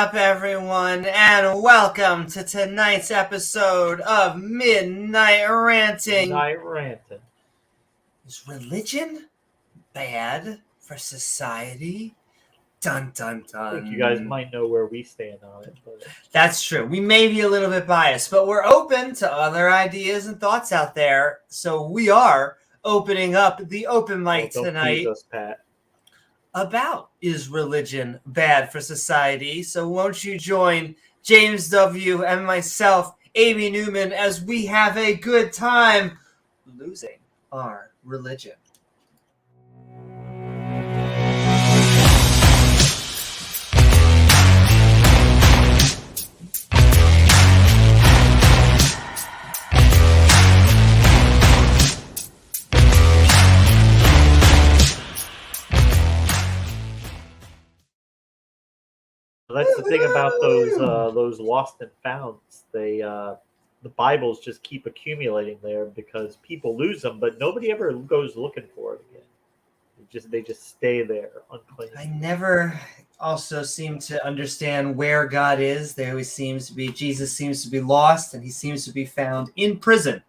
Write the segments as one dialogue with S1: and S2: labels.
S1: up, everyone, and welcome to tonight's episode of Midnight Ranting.
S2: Midnight Ranting.
S1: Is religion bad for society? Dun, dun, dun.
S2: I think you guys might know where we stand on it. But...
S1: That's true. We may be a little bit biased, but we're open to other ideas and thoughts out there. So we are opening up the open mic tonight.
S2: Don't tease us, Pat.
S1: About is religion bad for society? So won't you join James W. and myself, Amy Newman, as we have a good time losing our religion.
S2: That's the thing about those lost and founds. The Bibles just keep accumulating there because people lose them, but nobody ever goes looking for it again. They just stay there unclaimed.
S1: I never also seem to understand where God is. There always seems to be Jesus seems to be lost, and he seems to be found in prison.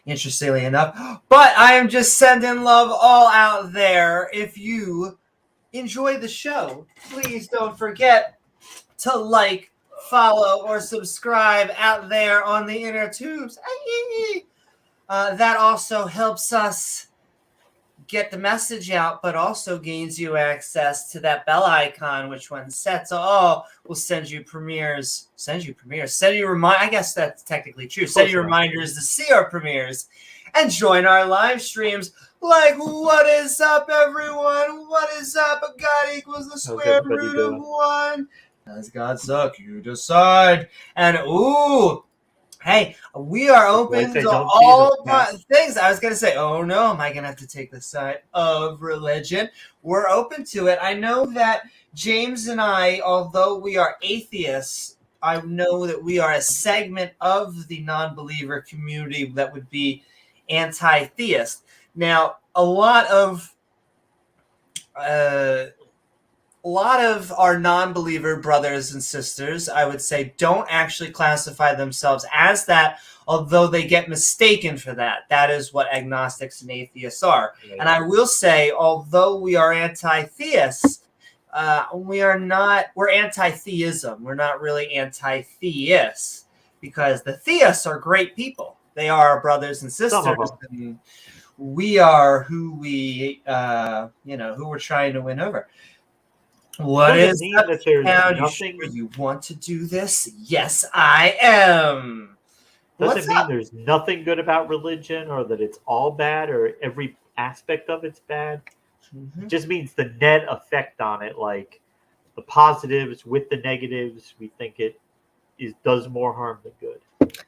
S1: Interestingly enough, but I am just sending love all out there. If you enjoy the show, please don't forget to like, follow, or subscribe out there on the inner tubes. That also helps us get the message out, but also gains you access to that bell icon, which when set to all will send you premieres. I guess that's technically true. Send you reminders to see our premieres and join our live streams. Like, what is up, everyone? What is up? God equals the square root of 1. Does God suck? You decide. And hey, we are open to all things. I was going to say, oh no, am I going to have to take the side of religion? We're open to it. I know that James and I, although we are atheists, I know that we are a segment of the non-believer community that would be anti-theist. Now, a lot of our non-believer brothers and sisters, I would say, don't actually classify themselves as that, although they get mistaken for that. That is what agnostics and atheists are. Yeah. And I will say, although we are anti-theists, we're anti-theism. We're not really anti-theists, because the theists are great people. They are our brothers and sisters. And we are who who we're trying to win over. What is that? Sure you want to do this? Yes, I am.
S2: Doesn't mean there's nothing good about religion or that it's all bad or every aspect of it's bad. Mm-hmm. It just means the net effect on it, like the positives with the negatives, we think it does more harm than good.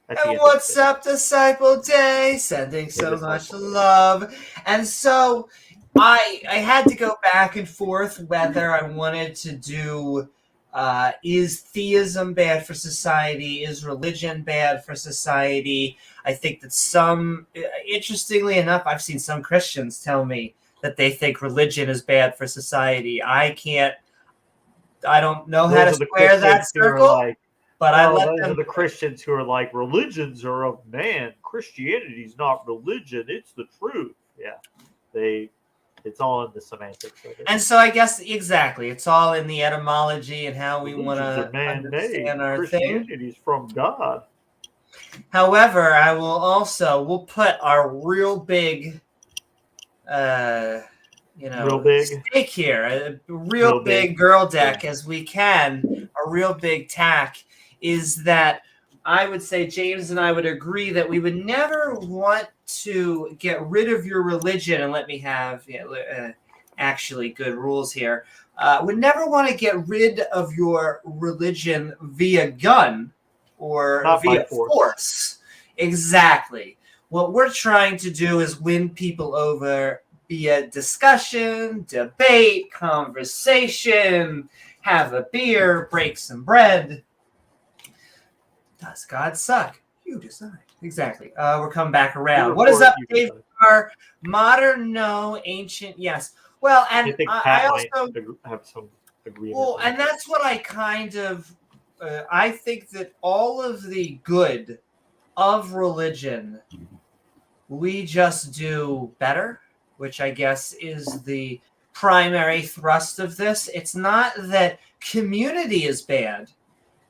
S1: And what's up, Disciple Day? Sending so much love. And so I had to go back and forth whether I wanted to do is theism bad for society? Is religion bad for society? I think that interestingly enough, I've seen some Christians tell me that they think religion is bad for society. I don't know how to square that circle. But
S2: those are the Christians who are like, religions are of man. Christianity's not religion. It's the truth. Yeah. It's all in the semantics of it.
S1: And so I guess, exactly, it's all in the etymology and how we want to understand our thing.
S2: Christianity's from God.
S1: However, we'll put our real big, stake here, a real big girl deck as we can, a real big tack, is that I would say James and I would agree that we would never want to get rid of your religion, and let me have actually good rules here. Would never want to get rid of your religion via gun or via force. Exactly. What we're trying to do is win people over via discussion, debate, conversation, have a beer, break some bread. Does God suck? You decide. Exactly. We're coming back around. What is up, Dave? Modern, no. Ancient, yes. Well, and
S2: I think Pat might have some agreement.
S1: Well, and that's what I kind of, I think that all of the good of religion, we just do better, which I guess is the primary thrust of this. It's not that community is bad.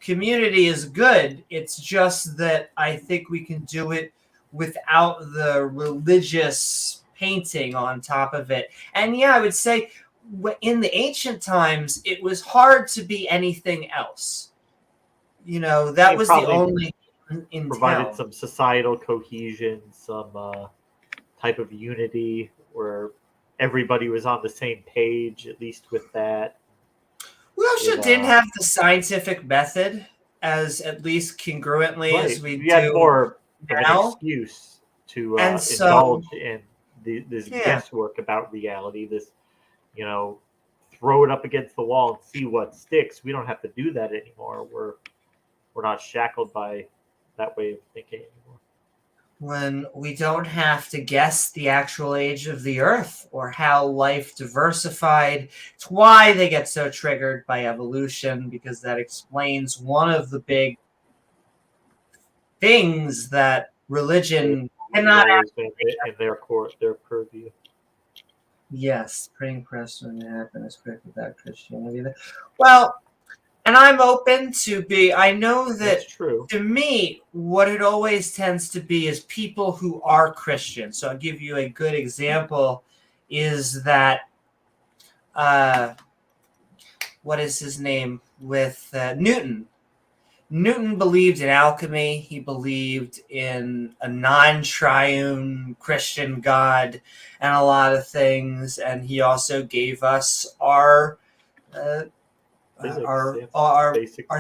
S1: Community is good. It's just that I think we can do it without the religious painting on top of it. And yeah, I would say in the ancient times, it was hard to be anything else. You know, that was the only in
S2: provided
S1: town.
S2: some societal cohesion, some type of unity where everybody was on the same page, at least with that.
S1: We also didn't have the scientific method as at least congruently as we do
S2: had more
S1: now.
S2: of an excuse to indulge in this guesswork about reality. This, throw it up against the wall and see what sticks. We don't have to do that anymore. We're not shackled by that way of thinking anymore.
S1: When we don't have to guess the actual age of the Earth or how life diversified. It's why they get so triggered by evolution, because that explains one of the big things that religion cannot
S2: in their purview.
S1: Yes, printing press when it happened is correct without Christianity. Well, and I'm open to be. I know that
S2: that's true.
S1: To me, what it always tends to be is people who are Christian. So I'll give you a good example is that, what is his name? With Newton. Newton believed in alchemy. He believed in a non-triune Christian God and a lot of things. And he also gave us our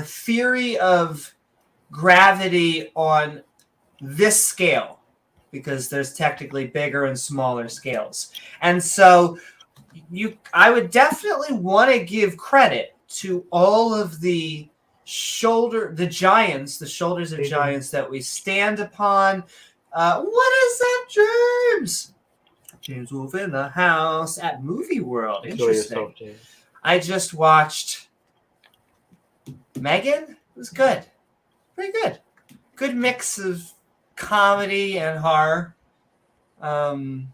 S1: theory of gravity on this scale, because there's technically bigger and smaller scales. And so I would definitely want to give credit to all of the shoulders of giants that we stand upon. What is that, James? James Wolfe in the house at Movie World. Interesting. I just watched Megan. It was good. Pretty good. Good mix of comedy and horror.
S2: Comedy.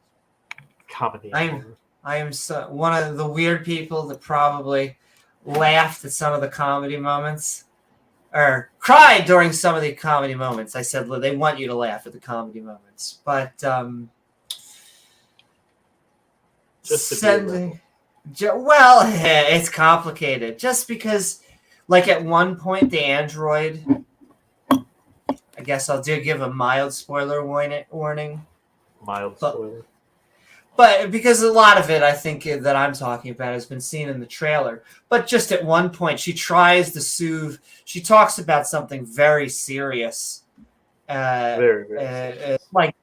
S1: I am one of the weird people that probably laughed at some of the comedy moments, or cried during some of the comedy moments. I said they want you to laugh at the comedy moments, but it's complicated. Just because, like at one point, the android. I guess I'll give a mild spoiler warning.
S2: Mild spoiler.
S1: But because a lot of it, I think, that I'm talking about has been seen in the trailer. But just at one point, she tries to soothe. She talks about something very serious. Like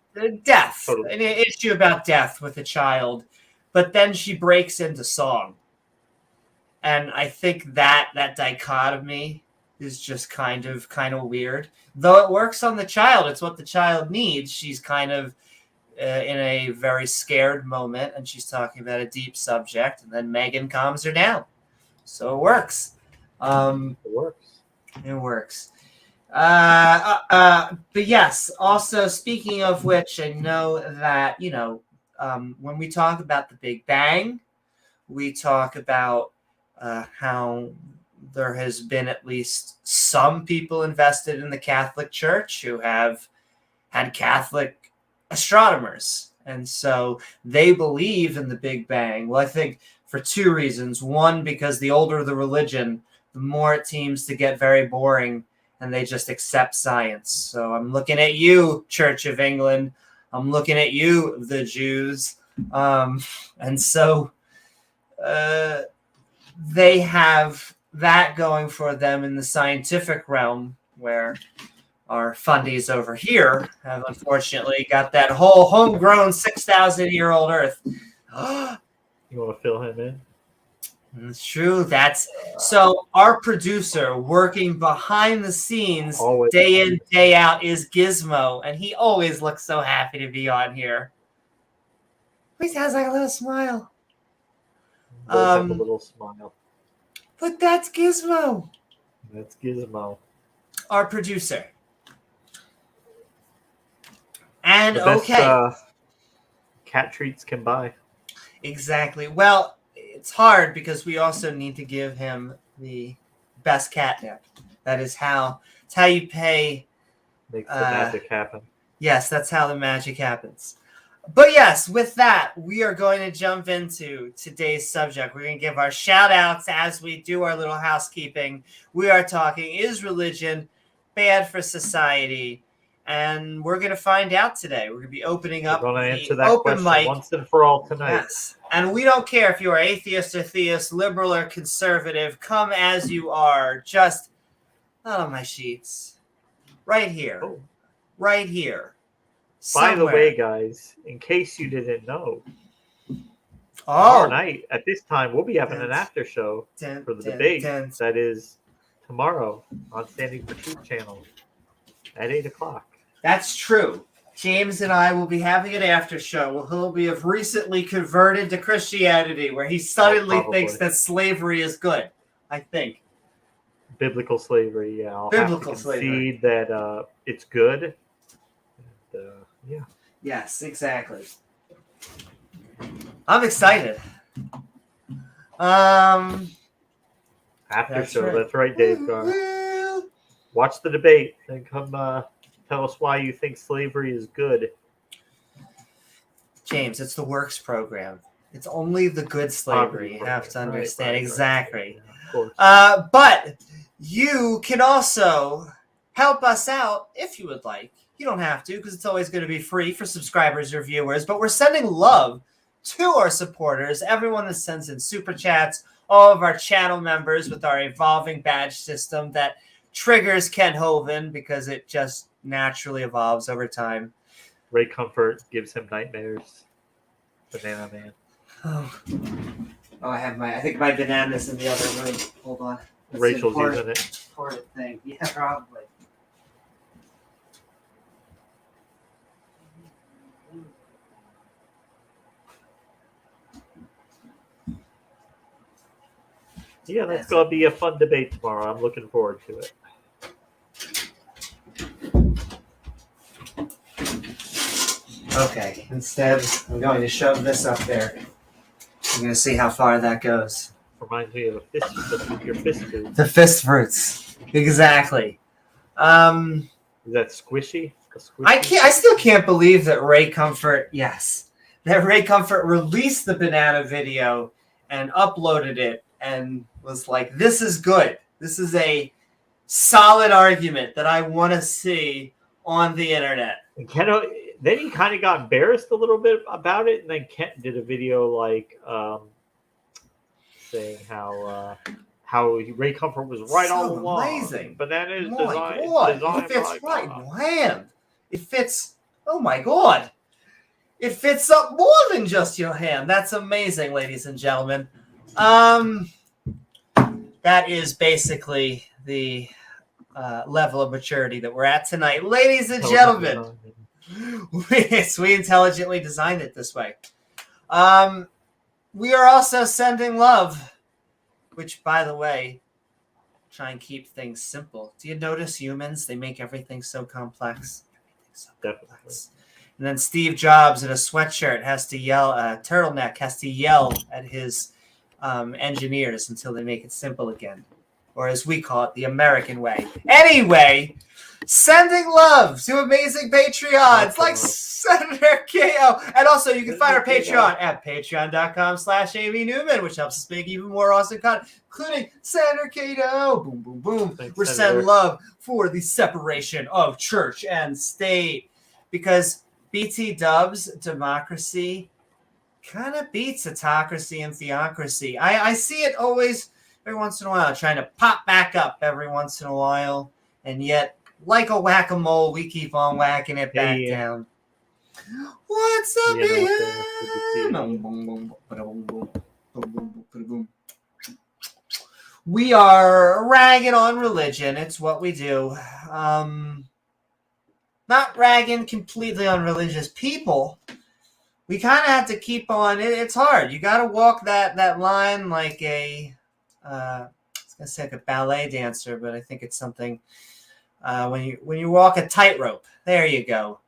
S1: death. Totally. An issue about death with a child. But then she breaks into song. And I think that dichotomy is just kind of weird. Though it works on the child. It's what the child needs. She's kind of in a very scared moment, and she's talking about a deep subject, and then Megan calms her down. So it works. It works. But yes, also speaking of which, I know that, when we talk about the Big Bang, we talk about how there has been at least some people invested in the Catholic Church who have had Catholic astronomers, and so they believe in the Big Bang. Well, I think for two reasons. One, because the older the religion, the more it seems to get very boring, and they just accept science. So I'm looking at you, Church of England. I'm looking at you, the Jews. And so they have that going for them in the scientific realm, where our fundies over here have unfortunately got that whole homegrown 6,000-year-old Earth.
S2: You want to fill him in?
S1: It's true. So our producer working behind the scenes day in, day out is Gizmo, and he always looks so happy to be on here. He has like a little smile.
S2: Does have a little smile.
S1: But that's Gizmo.
S2: That's Gizmo.
S1: Our producer. And
S2: The best
S1: okay.
S2: cat treats can buy.
S1: Exactly. Well, it's hard because we also need to give him the best catnip. That is how it's how you pay.
S2: Makes the magic happen.
S1: Yes, that's how the magic happens. But yes, with that, we are going to jump into today's subject. We're going to give our shout outs as we do our little housekeeping. We are talking, is religion bad for society? And we're going to find out today. We're going to be opening up
S2: We're going to
S1: the
S2: answer that
S1: open
S2: question
S1: mic.
S2: once and for all tonight.
S1: Yes. And we don't care if you are atheist or theist, liberal or conservative. Come as you are. Just, oh, my sheets. Right here.
S2: Oh.
S1: Right here.
S2: By the
S1: Somewhere.
S2: way, guys, in case you didn't know, tomorrow night at this time we'll be having an after show for the debate. That is tomorrow on Standing for Truth channel at 8 o'clock.
S1: That's true. James and I will be having an after show. He'll be have recently converted to Christianity, where he suddenly thinks that slavery is good. I think
S2: biblical slavery. Yeah, I'll
S1: biblical
S2: have to
S1: slavery.
S2: concede that it's good. Yeah.
S1: Yes, exactly. I'm excited.
S2: After show. Right. That's right, Dave. Watch the debate and come tell us why you think slavery is good.
S1: James, it's the works program. It's only the good slavery. You have to understand. Right, exactly.
S2: Yeah, of course.
S1: But you can also help us out if you would like. You don't have to, because it's always going to be free for subscribers or viewers. But we're sending love to our supporters, everyone that sends in super chats, all of our channel members with our evolving badge system that triggers Ken Hovind because it just naturally evolves over time.
S2: Ray Comfort gives him nightmares. Banana Man.
S1: Oh, I think my banana's in the other room. Hold on. That's
S2: Rachel's using it.
S1: Important thing. Yeah, probably.
S2: Yeah, that's going to be a fun debate tomorrow. I'm looking forward to it.
S1: Okay, instead, I'm going to shove this up there. I'm going to see how far that goes.
S2: Reminds me of your fist food.
S1: The fist fruits. Exactly.
S2: Is that squishy?
S1: I still can't believe that Ray Comfort, that Ray Comfort released the banana video and uploaded it and was like, this is good. This is a solid argument that I want to see on the internet.
S2: And then he kind of got embarrassed a little bit about it, and then Kent did a video saying how Ray Comfort was right all along.
S1: Amazing.
S2: Bananas
S1: Oh my God. It fits right in your hand. It fits. Oh my God. It fits up more than just your hand. That's amazing, ladies and gentlemen. That is basically the level of maturity that we're at tonight. Ladies and gentlemen, we intelligently designed it this way. We are also sending love, which, by the way, try and keep things simple. Do you notice humans? They make everything so complex.
S2: Definitely.
S1: And then Steve Jobs in a sweatshirt has to yell, turtleneck has to yell at his engineers until they make it simple again. Or as we call it, the American way. Anyway, sending love to amazing Patreons like Senator KO. And also, you can find our Patreon at patreon.com/AV Newman, which helps us make even more awesome content, including Senator Cato. Boom, boom, boom.
S2: Thanks,
S1: We're
S2: Senator.
S1: sending love for the separation of church and state. Because BT Dubs democracy kind of beats autocracy and theocracy. I see it always, every once in a while, trying to pop back up every once in a while. And yet, like a whack-a-mole, we keep on whacking it back down. What's up, We are ragging on religion. It's what we do. Not ragging completely on religious people. We kind of have to keep on. It's hard. You got to walk that line like a gonna say like a ballet dancer, but I think it's something when you walk a tightrope. There you go.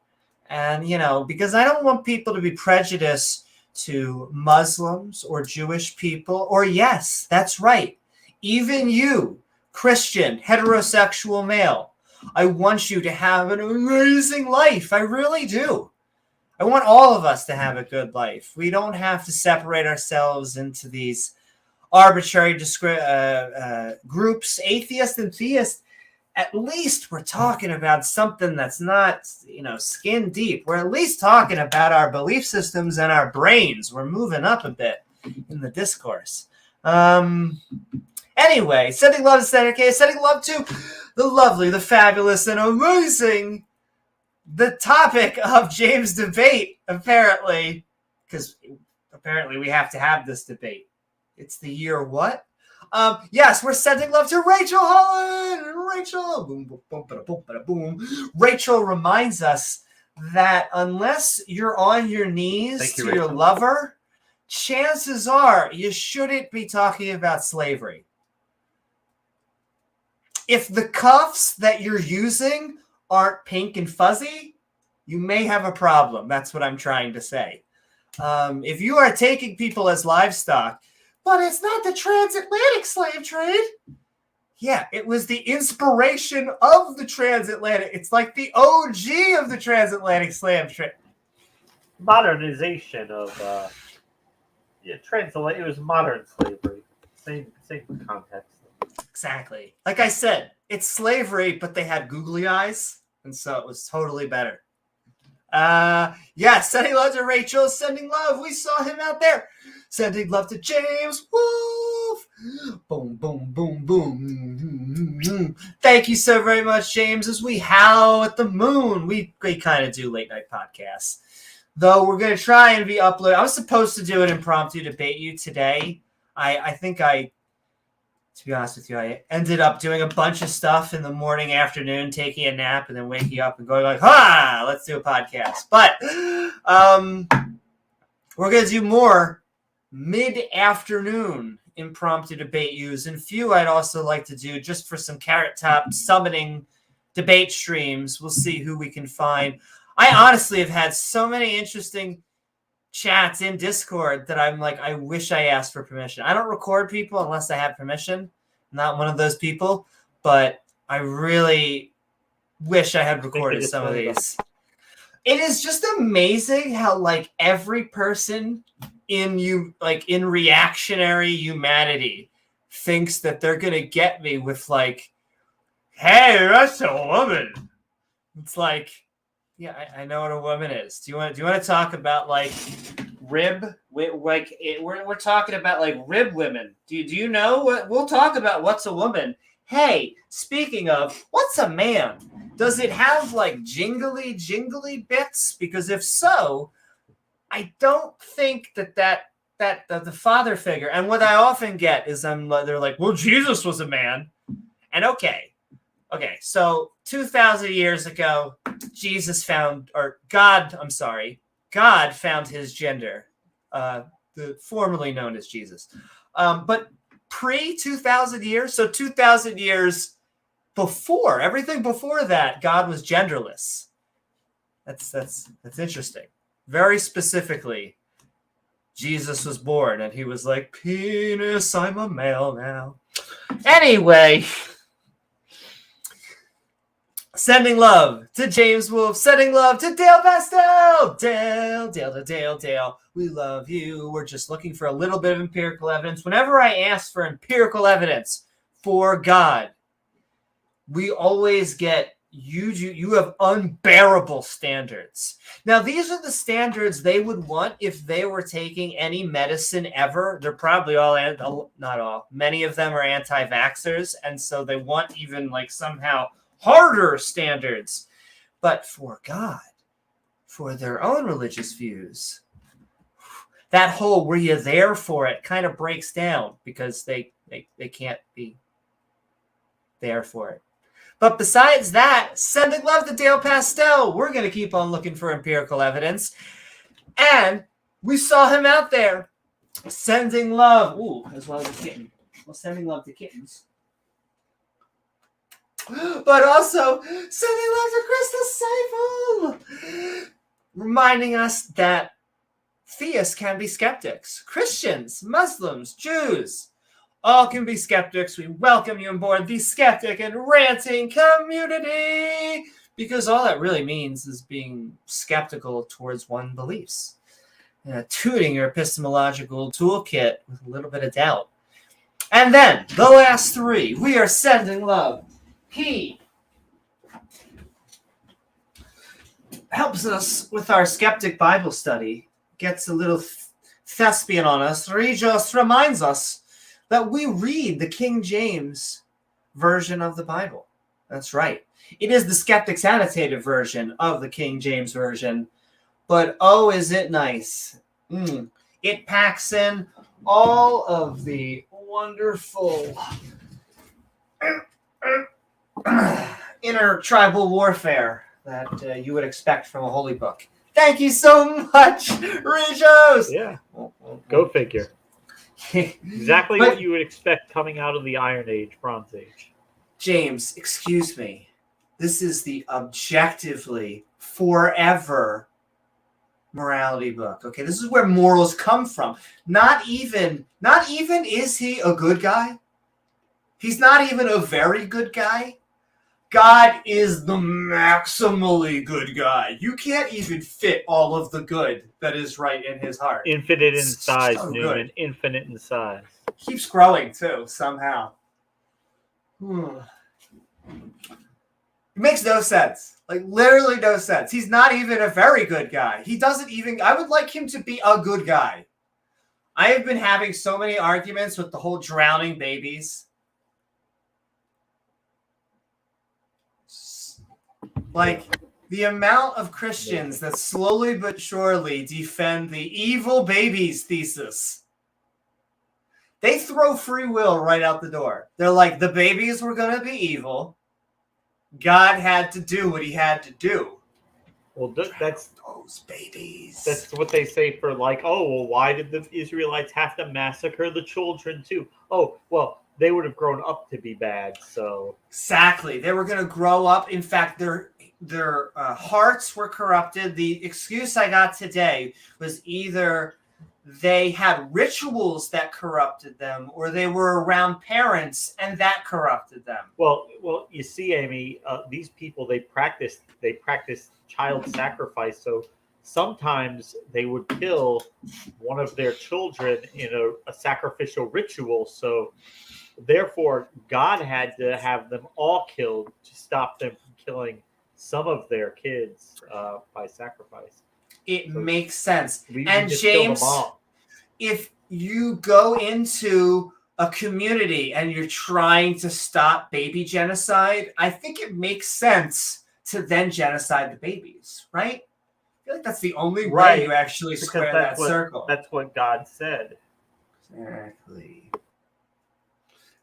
S1: And because I don't want people to be prejudiced to Muslims or Jewish people, or yes, that's right, even you, Christian, heterosexual male. I want you to have an amazing life. I really do. I want all of us to have a good life. We don't have to separate ourselves into these arbitrary groups, atheist and theist. At least we're talking about something that's not, skin deep. We're at least talking about our belief systems and our brains. We're moving up a bit in the discourse. Anyway, sending love to Senator K, sending love to the lovely, the fabulous, and amazing, the topic of James' debate, apparently, because apparently we have to have this debate. It's the year what? Yes, we're sending love to Rachel Holland. Rachel, boom, boom, boom, boom, boom, boom. Rachel reminds us that unless you're on your knees to your lover, chances are you shouldn't be talking about slavery. If the cuffs that you're using aren't pink and fuzzy, you may have a problem. That's what I'm trying to say. If you are taking people as livestock, but it's not the transatlantic slave trade. Yeah, it was the inspiration of the transatlantic. It's like the OG of the transatlantic slave trade.
S2: Modernization of translate. It was modern slavery. Same context.
S1: Exactly. Like I said, it's slavery, but they had googly eyes, and so it was totally better. Sending love to Rachel, sending love. We saw him out there. Sending love to James Wolfe. Boom, boom, boom, boom. Thank you so very much, James, as we howl at the moon. We kind of do late night podcasts. Though we're going to try and be uploaded. I was supposed to do an impromptu debate you today. I think to be honest with you, I ended up doing a bunch of stuff in the morning, afternoon, taking a nap, and then waking up and going like, let's do a podcast. But we're going to do more mid-afternoon impromptu debate use. And few I'd also like to do just for some Carrot Top summoning debate streams. We'll see who we can find. I honestly have had so many interesting chats in Discord that I'm like, I wish I asked for permission. I don't record people unless I have permission. I'm not one of those people, but I really wish I had recorded some of these. It is just amazing how every person in reactionary humanity thinks that they're gonna get me with hey, that's a woman. It's like, yeah, I know what a woman is. Do you want to talk about rib? We're talking about rib women. Do you know what we'll talk about? What's a woman? Hey, speaking of, what's a man? Does it have jingly bits? Because if so, I don't think that the father figure. And what I often get is they're like, well, Jesus was a man. And okay, so 2,000 years ago, God found his gender, formerly known as Jesus. But pre-2,000 years, so 2,000 years before, everything before that, God was genderless. That's interesting. Very specifically, Jesus was born, and he was like, penis, I'm a male now. Anyway, sending love to James Wolfe, sending love to Dale Pastel. Dale, we love you. We're just looking for a little bit of empirical evidence. Whenever I ask for empirical evidence for God, we always get, you have unbearable standards. Now, these are the standards they would want if they were taking any medicine ever. They're probably not all, many of them are anti-vaxxers, and so they want even somehow harder standards. But for God, for their own religious views, that whole were you there for it kind of breaks down because they can't be there for it. But besides that, sending love to Dale Pastel. We're going to keep on looking for empirical evidence. And we saw him out there sending love. Ooh, as well as a kitten. Well, sending love to kittens. but also sending love to Chris Disciple, reminding us that theists can be skeptics. Christians, Muslims, Jews, all can be skeptics. We welcome you on board the Skeptic and Ranting community, because all that really means is being skeptical towards one's beliefs. Tuning your epistemological toolkit with a little bit of doubt. And then, the last three, we are sending love. He helps us with our skeptic Bible study, gets a little thespian on us. Reid just reminds us that we read the King James version of the Bible. That's right. It is the Skeptic's annotated version of the King James version, but oh, is it nice. It packs in all of the wonderful inner tribal warfare that you would expect from a holy book. Thank you so much, Rijos!
S2: Yeah, go figure. Exactly what you would expect coming out of the Iron Age, Bronze Age.
S1: James, excuse me. This is the objectively forever morality book. Okay, this is where morals come from. Not even is he a good guy? He's not even a very good guy. God is the maximally good guy. You can't even fit all of the good that is right in his heart.
S2: Infinite in size,
S1: so
S2: Newman.
S1: Good.
S2: Infinite in size.
S1: Keeps growing too, somehow. It makes no sense. Like, literally no sense. He's not even a very good guy. He doesn't even... I would like him to be a good guy. I have been having so many arguments with the whole drowning babies. Like, the amount of Christians that slowly but surely defend the evil babies thesis. They throw free will right out the door. They're like, the babies were going to be evil. God had to do what he had to do.
S2: Well, that's
S1: those babies.
S2: That's what they say for like, oh, well, why did the Israelites have to massacre the children too? Oh, well, they would have grown up to be bad, so...
S1: Exactly. They were going to grow up. In fact, their hearts were corrupted. The excuse I got today was either they had rituals that corrupted them, or they were around parents and that corrupted them.
S2: Well, you see, Amy, these people, they practice child sacrifice. So sometimes they would kill one of their children in a sacrificial ritual. So therefore, God had to have them all killed to stop them from killing some of their kids by sacrifice.
S1: It makes sense.
S2: And
S1: James, if you go into a community and you're trying to stop baby genocide, I think it makes sense to then genocide the babies, right? I feel like that's the only way you actually square that circle.
S2: That's what God said.
S1: Exactly.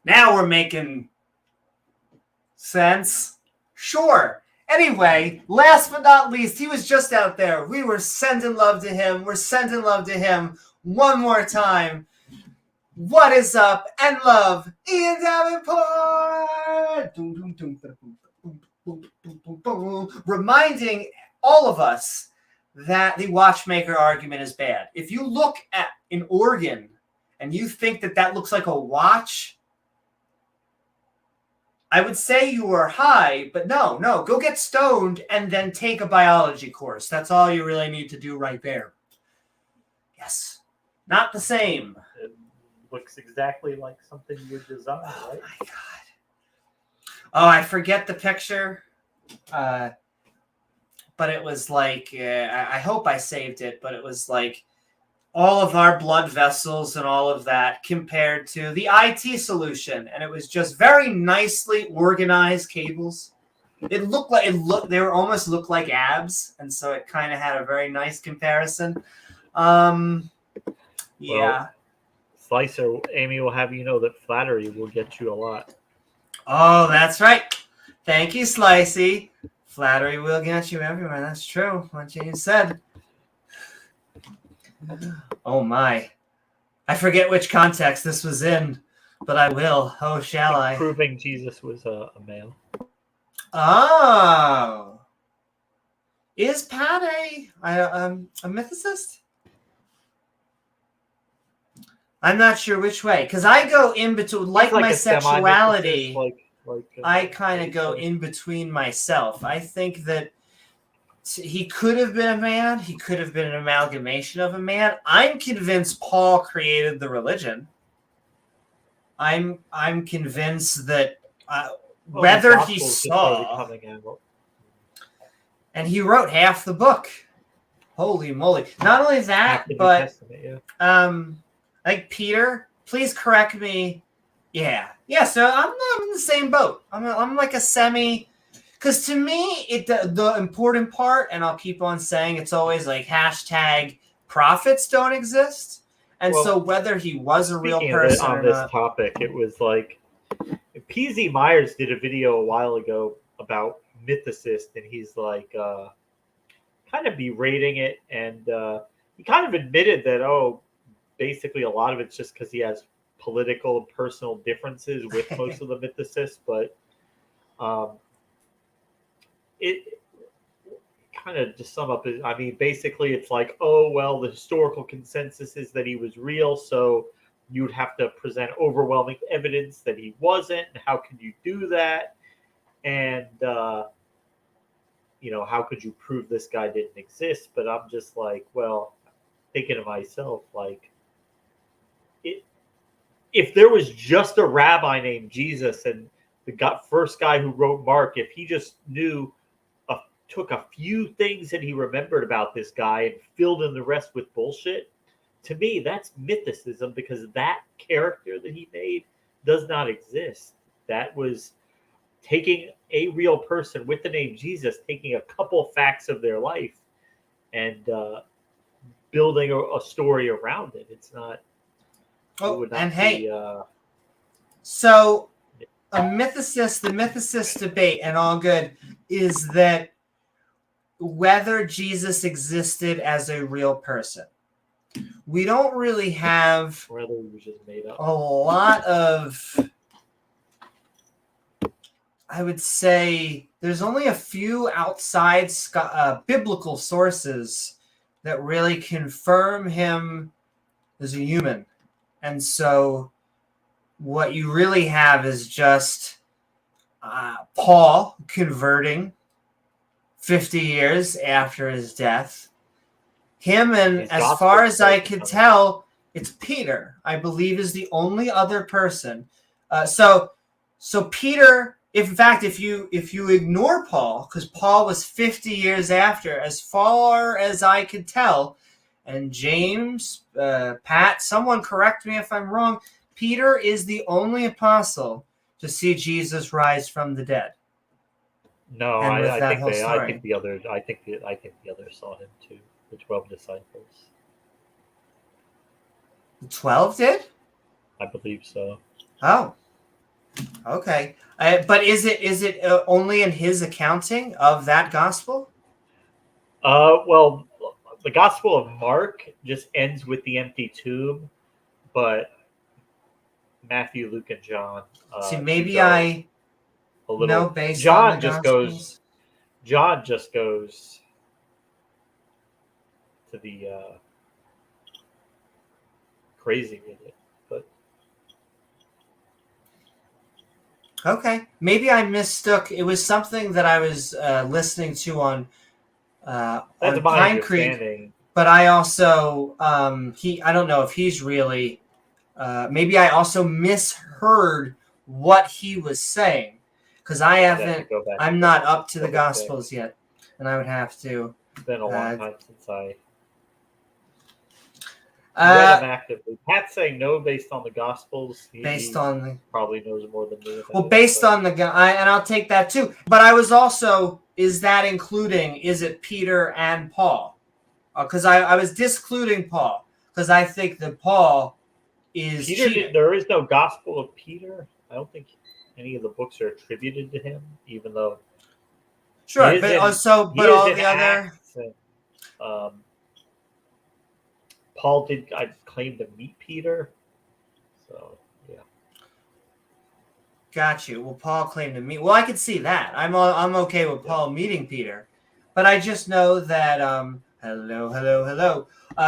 S1: Now we're making sense. Sure. Anyway, last but not least, he was just out there. We were sending love to him. We're sending love to him one more time. What is up? And love, Ian Davenport! Reminding all of us that the watchmaker argument is bad. If you look at an organ and you think that looks like a watch, I would say you are high, but no, go get stoned and then take a biology course. That's all you really need to do right there. Yes. Not the same.
S2: It looks exactly like something you designed,
S1: right?
S2: Oh,
S1: my God. Oh, I forget the picture. But it was like, I hope I saved it, but it was like all of our blood vessels and all of that compared to the IT solution. And it was just very nicely organized cables. They almost looked like abs. And so it kind of had a very nice comparison. Yeah.
S2: Well, Slicer, Amy will have you know that flattery will get you a lot.
S1: Oh, that's right. Thank you, Slicey. Flattery will get you everywhere. That's true. What James said. Oh, my. I forget which context this was in, but I will. Oh, shall I?
S2: Proving Jesus was a male.
S1: Oh. Is Pat a mythicist? I'm not sure which way, because I go in between, like my
S2: a
S1: sexuality.
S2: like
S1: I kind of go in between myself. I think that he could have been a man. He could have been an amalgamation of a man. I'm convinced Paul created the religion. I'm convinced that whether he saw, and he wrote half the book. Holy moly! Not only that, but like Peter, please correct me. Yeah. So I'm in the same boat. I'm like a semi. Because to me, the important part, and I'll keep on saying, it's always like hashtag prophets don't exist. And so whether he was a real person
S2: on
S1: or
S2: this
S1: not,
S2: topic, it was like PZ Myers did a video a while ago about mythicist, and he's like kind of berating it, and he kind of admitted that basically a lot of it's just because he has political and personal differences with most of the mythicists, but it kind of just sum up. I mean, basically, it's like, the historical consensus is that he was real, so you'd have to present overwhelming evidence that he wasn't. And how can you do that? And how could you prove this guy didn't exist? But I'm just like, thinking to myself, like, if there was just a rabbi named Jesus and the first guy who wrote Mark, if he just took a few things that he remembered about this guy and filled in the rest with bullshit, to me, that's mythicism, because that character that he made does not exist. That was taking a real person with the name Jesus, taking a couple facts of their life and building a story around it. It's not.
S1: so the mythicist debate, and all good, is that whether Jesus existed as a real person. We don't really have
S2: whether he was just made up.
S1: A lot of, I would say, there's only a few outside biblical sources that really confirm him as a human. And so what you really have is just Paul converting 50 years after his death. Him, and as far as I could tell, it's Peter, I believe, is the only other person. So Peter, if you ignore Paul, because Paul was 50 years after, as far as I could tell, and James, Pat, someone correct me if I'm wrong, Peter is the only apostle to see Jesus rise from the dead.
S2: No, I think the others saw him too. The 12 disciples.
S1: The 12 did?
S2: I believe so.
S1: Oh, okay. But is it only in his accounting of that gospel?
S2: The Gospel of Mark just ends with the empty tomb, but Matthew, Luke, and John.
S1: See, maybe I know based
S2: John
S1: on the
S2: just
S1: Gospels.
S2: goes. John just goes to the crazy with it, but
S1: okay, maybe I mistook. It was something that I was listening to on Pine Creek, but I also I don't know if he's really. Maybe I also misheard what he was saying, because I'm not up to the Gospels yet, and I would have to.
S2: It's been a long time since I read them actively. Pat's saying no based on the Gospels. He probably knows more than me.
S1: Based on the guy, and I'll take that too. But I was also, is it Peter and Paul? Because I was discluding Paul, because I think that Paul is cheating.
S2: There is no Gospel of Peter. I don't think any of the books are attributed to him, even though.
S1: Sure, but all the other.
S2: Paul did claim to meet Peter, so yeah.
S1: Got you. Well, Paul claimed to meet. Well, I could see that. I'm okay with Paul meeting Peter, but I just know that hello.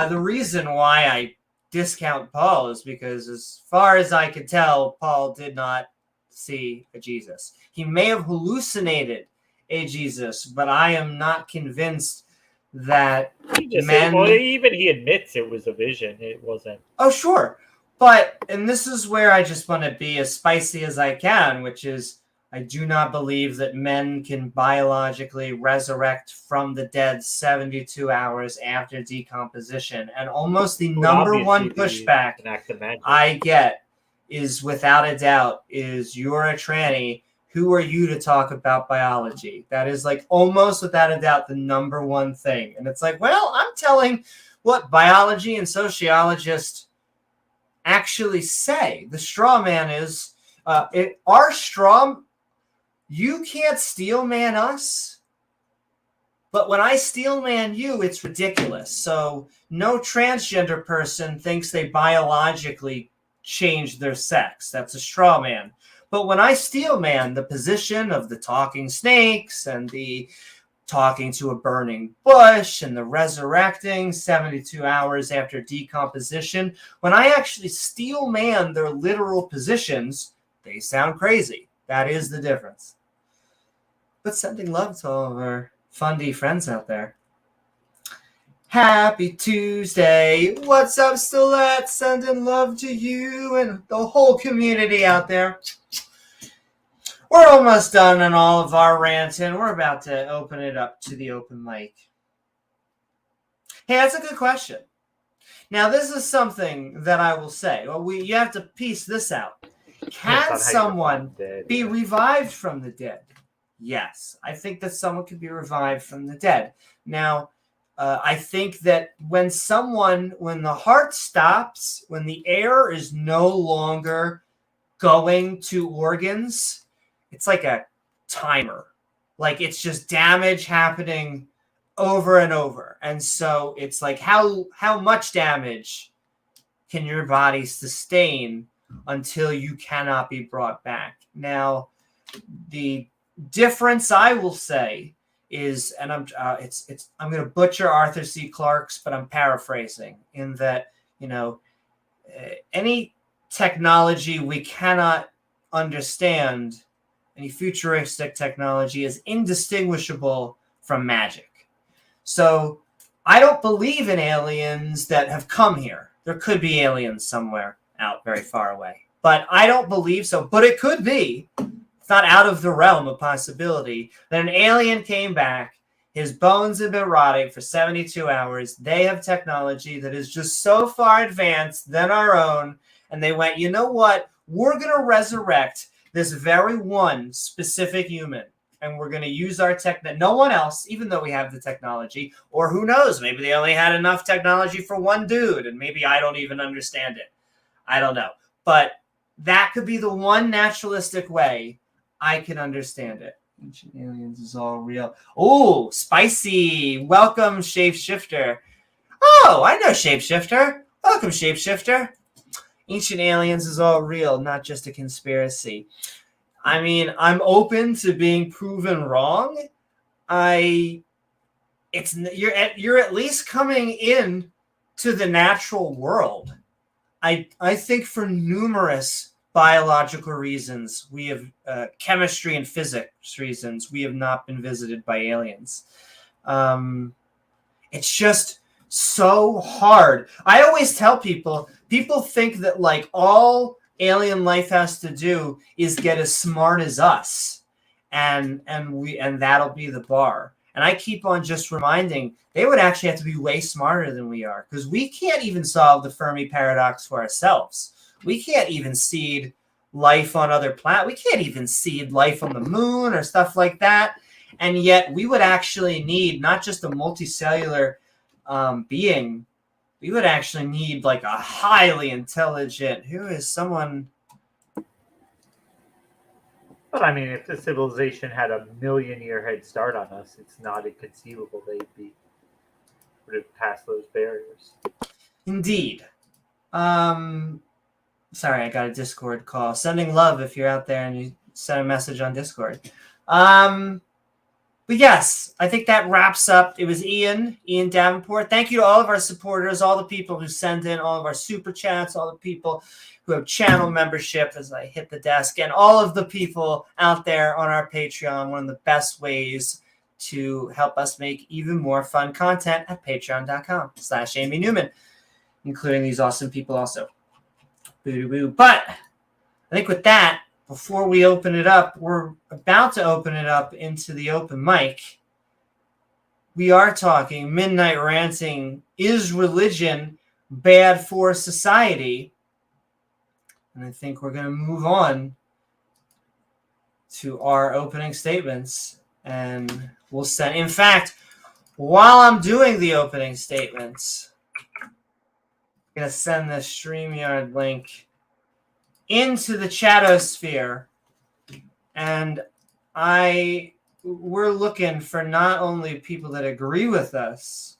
S1: The reason why I discount Paul is because, as far as I could tell, Paul did not see a Jesus. He may have hallucinated a Jesus, but I am not convinced that
S2: even he admits it was a vision. It wasn't.
S1: Oh, sure. But, and this is where I just want to be as spicy as I can, which is I do not believe that men can biologically resurrect from the dead 72 hours after decomposition. And almost the number one pushback I get is, without a doubt, is you're a tranny. Who are you to talk about biology? That is like almost without a doubt the number one thing. And it's like, well, I'm telling what biology and sociologists actually say. The straw man is our straw. You can't steel man us, but when I steel man you, it's ridiculous. So no transgender person thinks they biologically changed their sex. That's a straw man. But when I steel man the position of the talking snakes and the talking to a burning bush and the resurrecting 72 hours after decomposition, when I actually steel man their literal positions, they sound crazy. That is the difference. But sending love to all of our fundy friends out there. Happy Tuesday. What's up, Stilette? Sending love to you and the whole community out there. We're almost done on all of our ranting. We're about to open it up to the open mic. Hey, that's a good question. Now, this is something that I will say. Well, you have to piece this out. Can someone be revived from the dead? Yes, I think that someone could be revived from the dead. Now, I think that when the heart stops, when the air is no longer going to organs, it's like a timer. Like it's just damage happening over and over. And so it's like how much damage can your body sustain until you cannot be brought back? Now, the difference I will say is, and I'm going to butcher Arthur C. Clarke's, but I'm paraphrasing in that, any technology we cannot understand, any futuristic technology, is indistinguishable from magic. So I don't believe in aliens that have come here. There could be aliens somewhere out very far away, but I don't believe so. But it could be. It's not out of the realm of possibility that an alien came back, his bones have been rotting for 72 hours. They have technology that is just so far advanced than our own. And they went, you know what? We're going to resurrect this very one specific human. And we're going to use our tech that no one else, even though we have the technology, or who knows, maybe they only had enough technology for one dude. And maybe I don't even understand it. I don't know. But that could be the one naturalistic way I can understand it. Ancient aliens is all real. Oh, spicy. Welcome, Shapeshifter. Oh, I know Shapeshifter. Welcome, Shapeshifter. Ancient aliens is all real, not just a conspiracy. I mean, I'm open to being proven wrong. You're at least coming in to the natural world. I think for numerous biological reasons, we have chemistry and physics reasons, we have not been visited by aliens. It's just so hard. I always tell people think that like all alien life has to do is get as smart as us, and that'll be the bar. And I keep on just reminding they would actually have to be way smarter than we are, because we can't even solve the Fermi paradox for ourselves. We can't even seed life on other planets. We can't even seed life on the moon or stuff like that. And yet we would actually need not just a multicellular being. We would actually need like a highly intelligent, who is someone.
S2: But I mean, if the civilization had a million-year head start on us, it's not inconceivable would have passed those barriers.
S1: Indeed. Sorry, I got a Discord call. Sending love if you're out there and you send a message on Discord. But yes, I think that wraps up. It was Ian Davenport. Thank you to all of our supporters, all the people who send in, all of our super chats, all the people who have channel membership as I hit the desk, and all of the people out there on our Patreon. One of the best ways to help us make even more fun content at patreon.com/Amy Newman, including these awesome people also. Boo-boo. But I think with that, before we open it up, we're about to open it up into the open mic. We are talking Midnight Ranting. Is religion bad for society? And I think we're going to move on to our opening statements. And we'll send, in fact, while I'm doing the opening statements, I'm going to send the StreamYard link into the chatosphere, and we're looking for not only people that agree with us,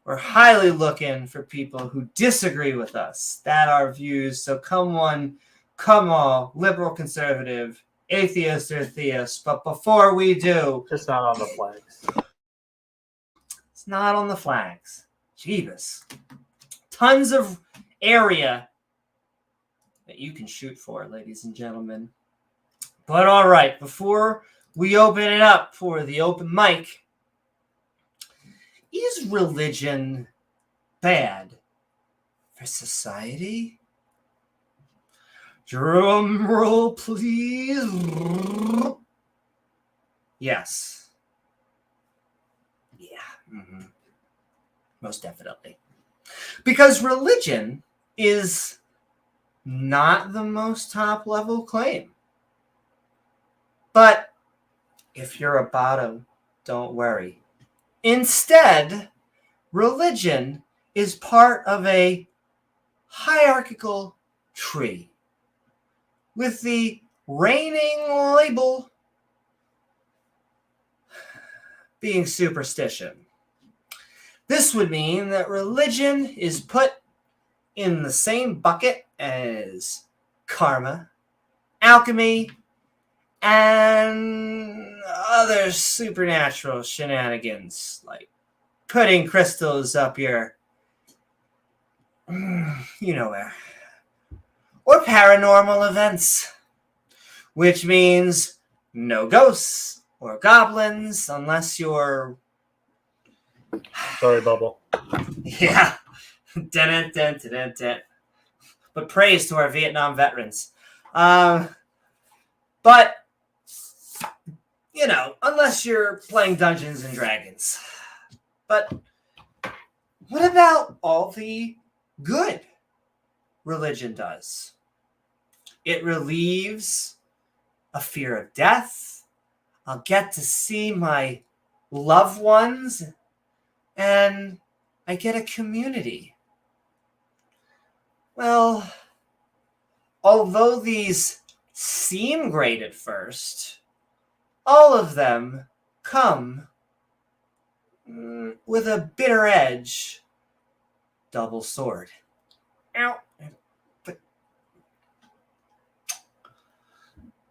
S1: we're highly looking for people who disagree with us, that our views. So come one, come all, liberal, conservative, atheist or theist. But before we do,
S2: Just not on the flags.
S1: it's not on the flags. Jeebus. Tons of area that you can shoot for, ladies and gentlemen. But all right, before we open it up for the open mic, is religion bad for society? Drum roll, please. Yes. Yeah. Mm-hmm. Most definitely. Because religion is not the most top level claim. But if you're a bottom, don't worry. Instead, religion is part of a hierarchical tree with the reigning label being superstition. This would mean that religion is put in the same bucket as karma, alchemy, and other supernatural shenanigans, like putting crystals up your, you know where, or paranormal events, which means no ghosts or goblins unless you're...
S2: Sorry, Bubble.
S1: Yeah. Dun, dun, dun, dun, dun. But praise to our Vietnam veterans. But, you know, unless you're playing Dungeons and Dragons. But what about all the good religion does? It relieves a fear of death. I'll get to see my loved ones, and I get a community. Well, although these seem great at first, all of them come with a bitter edge. Double sword. Ow. But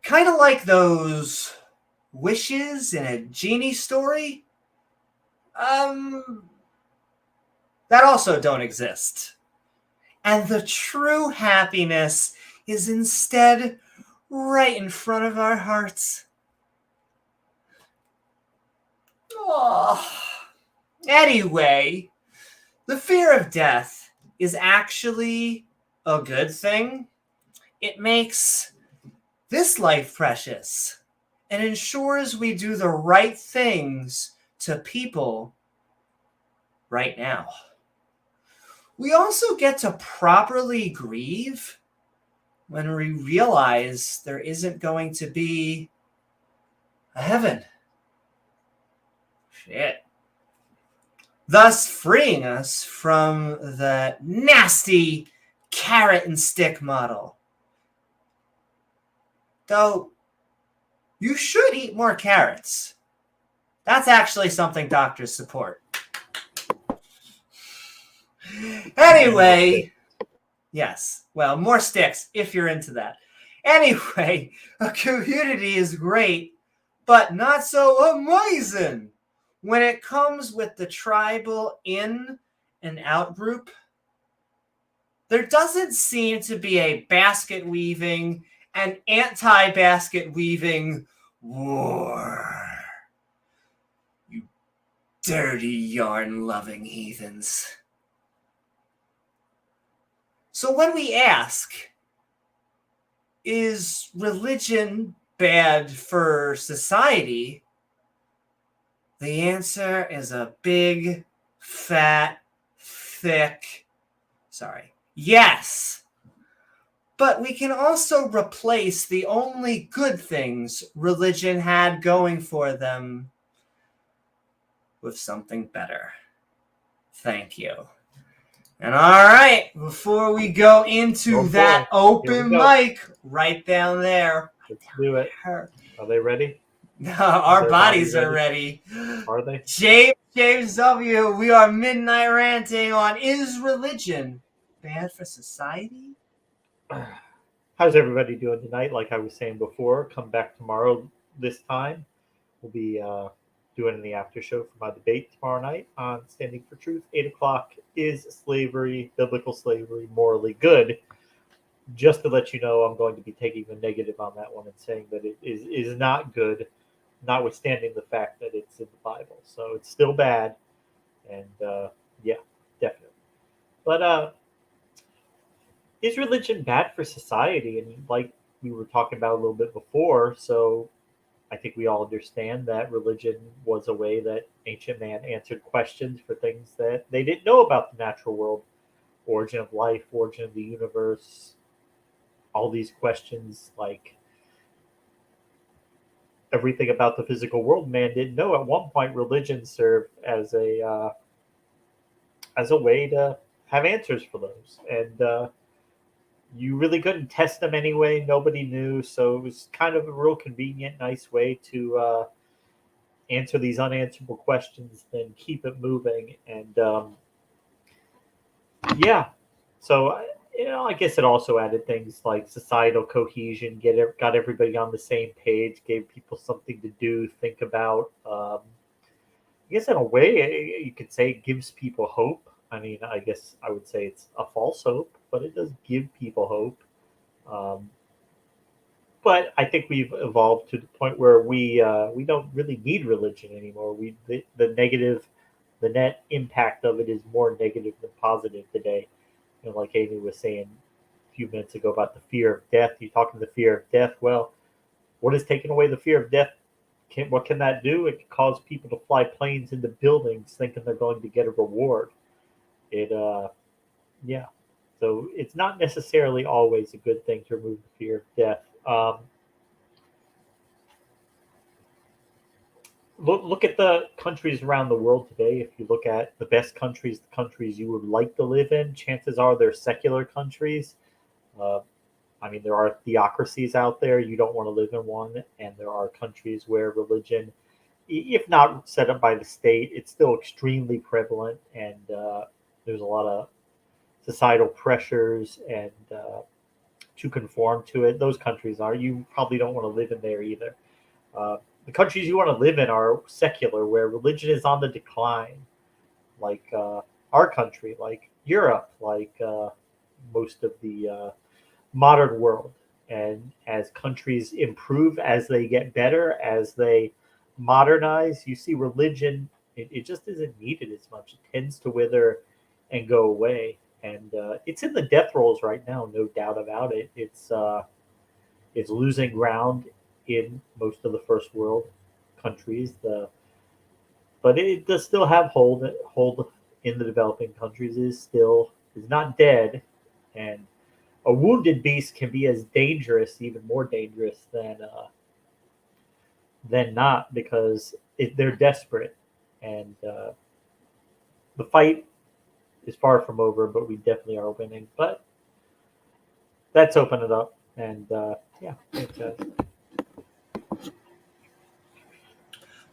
S1: kind of like those wishes in a genie story. That also don't exist. And the true happiness is instead right in front of our hearts. Oh. Anyway, the fear of death is actually a good thing. It makes this life precious and ensures we do the right things to people right now. We also get to properly grieve when we realize there isn't going to be a heaven. Shit. Thus freeing us from the nasty carrot and stick model. Though, you should eat more carrots. That's actually something doctors support. Anyway, Yes. Well, more sticks if you're into that. Anyway, a community is great, but not so amazing when it comes with the tribal in and out group. There doesn't seem to be a basket weaving and anti-basket weaving war. You dirty yarn-loving heathens. So when we ask, is religion bad for society? The answer is a big, fat, thick, yes. But we can also replace the only good things religion had going for them with something better. Thank you. And all right, before we go into that open mic right down there.
S2: Let's do it. Are they ready?
S1: No, our bodies are ready.
S2: Are they?
S1: James W., we are midnight ranting on is religion bad for society?
S2: How's everybody doing tonight? Like I was saying before, come back tomorrow this time. We'll be doing the after show for my debate tomorrow night on Standing for Truth. 8 o'clock. Is slavery, biblical slavery, morally good? Just to let you know, I'm going to be taking the negative on that one and saying that it is not good, notwithstanding the fact that it's in the Bible. So it's still bad. And yeah, definitely. But is religion bad for society? And like we were talking about a little bit before, so I think we all understand that religion was a way that ancient man answered questions for things that they didn't know about the natural world, origin of life, origin of the universe, all these questions, like everything about the physical world man didn't know. At one point, religion served as a way to have answers for those, and you really couldn't test them anyway. Nobody knew, so it was kind of a real convenient, nice way to answer these unanswerable questions, then keep it moving. And yeah, so I guess it also added things like societal cohesion, got everybody on the same page, gave people something to do, think about. I guess in a way, you could say it gives people hope. I mean, I guess I would say it's a false hope, but it does give people hope. But I think we've evolved to the point where we don't really need religion anymore. The net impact of it is more negative than positive today. Like Amy was saying a few minutes ago about the fear of death. You're talking the fear of death. Well, what is taking away the fear of death? What can that do? It can cause people to fly planes into buildings thinking they're going to get a reward. Yeah. So it's not necessarily always a good thing to remove the fear of death. Look at the countries around the world today. If you look at the best countries, the countries you would like to live in, chances are they're secular countries. I mean, there are theocracies out there. You don't want to live in one. And there are countries where religion, if not set up by the state, it's still extremely prevalent. And there's a lot of societal pressures and to conform to it. Those countries you probably don't want to live in there either. The countries you want to live in are secular, where religion is on the decline, like our country, like Europe, like most of the modern world. And as countries improve, as they get better, as they modernize, you see religion, it just isn't needed as much. It tends to wither and go away. And it's in the death rolls right now, no doubt about it. It's losing ground in most of the first world countries. But it does still have hold in the developing countries. Is not dead, and a wounded beast can be as dangerous, even more dangerous than not, because they're desperate, and the fight is far from over. But we definitely are winning. But let's open it up, and yeah, thanks, guys.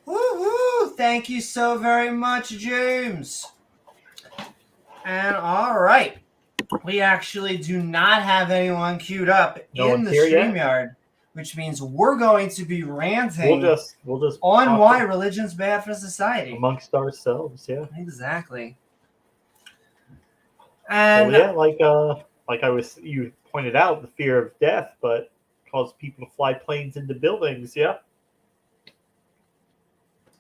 S1: Woohoo! Thank you so very much, James. And all right. we actually do not have anyone queued up
S2: No
S1: in
S2: one's
S1: the
S2: here yet?
S1: StreamYard, which means we're going to be ranting
S2: We'll just
S1: on
S2: talk
S1: why religion's bad for society.
S2: amongst ourselves. Yeah.
S1: Exactly.
S2: Well,
S1: And
S2: yeah, you pointed out, the fear of death, but cause people to fly planes into buildings. Yeah.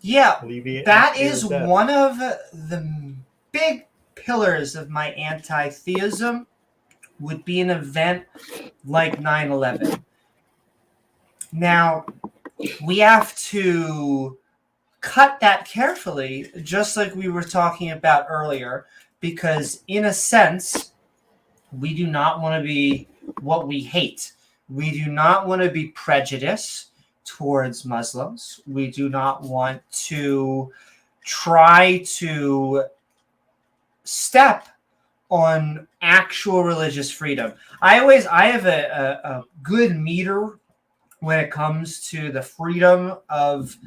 S1: yeah,
S2: Alleviate
S1: that
S2: the fear
S1: is
S2: of death.
S1: one of the big pillars of my anti-theism would be an event like 9/11. Now, we have to cut that carefully, just like we were talking about earlier, because in a sense, we do not want to be what we hate. We do not want to be prejudiced towards Muslims. We do not want to try to step on actual religious freedom. I have a good meter when it comes to the freedom of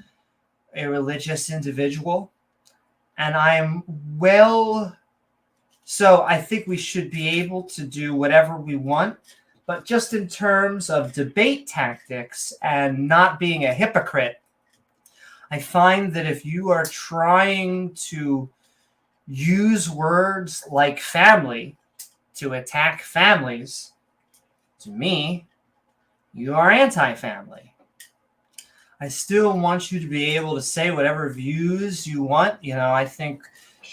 S1: a religious individual, and so I think we should be able to do whatever we want, but just in terms of debate tactics and not being a hypocrite, I find that if you are trying to use words like family to attack families, to me, you are anti-family. I still want you to be able to say whatever views you want. I think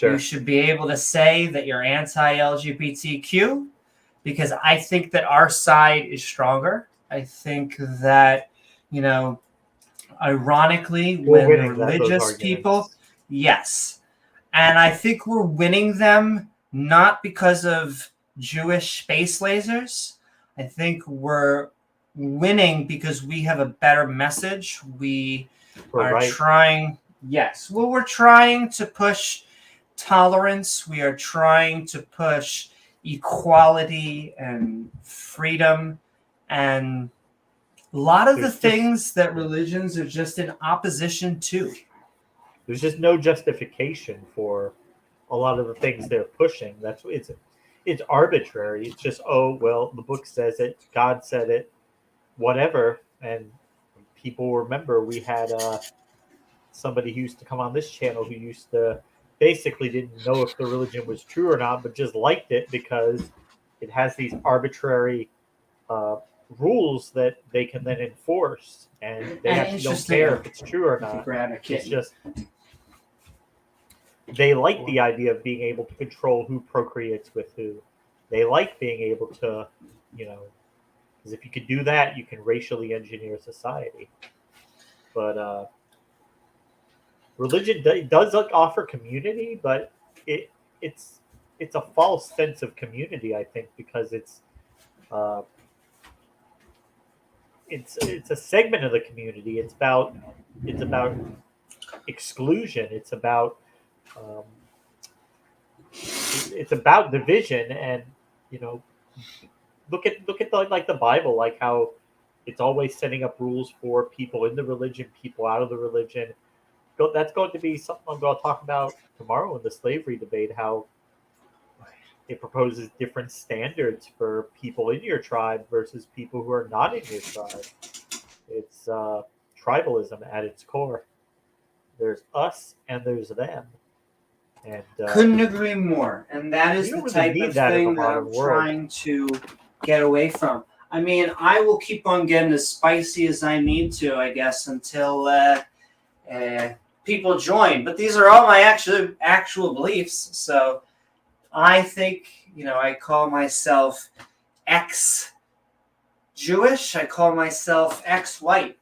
S1: you should be able to say that you're anti-LGBTQ, because I think that our side is stronger. I think that, ironically,
S2: We're
S1: when the
S2: winning those
S1: religious
S2: arguments.
S1: people, yes. And I think we're winning them not because of Jewish space lasers. I think we're winning because we have a better message. We are trying, yes. Well, we're trying to push tolerance. We are trying to push equality and freedom, and a lot of the things that religions are just in opposition to.
S2: There's just no justification for a lot of the things they're pushing. It's arbitrary. It's just, oh well, the book says it, God said it, whatever. And people remember we had somebody who used to come on this channel who used to basically didn't know if the religion was true or not, but just liked it because it has these arbitrary rules that they can then enforce, and they actually don't care if it's true or not. It's just they like the idea of being able to control who procreates with who. They like being able to, because if you can do that, you can racially engineer society. But religion does offer community, but it's a false sense of community, I think, because it's a segment of the community. It's about exclusion. It's about division, and look at the Bible, like how it's always setting up rules for people in the religion, people out of the religion. That's going to be something I'm going to talk about tomorrow in the slavery debate, how it proposes different standards for people in your tribe versus people who are not in your tribe. It's tribalism at its core. There's us and there's them. And
S1: couldn't agree more. And that is the type of thing that I'm trying to get away from. I mean, I will keep on getting as spicy as I need to, I guess, until people join. But these are all my actual beliefs. So I think, I call myself ex-Jewish. I call myself ex-white,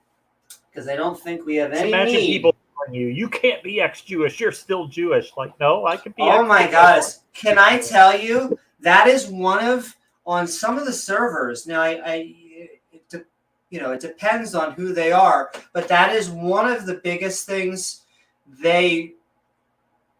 S1: because I don't think we have any
S2: imagine
S1: need.
S2: People telling you can't be ex-Jewish. You're still Jewish. Like, no, I can be.
S1: Oh my gosh! Can I tell you that is one of on some of the servers now? It depends on who they are, but that is one of the biggest things. They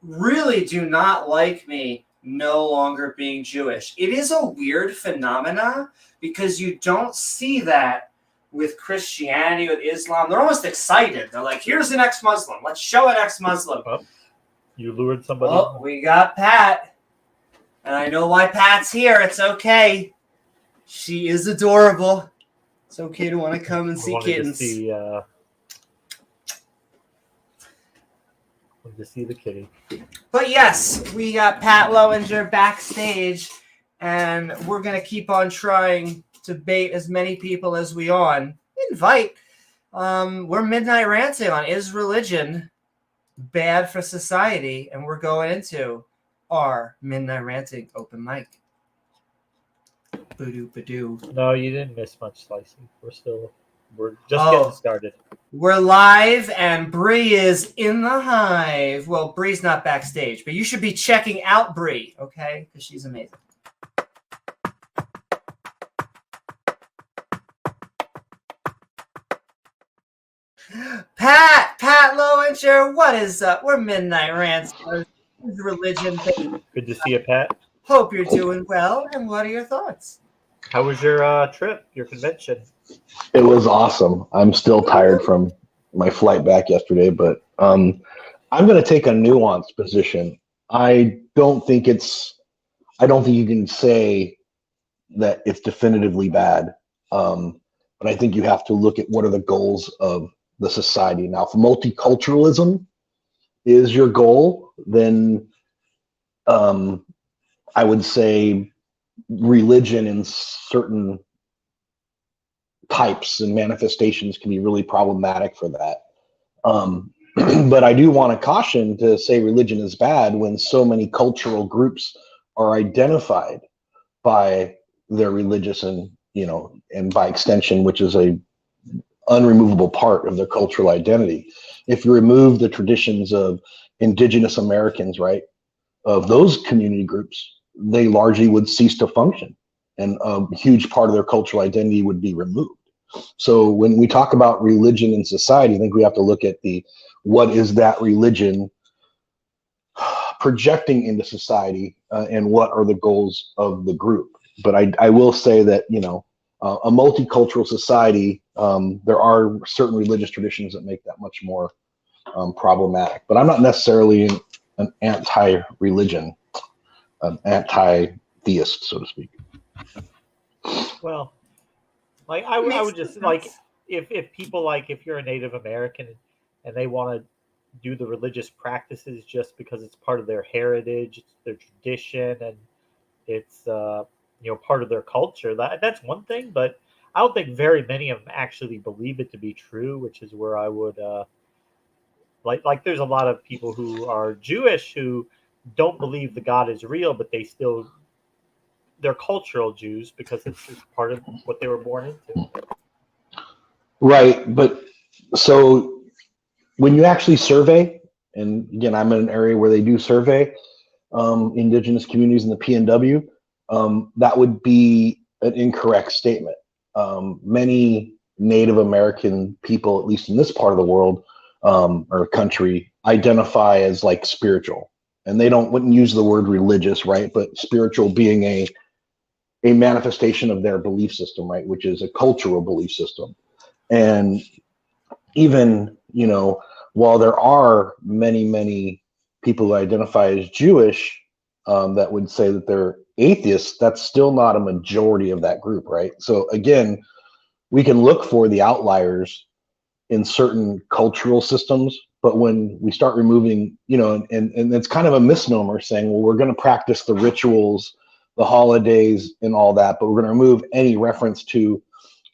S1: really do not like me no longer being Jewish. It is a weird phenomena because you don't see that with Christianity, with Islam. They're almost excited. They're like, here's an ex-Muslim. Let's show an ex-Muslim.
S2: Oh, you lured somebody.
S1: Oh, we got Pat. And I know why Pat's here. It's okay. She is adorable. It's okay to want to come and see kittens.
S2: To see the kitty.
S1: But yes, we got Pat Lowinger backstage, and we're going to keep on trying to bait as many people as we invite. We're Midnight Ranting on Is Religion Bad for Society? And we're going into our Midnight Ranting open mic. Badoo.
S2: No, you didn't miss much, Slicey. We're just getting started.
S1: We're live, and Bree is in the hive. Well, Bree's not backstage, but you should be checking out Bree, okay? Because she's amazing. Pat Lowinger, what is up? We're Midnight Rants. Religion.
S2: Good to see you, Pat.
S1: Hope you're doing well, and what are your thoughts?
S2: How was your trip, your convention?
S3: It was awesome. I'm still tired from my flight back yesterday, but I'm going to take a nuanced position. I don't think you can say that it's definitively bad, but I think you have to look at what are the goals of the society. Now, if multiculturalism is your goal, then I would say religion in certain types and manifestations can be really problematic for that. But I do want to caution to say religion is bad when so many cultural groups are identified by their religious and by extension, which is a unremovable part of their cultural identity. If you remove the traditions of indigenous Americans, right, of those community groups, they largely would cease to function, and a huge part of their cultural identity would be removed. So when we talk about religion in society, I think we have to look at what is that religion projecting into society, and what are the goals of the group. But I will say that, a multicultural society, there are certain religious traditions that make that much more problematic. But I'm not necessarily an anti-religion, an anti-theist, so to speak.
S2: Well, I would just if people if you're a Native American and they want to do the religious practices just because it's part of their heritage, it's their tradition, and it's part of their culture, that's one thing. But I don't think very many of them actually believe it to be true, which is where I would there's a lot of people who are Jewish who don't believe the God is real, but they're cultural Jews because it's just part of what they were born into.
S3: Right. But so when you actually survey, and again, I'm in an area where they do survey indigenous communities in the PNW, that would be an incorrect statement. Many Native American people, at least in this part of the world or country, identify as spiritual. And they wouldn't use the word religious, right? But spiritual being a manifestation of their belief system, right? Which is a cultural belief system. And even, while there are many, many people who identify as Jewish that would say that they're atheists, that's still not a majority of that group, right? So again, we can look for the outliers in certain cultural systems, but when we start removing, and it's kind of a misnomer saying, well, we're going to practice the rituals, the holidays, and all that, but we're going to remove any reference to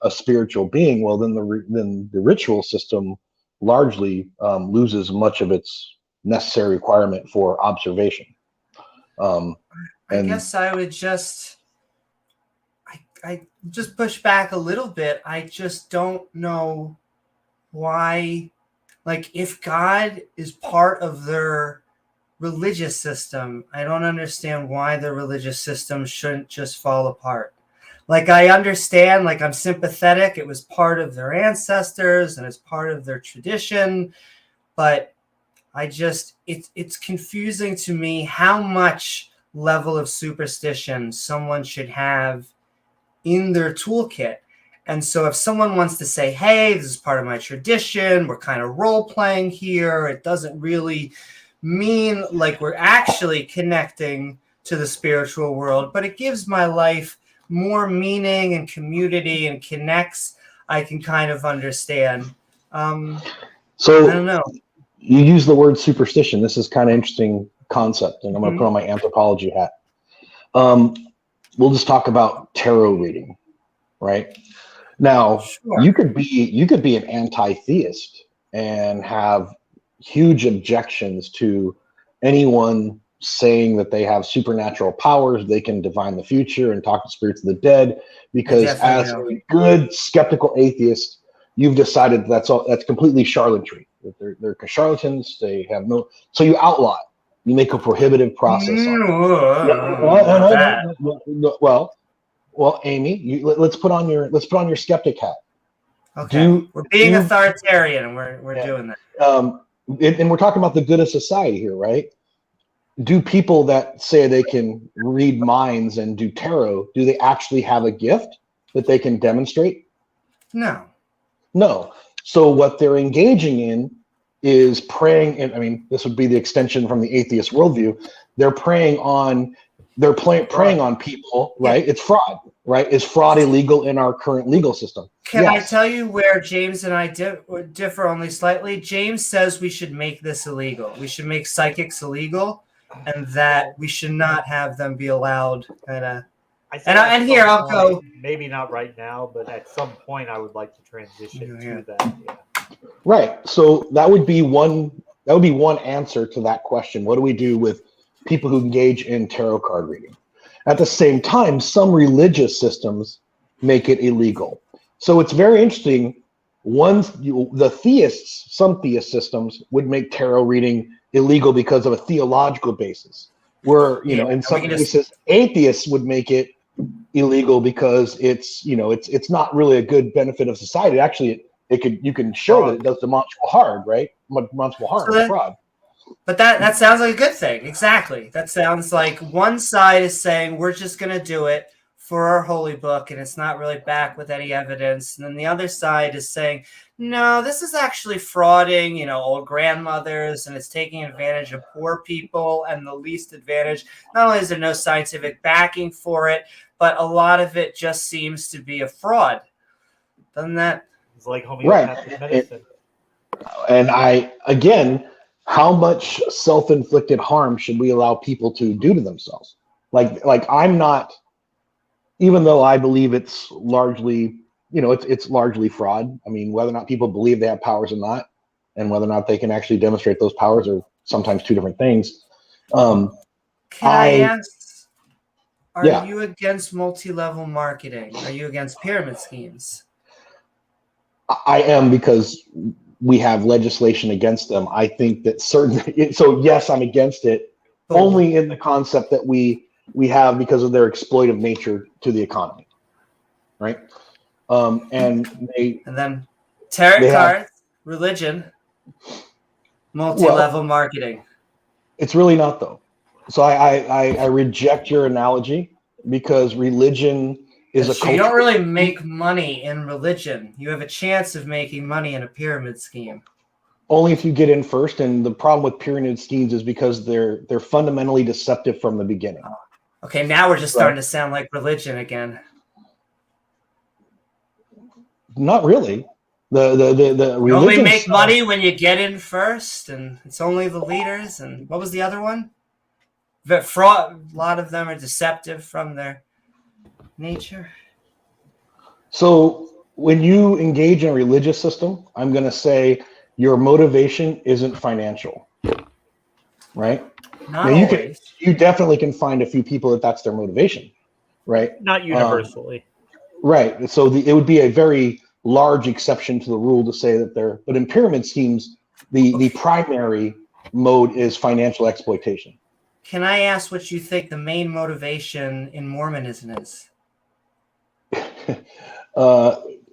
S3: a spiritual being. Well, then the ritual system largely loses much of its necessary requirement for observation.
S1: I guess I would I just push back a little bit. I just don't know why, if God is part of their religious system, I don't understand why the religious system shouldn't just fall apart. I understand, I'm sympathetic. It was part of their ancestors and it's part of their tradition, but it's confusing to me how much level of superstition someone should have in their toolkit. And so if someone wants to say, hey, this is part of my tradition, we're kind of role-playing here, it doesn't really mean we're actually connecting to the spiritual world, but it gives my life more meaning and community and connects. I can kind of understand.
S3: So
S1: I don't know.
S3: you use the word superstition. This is kind of interesting concept, and I'm going to put on my anthropology hat. We'll just talk about tarot reading, right? Now,
S1: Sure.
S3: you could be an anti-theist and have huge objections to anyone saying that they have supernatural powers, they can divine the future and talk to spirits of the dead, because as a good skeptical atheist, you've decided that's completely charlatanry. They're charlatans. They have no. So you outlaw it. You make a prohibitive process on it. Well, Amy, let's put on your skeptic hat.
S1: Okay, we're being authoritarian, and we're doing that.
S3: And we're talking about the good of society here, right? Do people that say they can read minds and do tarot, do they actually have a gift that they can demonstrate? No. So what they're engaging in is preying, and I mean, this would be the extension from the atheist worldview. They're preying on people, right? It's fraud, right? Is fraud illegal in our current legal system?
S1: Can I tell you where James and I differ only slightly? James says we should make this illegal. We should make psychics illegal, and that we should not have them be allowed. And here I'll go.
S2: Maybe not right now, but at some point I would like to transition to that. Yeah.
S3: Right. So that would be one answer to that question. What do we do with people who engage in tarot card reading? At the same time, some religious systems make it illegal. So it's very interesting. Some theist systems would make tarot reading illegal because of a theological basis. Where, in some cases, atheists would make it illegal because it's not really a good benefit of society. Actually, you can show that it does demonstrable harm, right? Demonstrable harm, fraud.
S1: But that sounds like a good thing. Exactly. That sounds like one side is saying we're just going to do it for our holy book, and it's not really backed with any evidence. And then the other side is saying, no, this is actually frauding, old grandmothers, and it's taking advantage of poor people and the least advantage. Not only is there no scientific backing for it, but a lot of it just seems to be a fraud. Doesn't that?
S2: It's like homeopathic medicine.
S3: And how much self-inflicted harm should we allow people to do to themselves? Like I'm not, even though I believe it's largely, it's largely fraud. I mean, whether or not people believe they have powers or not, and whether or not they can actually demonstrate those powers are sometimes two different things.
S1: Can I ask, are you against multi-level marketing? Are you against pyramid schemes?
S3: I am, because we have legislation against them. I think that so yes, I'm against it, only in the concept that we have because of their exploitive nature to the economy, right? And
S1: then tarot cards, religion, multi-level marketing.
S3: It's really not, though. So I reject your analogy, because religion is a culture.
S1: You don't really make money in religion. You have a chance of making money in a pyramid scheme.
S3: Only if you get in first, and the problem with pyramid schemes is because they're fundamentally deceptive from the beginning.
S1: Okay, now we're just starting to sound like religion again.
S3: Not really. The religion.
S1: You only make money when you get in first, and it's only the leaders. And what was the other one? Fraud. A lot of them are deceptive from their nature.
S3: So when you engage in a religious system, I'm going to say your motivation isn't financial, right?
S1: Not always.
S3: You definitely can find a few people that's their motivation, right?
S2: Not universally.
S3: Right. So it would be a very large exception to the rule to say that but in pyramid schemes, the primary mode is financial exploitation.
S1: Can I ask what you think the main motivation in Mormonism is?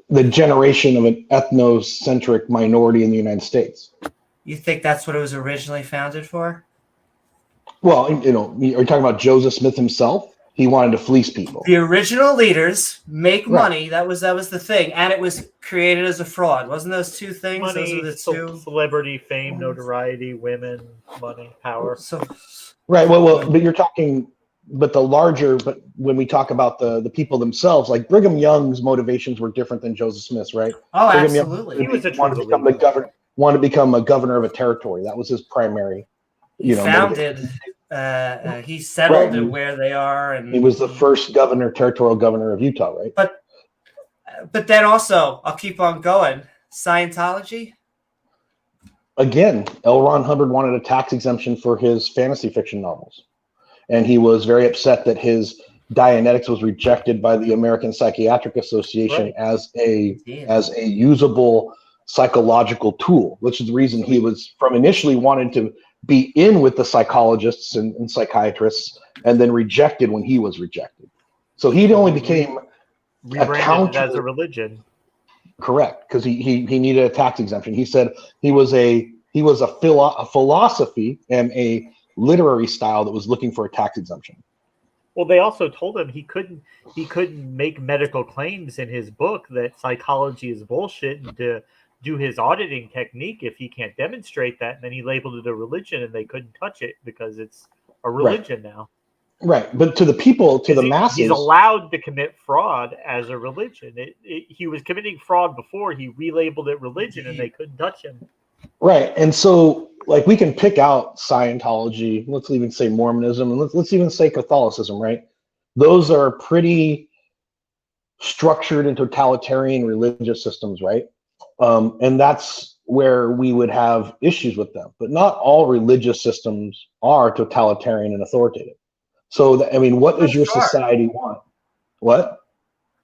S3: The generation of an ethnocentric minority in the United States.
S1: You think that's what it was originally founded for?
S3: Well, are you talking about Joseph Smith himself? He wanted to fleece people.
S1: The original leaders make money. That was the thing, and it was created as a fraud. Wasn't those two things?
S2: Money,
S1: those were the two.
S2: Celebrity, fame, notoriety, women, money, power.
S1: So,
S3: right. Well, but you're talking but when we talk about the people themselves, like Brigham Young's motivations were different than Joseph Smith's, right?
S1: Oh,
S3: Brigham
S1: absolutely.
S2: He was a
S3: wanted
S2: true
S3: to become
S2: believer.
S3: wanted to become a governor of a territory. That was his primary,
S1: He
S3: motivation.
S1: founded. He settled
S3: Right.
S1: where they are, and
S3: He was the first territorial governor of Utah, right?
S1: But then also, I'll keep on going. Scientology.
S3: Again, L. Ron Hubbard wanted a tax exemption for his fantasy fiction novels, and he was very upset that his Dianetics was rejected by the American Psychiatric Association as a usable psychological tool, which is the reason he was from initially wanted to be in with the psychologists and psychiatrists, and then rejected when he was rejected. So he only became
S2: rebranded as a religion.
S3: Correct, because he needed a tax exemption. He said he was a philosophy and a literary style that was looking for a tax exemption.
S2: Well, they also told him he couldn't make medical claims in his book that psychology is bullshit, and to do his auditing technique if he can't demonstrate that. And then he labeled it a religion, and they couldn't touch it because it's a religion now.
S3: Right, but to the people, to the masses,
S2: he's allowed to commit fraud as a religion. He was committing fraud before. He relabeled it religion, and they couldn't touch him.
S3: Right, and so like we can pick out Scientology. Let's even say Mormonism, and let's even say Catholicism. Right, those are pretty structured and totalitarian religious systems, right? And that's where we would have issues with them. But not all religious systems are totalitarian and authoritative. So, what does your society want? What?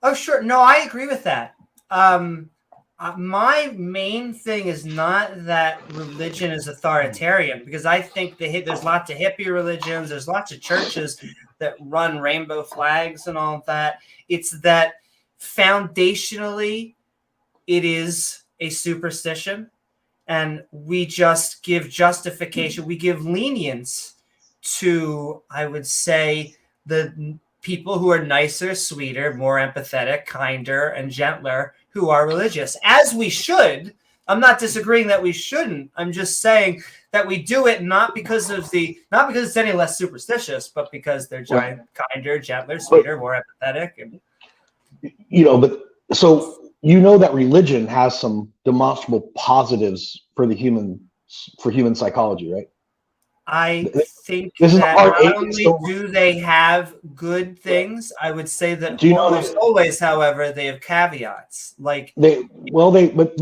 S1: Oh, sure. No, I agree with that. My main thing is not that religion is authoritarian, because I think there's lots of hippie religions. There's lots of churches that run rainbow flags and all of that. It's that foundationally it is a superstition, and we just give justification. We give lenience to, I would say, the people who are nicer, sweeter, more empathetic, kinder, and gentler, who are religious, as we should. I'm not disagreeing that we shouldn't. I'm just saying that we do it not because it's any less superstitious, but because they're kinder, gentler, sweeter, more empathetic.
S3: But so that religion has some demonstrable positives for human psychology, right?
S1: I think that not only do they have good things, I would say that almost always, however, they have caveats. Like
S3: but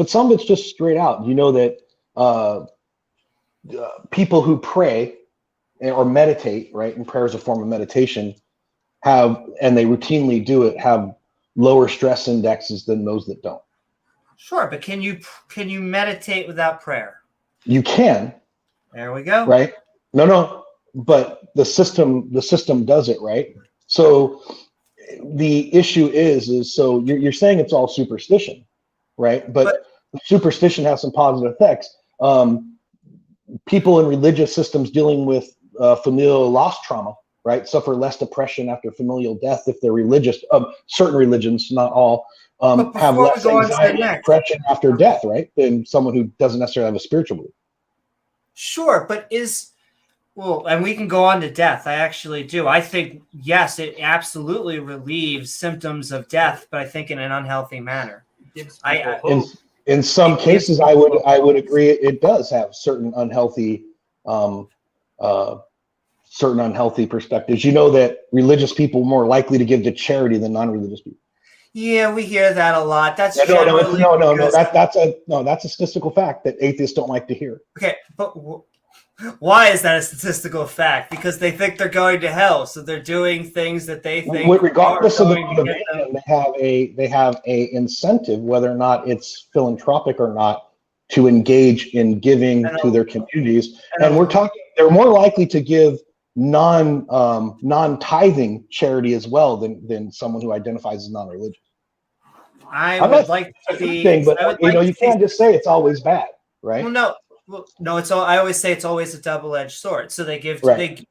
S3: some of it's just straight out. That people who pray or meditate, right, and prayer is a form of meditation, and they routinely do it, have lower stress indexes than those that don't.
S1: Sure, but can you meditate without prayer?
S3: You can.
S1: There we go.
S3: Right. No, but the system does it, right? So the issue is so you're saying it's all superstition, right? But superstition has some positive effects. People in religious systems dealing with familial loss trauma, right, suffer less depression after familial death if they're religious. Certain religions, not all, have less anxiety and depression after death, right, than someone who doesn't necessarily have a spiritual belief.
S1: Sure, but and we can go on to death. I actually do. I think, yes, it absolutely relieves symptoms of death, but I think in an unhealthy manner.
S3: In some cases, I would agree it does have certain unhealthy perspectives. That religious people are more likely to give to charity than non-religious people.
S1: Yeah, we hear that a lot. That's
S3: That's a statistical fact that atheists don't like to hear.
S1: Okay, but why is that a statistical fact? Because they think they're going to hell, so they're doing things that they think.
S3: Regardless of the motivation, they have a incentive, whether or not it's philanthropic or not, to engage in giving to their communities. And we're talking, they're more likely to give non-tithing charity as well than someone who identifies as non-religious.
S1: I would like to see,
S3: but you can't just say it's always bad, right?
S1: Well, no, it's all. I always say it's always a double-edged sword. So they give, they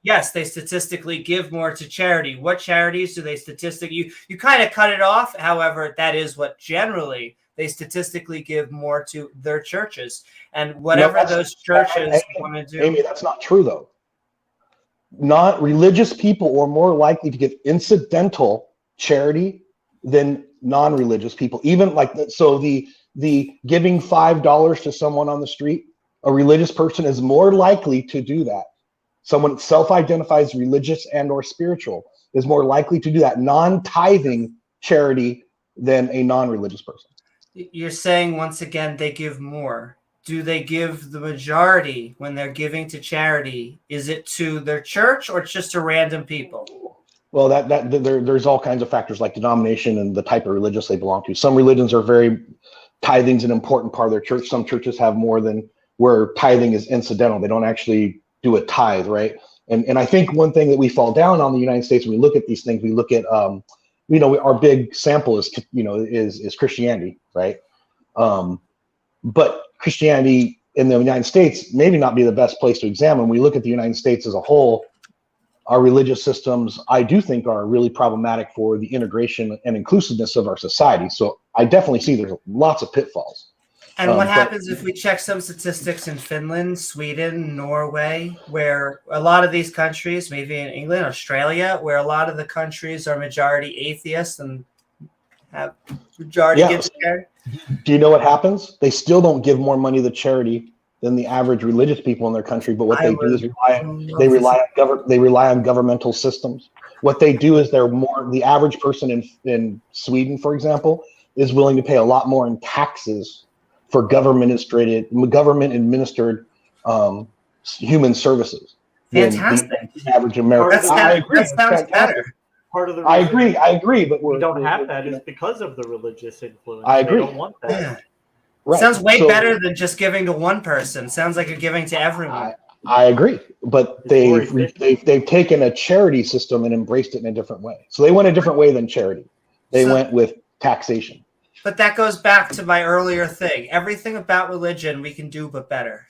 S1: statistically give more to charity. What charities do they statistically? You kind of cut it off. However, that is what generally they statistically give more to their churches, and whatever those churches want to do.
S3: Amy, that's not true though. not religious people are more likely to give incidental charity than non-religious people. Even like so the giving $5 to someone on the street, a religious person is more likely to do that. Someone self-identifies religious and or spiritual is more likely to do that non-tithing charity than a non-religious person.
S1: You're saying once again they give more. Do they give the majority when they're giving to charity? Is it to their church or just to random people?
S3: Well, there's all kinds of factors like denomination and the type of religious they belong to. Some religions are very tithing's an important part of their church. Some churches have more than where tithing is incidental. They don't actually do a tithe, right? And I think one thing that we fall down on in the United States when we look at these things, we look at our big sample is Christianity, right? But Christianity in the United States maybe not be the best place to examine. When we look at the United States as a whole, our religious systems, I do think, are really problematic for the integration and inclusiveness of our society. So I definitely see there's lots of pitfalls.
S1: And what happens if we check some statistics in Finland, Sweden, Norway, where a lot of these countries, maybe in England, Australia, where a lot of the countries are majority atheists and have majority give charity?
S3: Do you know what happens? They still don't give more money to charity than the average religious people in their country. But what they do is they rely on governmental systems. What they do is the average person in Sweden, for example, is willing to pay a lot more in taxes for government administered human services.
S1: Fantastic.
S3: The average American.
S1: I agree. That sounds better.
S2: Part of the
S3: I agree, but
S2: we don't have that is because of the religious influence.
S3: I agree.
S2: They don't want that.
S1: Yeah.
S3: Right.
S1: Sounds way better than just giving to one person. Sounds like you're giving to everyone.
S3: I agree, but they've taken a charity system and embraced it in a different way. So they went a different way than charity. They went with taxation.
S1: But that goes back to my earlier thing. Everything about religion we can do, but better.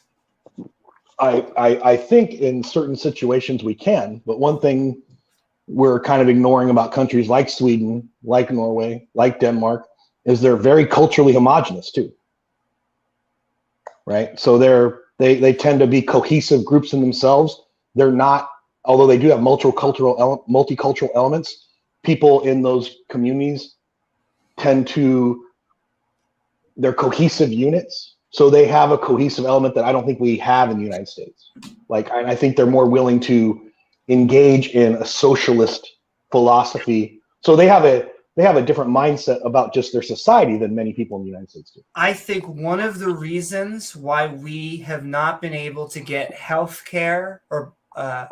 S3: I think in certain situations we can, but one thing we're kind of ignoring about countries like Sweden, like Norway, like Denmark, is they're very culturally homogenous too. Right? So they tend to be cohesive groups in themselves. They're not, although they do have multicultural elements, people in those communities they're cohesive units. So they have a cohesive element that I don't think we have in the United States. Like, I think they're more willing to engage in a socialist philosophy. So they have a different mindset about just their society than many people in the United States do.
S1: I think one of the reasons why we have not been able to get health care or to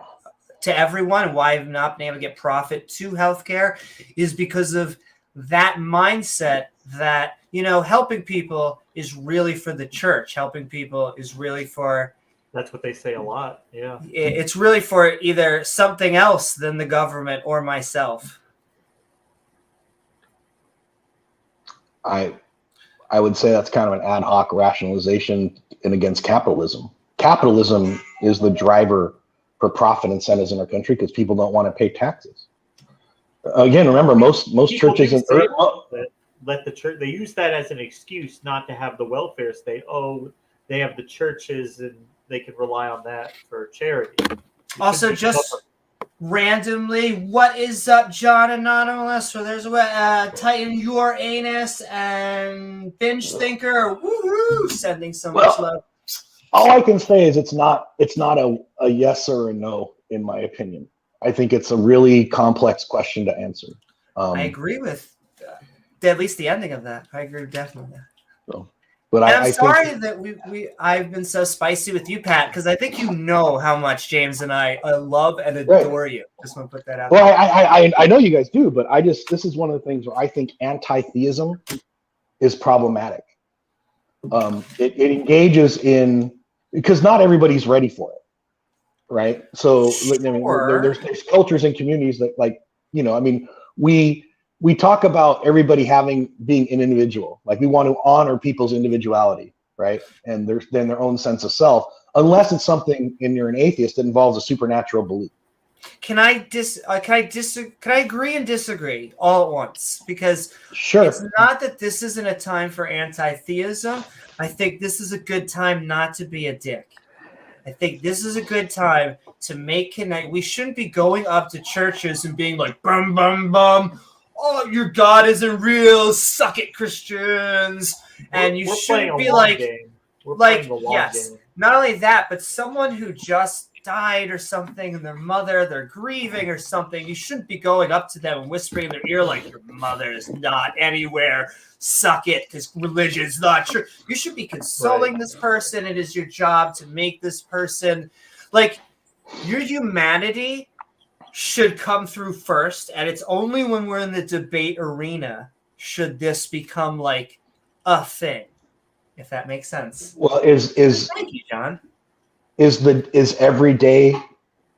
S1: everyone, and why I've not been able to get profit to healthcare, is because of that mindset that, helping people is really for the church. Helping people is really for...
S2: That's what they say a lot, yeah.
S1: It's really for either something else than the government or myself.
S3: I would say that's kind of an ad hoc rationalization and against capitalism. Capitalism is the driver for profit incentives in our country because people don't want to pay taxes. Again, remember most churches
S2: let the church, they use that as an excuse not to have the welfare state. Oh, they have the churches and they can rely on that for charity.
S1: Also, just randomly, what is up, John Anonymous? So there's Titan Your Anus and Binge Thinker. Woohoo! Sending so much love.
S3: All I can say is it's not a yes or a no, in my opinion. I think it's a really complex question to answer.
S1: I agree with at least the ending of that. I agree definitely.
S3: So, but
S1: I'm sorry that I've been so spicy with you, Pat, because I think you know how much James and I love and adore you. Just want to put that out.
S3: Well, I know you guys do, but this is one of the things where I think anti-theism is problematic. It engages in, because not everybedy's ready for it, right? So there's cultures and communities that we talk about everybody being an individual. Like, we want to honor people's individuality, right? And their own sense of self, unless it's something, and you're an atheist, that involves a supernatural belief.
S1: Can I agree and disagree all at once? Because it's not that this isn't a time for anti-theism. I think this is a good time not to be a dick. I think this is a good time to make connect. We shouldn't be going up to churches and being like, bum, bum, bum. Oh, your God isn't real. Suck it, Christians. And you shouldn't be like, yes, not only that, but someone who just died or something and their mother, they're grieving or something. You shouldn't be going up to them and whispering in their ear like, your mother is not anywhere. Suck it, because religion's not true. You should be consoling this person. It is your job to make this person, like, your humanity should come through first, and it's only when we're in the debate arena should this become like a thing, if that makes sense.
S3: Well,
S1: thank you, John.
S3: Is every day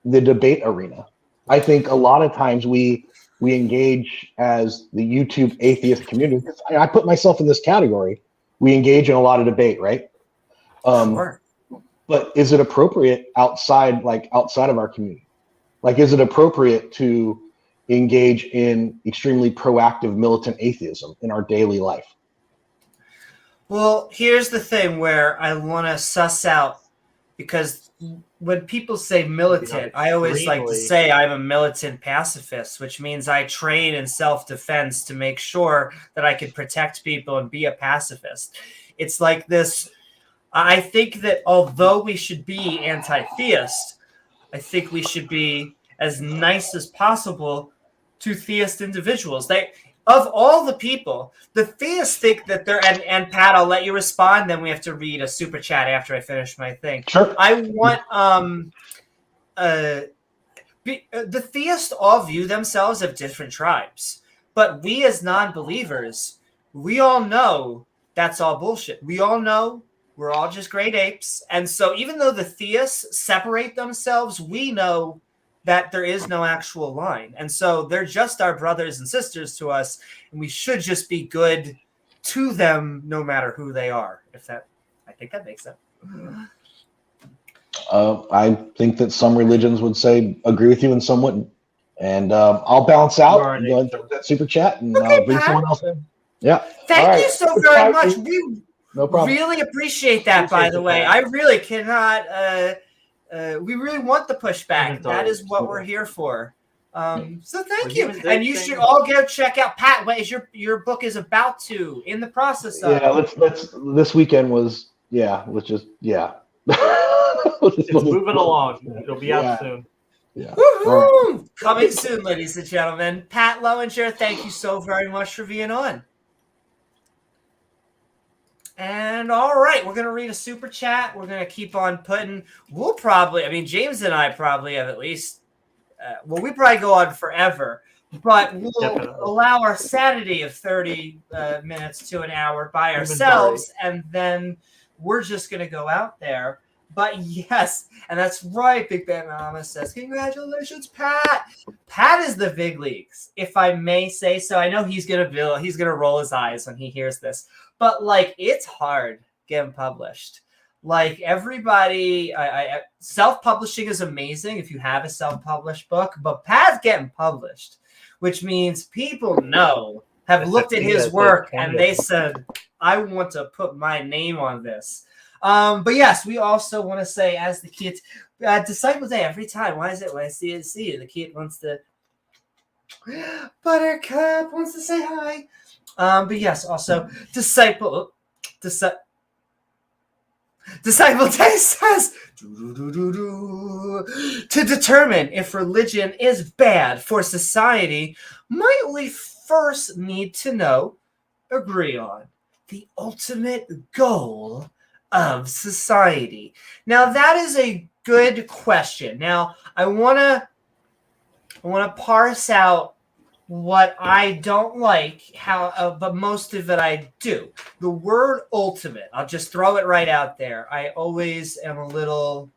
S3: the debate arena? I think a lot of times we engage as the YouTube atheist community. I put myself in this category. We engage in a lot of debate, right?
S1: Sure.
S3: But is it appropriate outside of our community? Like, is it appropriate to engage in extremely proactive militant atheism in our daily life?
S1: Well, here's the thing where I want to suss out, because when people say militant, I always like to say I'm a militant pacifist, which means I train in self-defense to make sure that I can protect people and be a pacifist. It's like this. I think that although we should be anti-theist, I think we should be as nice as possible to theist individuals. Of all the people, the theists think that they're, and Pat, I'll let you respond, then we have to read a super chat after I finish my thing.
S3: Sure.
S1: I want the theists all view themselves as different tribes, but we as non-believers, we all know that's all bullshit. We all know we're all just great apes. And so even though the theists separate themselves, we know that there is no actual line. And so they're just our brothers and sisters to us, and we should just be good to them no matter who they are. I think that makes sense.
S3: I think that some religions would say agree with you and some wouldn't. And I'll bounce out and go and that super chat and bring someone else in. Yeah.
S1: Thank you so very much.
S3: No problem.
S1: Really appreciate that, by the way. I really cannot. We really want the pushback. That is what we're here for. So thank you. And you should all go check out Pat. What is your book is about to in the process of?
S3: Yeah, let's. This weekend was Let's just
S2: it's moving along. It'll be out soon.
S3: Yeah.
S1: Woohoo! Right. Coming soon, ladies and gentlemen. Pat Lowinger, thank you so very much for being on. And all right, we're going to read a super chat. We're going to keep on putting. James and I probably have at least, we probably go on forever, but we'll allow our sanity of 30 minutes to an hour by ourselves, and then we're just going to go out there. But yes, and that's right, Big Bang Mama says, congratulations, Pat. Pat is the big leagues, if I may say so. I know he's going to roll his eyes when he hears this. But, it's hard getting published. Everybody, self-publishing is amazing if you have a self-published book, but Pat's getting published, which means people have looked at his work, and they said, I want to put my name on this. But, yes, we also want to say, as the kids, Disciple Day, every time, why is it when I see you, the kid wants to, Buttercup wants to say hi. But yes, also Disciple Day says to determine if religion is bad for society, might we first need to agree on the ultimate goal of society. Now that is a good question. Now I want to parse out what I don't like, but most of it I do. The word ultimate, I'll just throw it right out there. I always am a little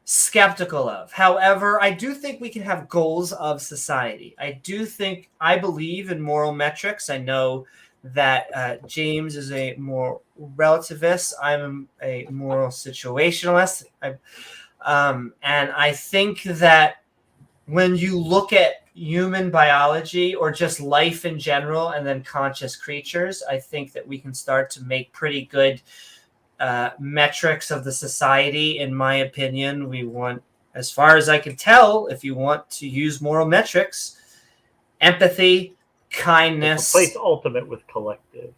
S1: skeptical of. However, I do think we can have goals of society. I believe in moral metrics. I know that James is a more relativist. I'm a moral situationalist. And I think that when you look at human biology or just life in general and then conscious creatures, I think that we can start to make pretty good metrics of the society. In my opinion, we want, as far as I can tell, if you want to use moral metrics, empathy, kindness.
S2: Replace ultimate with collective.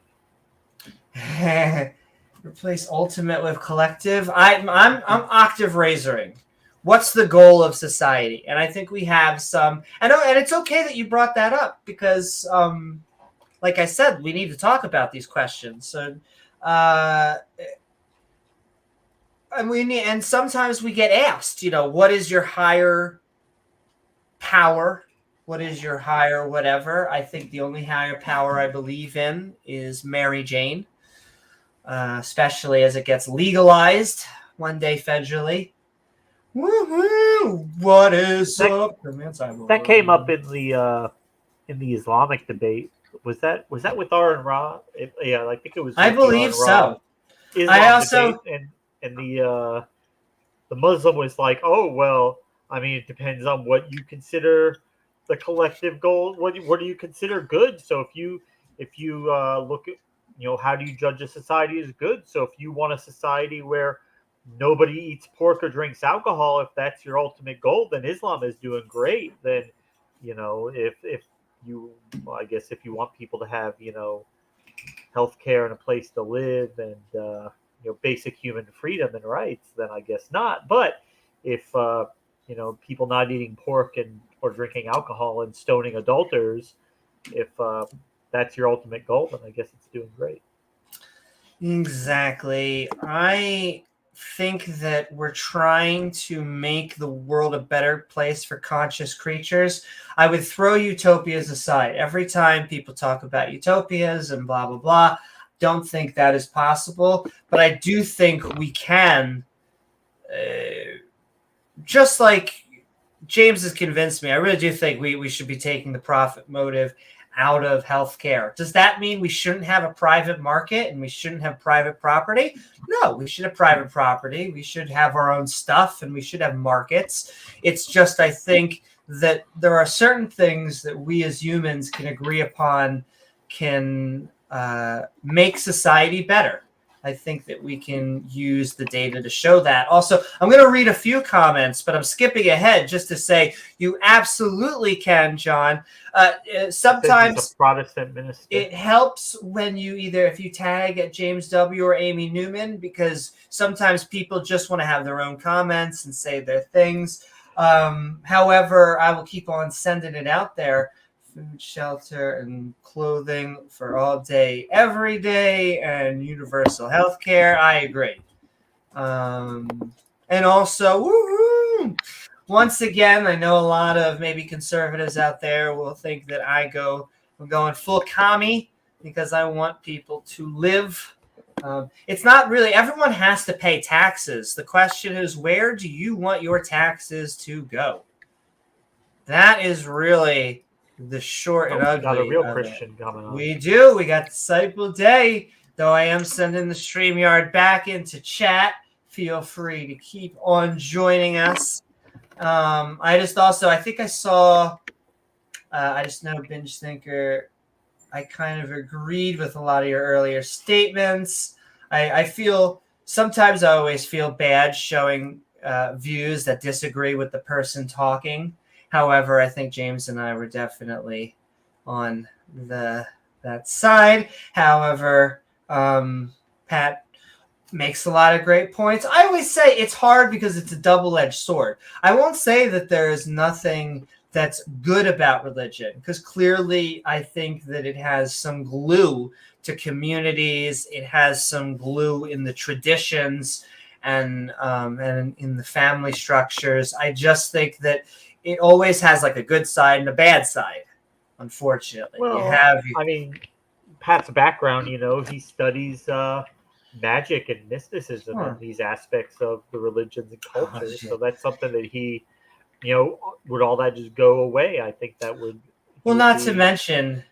S1: Replace ultimate with collective. I'm octave razoring. What's the goal of society? And I think we have some. And it's okay that you brought that up because, like I said, we need to talk about these questions. So, and sometimes we get asked, what is your higher power? What is your higher whatever? I think the only higher power I believe in is Mary Jane, especially as it gets legalized one day federally. Woohoo! What is up?
S2: That came up in the Islamic debate. Was that with R and Ra? Yeah, I think it was.
S1: I believe so.
S2: I also and the Muslim was like, oh well, I mean, it depends on what you consider the collective goal. What do you consider good? So if you look at how do you judge a society as good? So if you want a society where nobody eats pork or drinks alcohol, if that's your ultimate goal, then Islam is doing great. Then if you want people to have health care and a place to live and basic human freedom and rights, then I guess not. But if people not eating pork or drinking alcohol and stoning adulterers, if that's your ultimate goal, then I guess it's doing great.
S1: Exactly. I think that we're trying to make the world a better place for conscious creatures. I would throw utopias aside. Every time people talk about utopias and blah, blah, blah, don't think that is possible. But I do think we can, just like James has convinced me, I really do think we should be taking the profit motive out of healthcare. Does that mean we shouldn't have a private market and we shouldn't have private property? No, we should have private property. We should have our own stuff and we should have markets. It's just, I think that there are certain things that we as humans can agree upon can make society better. I think that we can use the data to show that. Also, I'm going to read a few comments, but I'm skipping ahead just to say you absolutely can, John. Sometimes
S2: a Protestant minister.
S1: It helps when if you tag at James W. or Amy Newman, because sometimes people just want to have their own comments and say their things. However, I will keep on sending it out there. Food, shelter, and clothing for all day, every day, and universal health care. I agree. And also, woohoo! Once again, I know a lot of maybe conservatives out there will think that I'm going full commie because I want people to live. It's not really, everyone has to pay taxes. The question is, where do you want your taxes to go? That is really the short and ugly.
S2: Got a real Christian coming on.
S1: We do. We got Disciple Day, though I am sending the StreamYard back into chat. Feel free to keep on joining us. I think I saw, I just know Binge Thinker, I kind of agreed with a lot of your earlier statements. I always feel bad showing views that disagree with the person talking. However, I think James and I were definitely on that side. However, Pat makes a lot of great points. I always say it's hard because it's a double-edged sword. I won't say that there is nothing that's good about religion, because clearly I think that it has some glue to communities. It has some glue in the traditions and in the family structures. I just think that it always has like a good side and a bad side, unfortunately.
S2: Well, Pat's background, he studies magic and mysticism and these aspects of the religions and cultures. So that's something that he, would all that just go away? I think that would.
S1: Well, not to mention,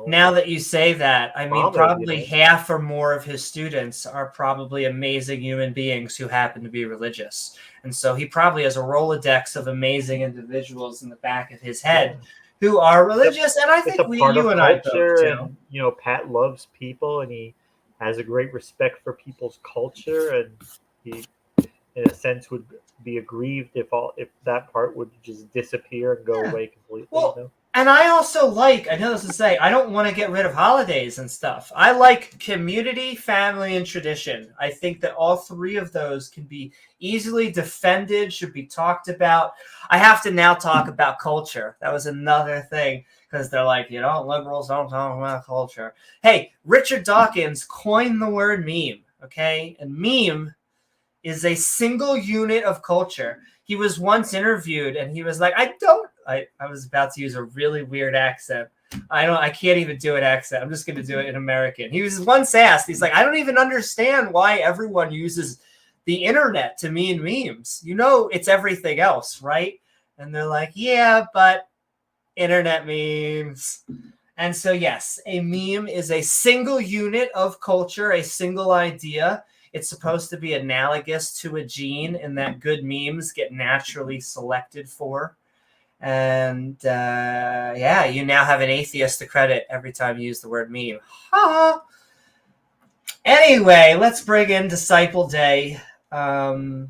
S1: now that you say that, probably half or more of his students are probably amazing human beings who happen to be religious. And so he probably has a Rolodex of amazing individuals in the back of his head who are religious. And I think you and I both too.
S2: And, Pat loves people and he has a great respect for people's culture, and he, in a sense, would be aggrieved if that part would just disappear and go away completely.
S1: Well, and I also I know this to say, I don't want to get rid of holidays and stuff. I like community, family, and tradition. I think that all three of those can be easily defended, should be talked about. I have to now talk about culture. That was another thing, because they're like, liberals don't talk about culture. Hey, Richard Dawkins coined the word meme, okay? And meme is a single unit of culture. He was once interviewed, and he was like, I was about to use a really weird accent. I can't even do an accent. I'm just going to do it in American. He was once asked, he's like, I don't even understand why everyone uses the internet to mean memes. It's everything else, right? And they're like, yeah, but internet memes. And so, yes, a meme is a single unit of culture, a single idea. It's supposed to be analogous to a gene in that good memes get naturally selected for. And you now have an atheist to credit every time you use the word meme. Ha! Anyway, let's bring in Disciple Day. And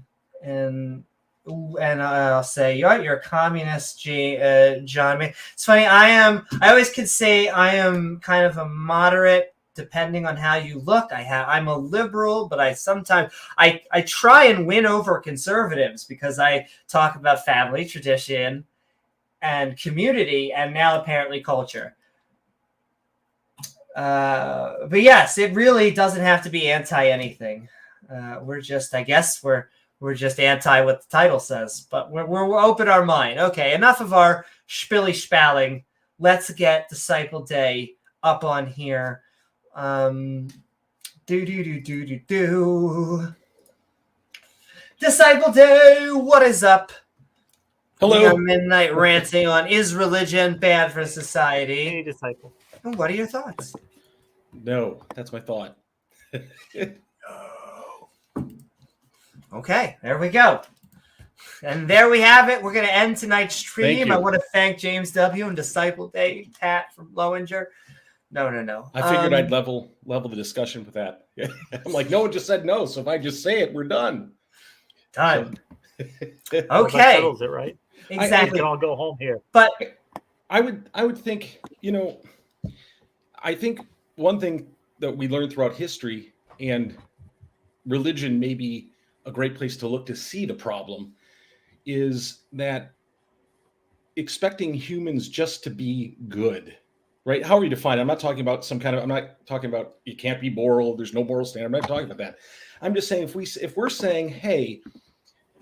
S1: I'll say, you're a communist, John. It's funny, I always could say I am kind of a moderate, depending on how you look. I'm a liberal, but I sometimes try and win over conservatives because I talk about family, tradition, and community, and now apparently culture. But yes, it really doesn't have to be anti anything. We're just anti what the title says, but we're open our mind. Okay, enough of our spilly spalling. Let's get Disciple Day up on here. Disciple Day, what is up?
S4: Hello.
S1: Midnight ranting on, is religion bad for society?
S2: Hey, Disciple.
S1: And what are your thoughts?
S4: No, that's my thought.
S1: Okay, there we go. And there we have it. We're going to end tonight's
S4: Thank
S1: stream.
S4: you.
S1: I want to thank James W. and Disciple Day, Pat from Lowinger. No.
S4: I figured I'd level the discussion with that. I'm like, no one just said no, so if I just say it, we're done.
S1: Done.
S4: So.
S1: Okay.
S2: Well, that settles it, right?
S1: Exactly.
S2: We can all go home here.
S1: But
S4: I would think, I think one thing that we learned throughout history, and religion may be a great place to look to see the problem, is that expecting humans just to be good, right? How are you defined? I'm not talking about I'm not talking about you can't be moral, there's no moral standard. I'm not talking about that. I'm just saying if we're saying, hey,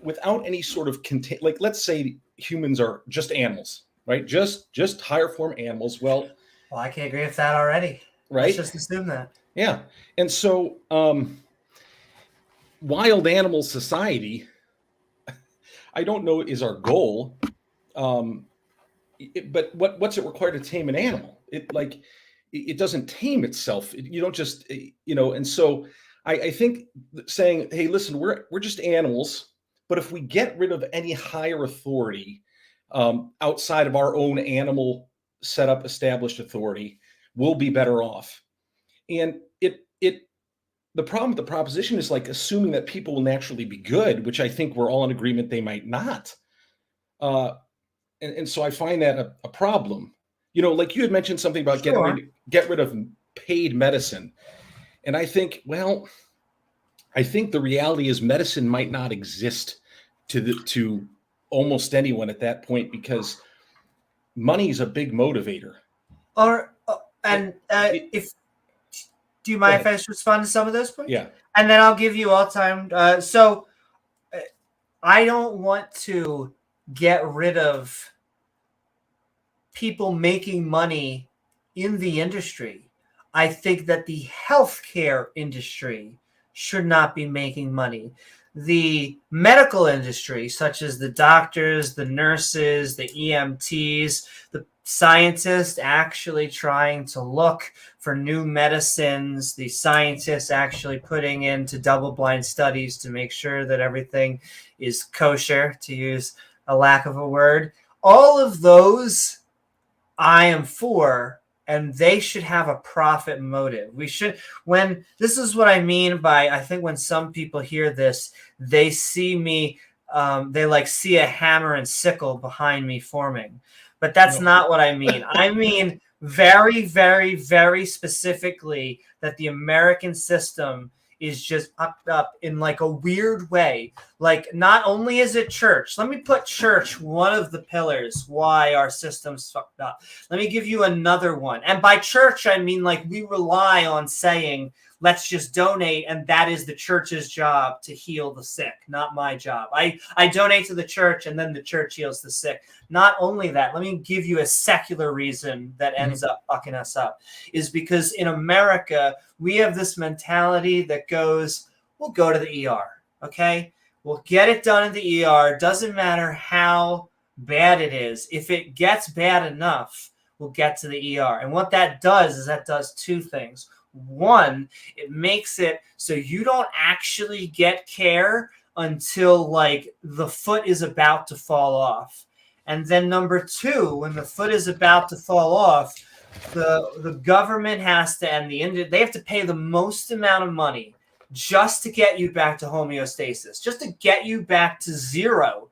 S4: without any sort of like, let's say humans are just animals, right? Just higher form animals. Well,
S1: I can't agree with that already.
S4: Right?
S1: Let's just assume that.
S4: Yeah. And so wild animal society, I don't know, is our goal. But what's it require to tame an animal? It doesn't tame itself. You don't just, and so I think saying, hey, listen, we're just animals, but if we get rid of any higher authority outside of our own animal setup, established authority, we'll be better off. And the problem with the proposition is like assuming that people will naturally be good, which I think we're all in agreement they might not. And so I find that a problem. Like you had mentioned something about get rid of paid medicine. And I think, the reality is medicine might not exist to almost anyone at that point, because money is a big motivator.
S1: Do you mind if I just respond to some of those points?
S4: Yeah.
S1: And then I'll give you all time. So I don't want to get rid of people making money in the industry. I think that the healthcare industry should not be making money. The medical industry, such as the doctors, the nurses, the EMTs, the scientists actually trying to look for new medicines, the scientists actually putting into double-blind studies to make sure that everything is kosher, to use a lack of a word. All of those I am for, and they should have a profit motive. We should, when this is what I mean by, I think when some people hear this, they see me, they like see a hammer and sickle behind me forming, but that's not what I mean. I mean very, very, very specifically that the American system is just up in like a weird way. Like, not only is it church, let me put church one of the pillars why our system's fucked up. Let me give you another one. And by church, I mean like we rely on saying, let's just donate, and that is the church's job to heal the sick, not my job. I donate to the church, and then the church heals the sick. Not only that, let me give you a secular reason that ends up fucking us up, is because in America, we have this mentality that goes, we'll go to the ER, okay? We'll get it done in the ER. Doesn't matter how bad it is. If it gets bad enough, we'll get to the ER. And what that does is that does two things. One, it makes it so you don't actually get care until like the foot is about to fall off. And then number two, when the foot is about to fall off, the government has to, and they have to pay the most amount of money just to get you back to homeostasis, just to get you back to zero.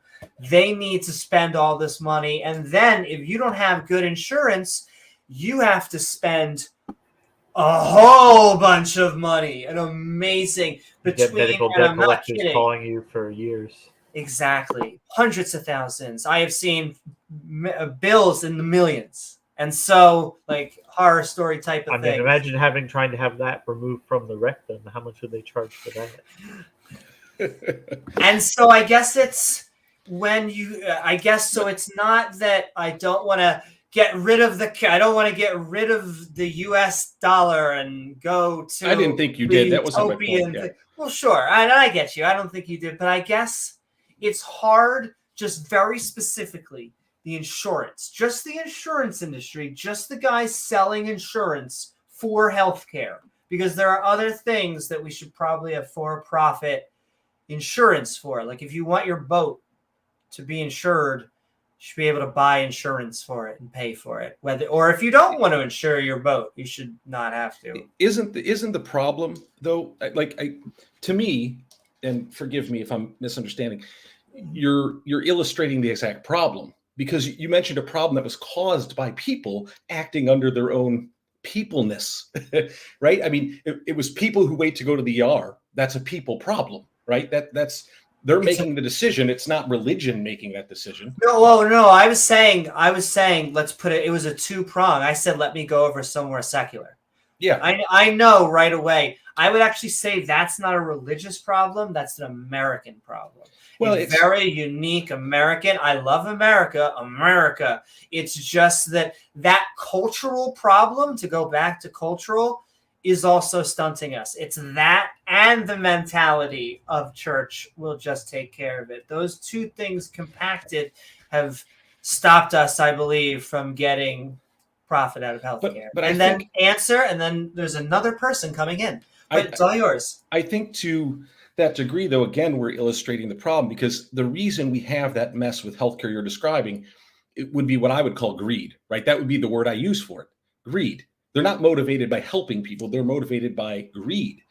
S1: They need to spend all this money. And then if you don't have good insurance, you have to spend a whole bunch of money. An amazing between
S2: medical debt collectors calling you for years.
S1: Exactly. Hundreds of thousands. I have seen bills in the millions. And so, like, horror story type of thing.
S2: I mean, imagine trying to have that removed from the rectum. How much would they charge for that?
S1: And so I guess it's when you, so it's not that I don't want to get rid of I don't want to get rid of the U.S. dollar and go to.
S4: I didn't think you did. That wasn't my point. Yeah.
S1: Well, sure. I get you. I don't think you did. But I guess it's hard, just very specifically, the insurance, just the insurance industry, just the guys selling insurance for healthcare, because there are other things that we should probably have for-profit insurance for. Like if you want your boat to be insured, you should be able to buy insurance for it and pay for it. Or if you don't want to insure your boat, you should not have to.
S4: Isn't the problem though? To me, and forgive me if I'm misunderstanding, you're illustrating the exact problem. Because you mentioned a problem that was caused by people acting under their own peopleness, right? I mean, it was people who wait to go to the ER. That's a people problem, right? They're making the decision. It's not religion making that decision.
S1: No. I was saying, let's put it. It was a two-prong. I said, let me go over somewhere secular.
S4: Yeah,
S1: I know right away. I would actually say that's not a religious problem. That's an American problem. Well, it's very unique American. I love America. It's just that cultural problem, to go back to cultural, is also stunting us. It's that and the mentality of church will just take care of it. Those two things compacted have stopped us, I believe, from getting profit out of healthcare. But and then there's another person coming in. But it's all yours.
S4: I think to that degree, though, again, we're illustrating the problem, because the reason we have that mess with healthcare you're describing, it would be what I would call greed, right? That would be the word I use for it. Greed. They're not motivated by helping people. They're motivated by greed.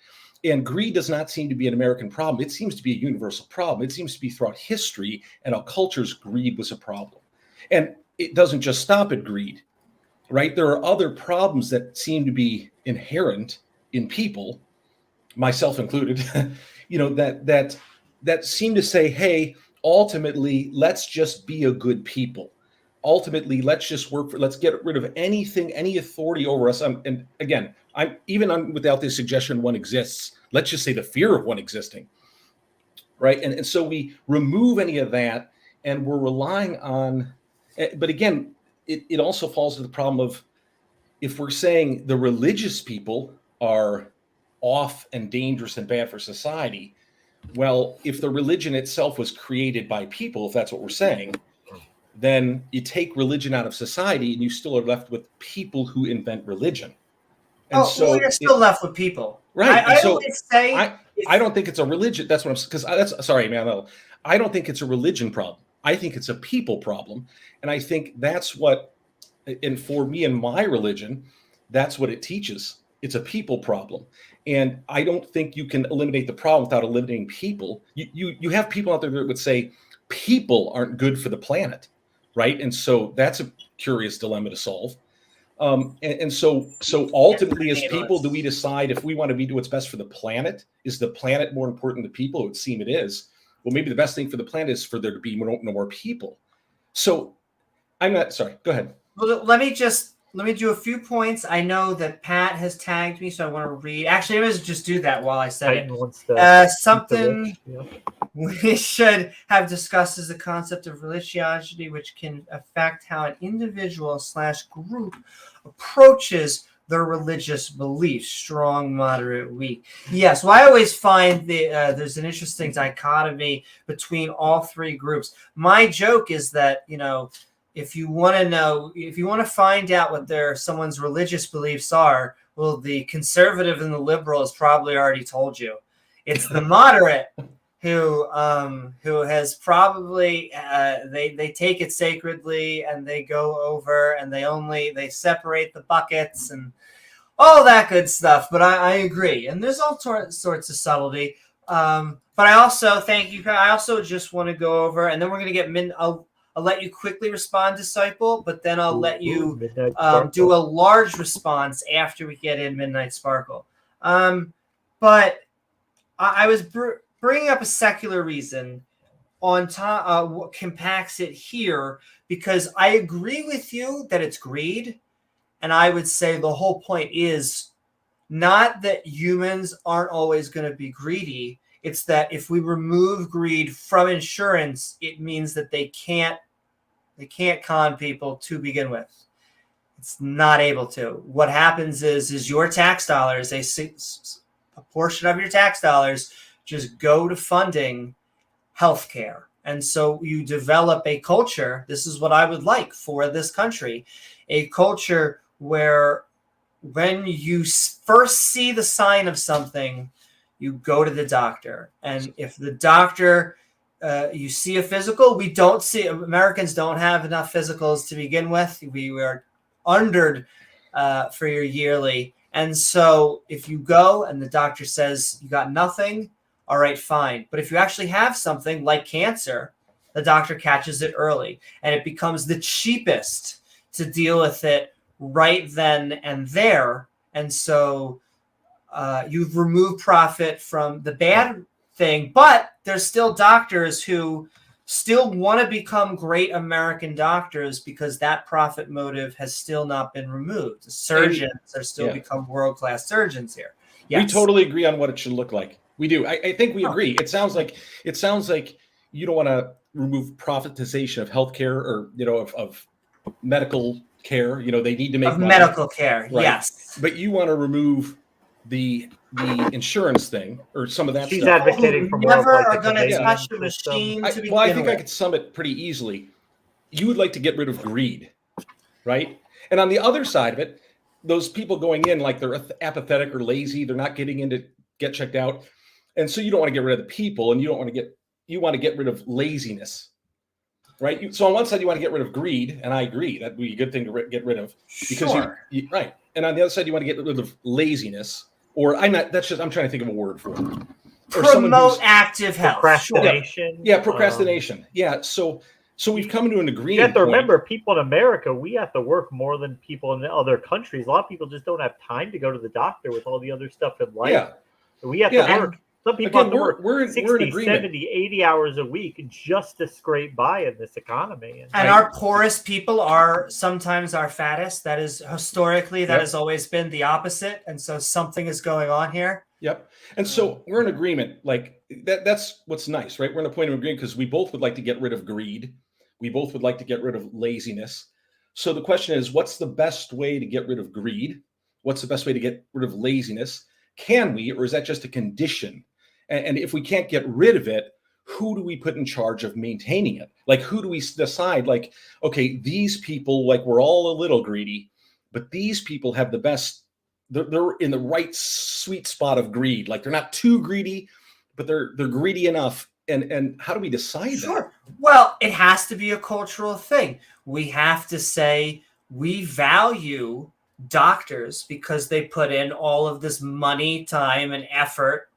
S4: And greed does not seem to be an American problem. It seems to be a universal problem. It seems to be throughout history and our cultures, greed was a problem. And it doesn't just stop at greed, right? There are other problems that seem to be inherent in people, myself included, that seem to say, hey, ultimately, let's just be a good people. Ultimately, let's just let's get rid of anything, any authority over us. And again, without the suggestion one exists, let's just say the fear of one existing, right? And so we remove any of that, and we're relying on, but again, it also falls to the problem of, if we're saying the religious people are off and dangerous and bad for society, well, if the religion itself was created by people, if that's what we're saying, then you take religion out of society and you still are left with people who invent religion. And
S1: you're still left with people.
S4: Right.
S1: I
S4: don't think it's a religion. That's what sorry, man. I don't think it's a religion problem. I think it's a people problem. And I think that's what And for me and my religion, that's what it teaches. It's a people problem. And I don't think you can eliminate the problem without eliminating people. You have people out there that would say people aren't good for the planet, right? And so that's a curious dilemma to solve. So ultimately, as people, do we decide if we want to do what's best for the planet? Is the planet more important than people? It would seem it is. Well, maybe the best thing for the planet is for there to be more people. So I'm not sorry. Go ahead.
S1: Well, let me do a few points. I know that Pat has tagged me, so I want to read. Actually, let's just do that while I said it. Something we should have discussed is the concept of religiosity, which can affect how an individual / group approaches their religious beliefs: strong, moderate, weak. Yes, well, I always find there's an interesting dichotomy between all three groups. My joke is that, if you want to find out what someone's religious beliefs are, well, the conservative and the liberal has probably already told you. It's the moderate who has probably they take it sacredly, and they go over and they separate the buckets and all that good stuff. But I agree, and there's all sorts of subtlety. But I also thank you. I also just want to go over, and then we're going to get I'll let you quickly respond, Disciple, but then I'll let you do a large response after we get in Midnight Sparkle. But I was bringing up a secular reason on what compacts it here, because I agree with you that it's greed. And I would say the whole point is not that humans aren't always going to be greedy. It's that if we remove greed from insurance, it means that they can't con people to begin with. It's not able to. What happens is your tax dollars, a portion of your tax dollars just go to funding healthcare. And so you develop a culture. This is what I would like for this country, a culture where when you first see the sign of something, you go to the doctor. And if the doctor, you see a physical, Americans don't have enough physicals to begin with. We are undered for your yearly. And so if you go and the doctor says you got nothing, all right, fine. But if you actually have something like cancer, the doctor catches it early, and it becomes the cheapest to deal with it right then and there. And so you've removed profit from the bad thing, but there's still doctors who still want to become great American doctors because that profit motive has still not been removed. Surgeons are still become world-class surgeons here. Yes.
S4: We totally agree on what it should look like. We do. I think we agree. It sounds like you don't want to remove profitization of healthcare or of medical care. They need to make money.
S1: Medical care, right? Yes.
S4: But you want to remove the insurance thing or some of that
S2: She's
S4: stuff.
S2: advocating for
S1: never
S2: more
S1: are going to touch the machine.
S4: I think I could sum it pretty easily. You would like to get rid of greed, right? And on the other side of it, those people going in like they're apathetic or lazy, they're not getting in to get checked out, and so you don't want to get rid of the people, and you want to get rid of laziness, right? So on one side you want to get rid of greed, and I agree that'd be a good thing to get rid of because you right. And on the other side you want to get rid of laziness. Or I'm trying to think of a word for it.
S1: Promote active health.
S2: Procrastination.
S4: Yeah, procrastination. So we've come to an agreement.
S2: You have to remember, people in America, we have to work more than people in other countries. A lot of people just don't have time to go to the doctor with all the other stuff in life.
S4: Yeah.
S2: We have to work. Some people have to work
S4: we're
S2: 60, 70, 80 hours a week just to scrape by in this economy.
S1: And our poorest people are sometimes our fattest. That is historically, that has always been the opposite. And so something is going on here.
S4: Yep. And so we're in agreement. Like that's what's nice, right? We're in a point of agreement because we both would like to get rid of greed. We both would like to get rid of laziness. So the question is, what's the best way to get rid of greed? What's the best way to get rid of laziness? Can we, or is that just a condition? And if we can't get rid of it, who do we put in charge of maintaining it? Like, who do we decide, like, okay, these people, like, we're all a little greedy, but these people have the best, they're in the right sweet spot of greed. Like, they're not too greedy, but they're greedy enough. And how do we decide that?
S1: Well, it has to be a cultural thing. We have to say we value doctors because they put in all of this money, time, and effort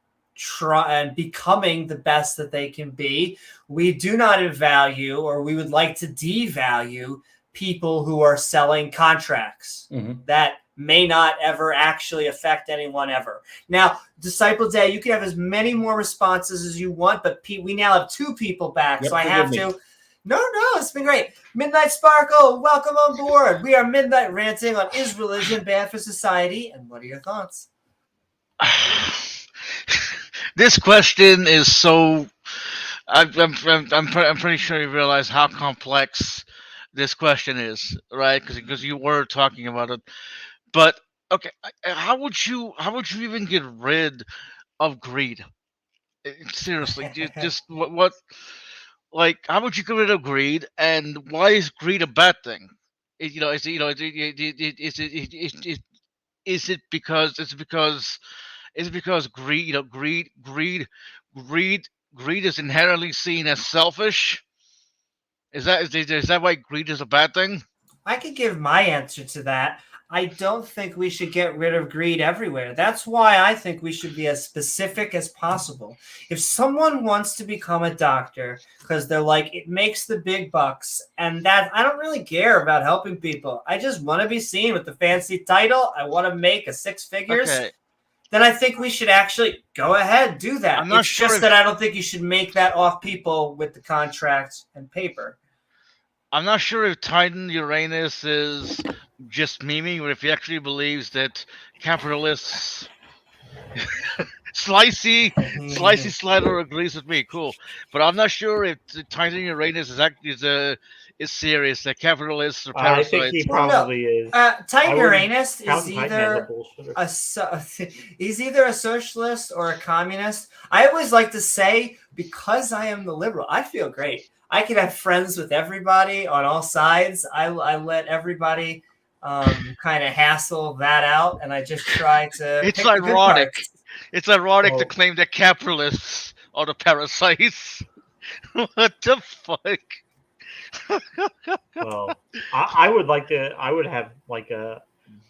S1: and becoming the best that they can be. We do not value, or we would like to devalue, people who are selling contracts that may not ever actually affect anyone ever. Now, Disciple Day, you can have as many more responses as you want, but we now have 2 people back, so I have to. No, it's been great. Midnight Sparkle, welcome on board. We are Midnight Ranting on Is Religion Bad for Society? And what are your thoughts?
S5: This question is so. I'm pretty sure you realize how complex this question is, right? Because you were talking about it, but okay, how would you even get rid of greed? Seriously, just what like how would you get rid of greed, and why is greed a bad thing? Is it because greed, greed is inherently seen as selfish? Is that why greed is a bad thing?
S1: I could give my answer to that. I don't think we should get rid of greed everywhere. That's why I think we should be as specific as possible. If someone wants to become a doctor because they're like, it makes the big bucks, and that I don't really care about helping people. I just want to be seen with the fancy title. I want to make a 6 figures.
S5: Okay.
S1: Then I think we should actually go ahead, do that.
S5: I'm not
S1: it's
S5: sure
S1: just
S5: if-
S1: that I don't think you should make that off people with the contract and paper.
S5: I'm not sure if Titan Uranus is just memeing, or if he actually believes that capitalists. Slicey Slider agrees with me. Cool, but I'm not sure if Titan Uranus is actually is serious. That capitalists are parasites.
S2: I think he probably is.
S1: Titan Uranus is
S2: Titan
S1: either
S2: as a
S1: he's either a socialist or a communist. I always like to say, because I am the liberal, I feel great. I can have friends with everybody on all sides. I let everybody kind of hassle that out, and I just try to.
S5: It's
S1: pick the good
S5: ironic.
S1: parts.
S5: It's ironic to claim that capitalists are the parasites. What the fuck?
S2: Well, I would like to. I would have like a.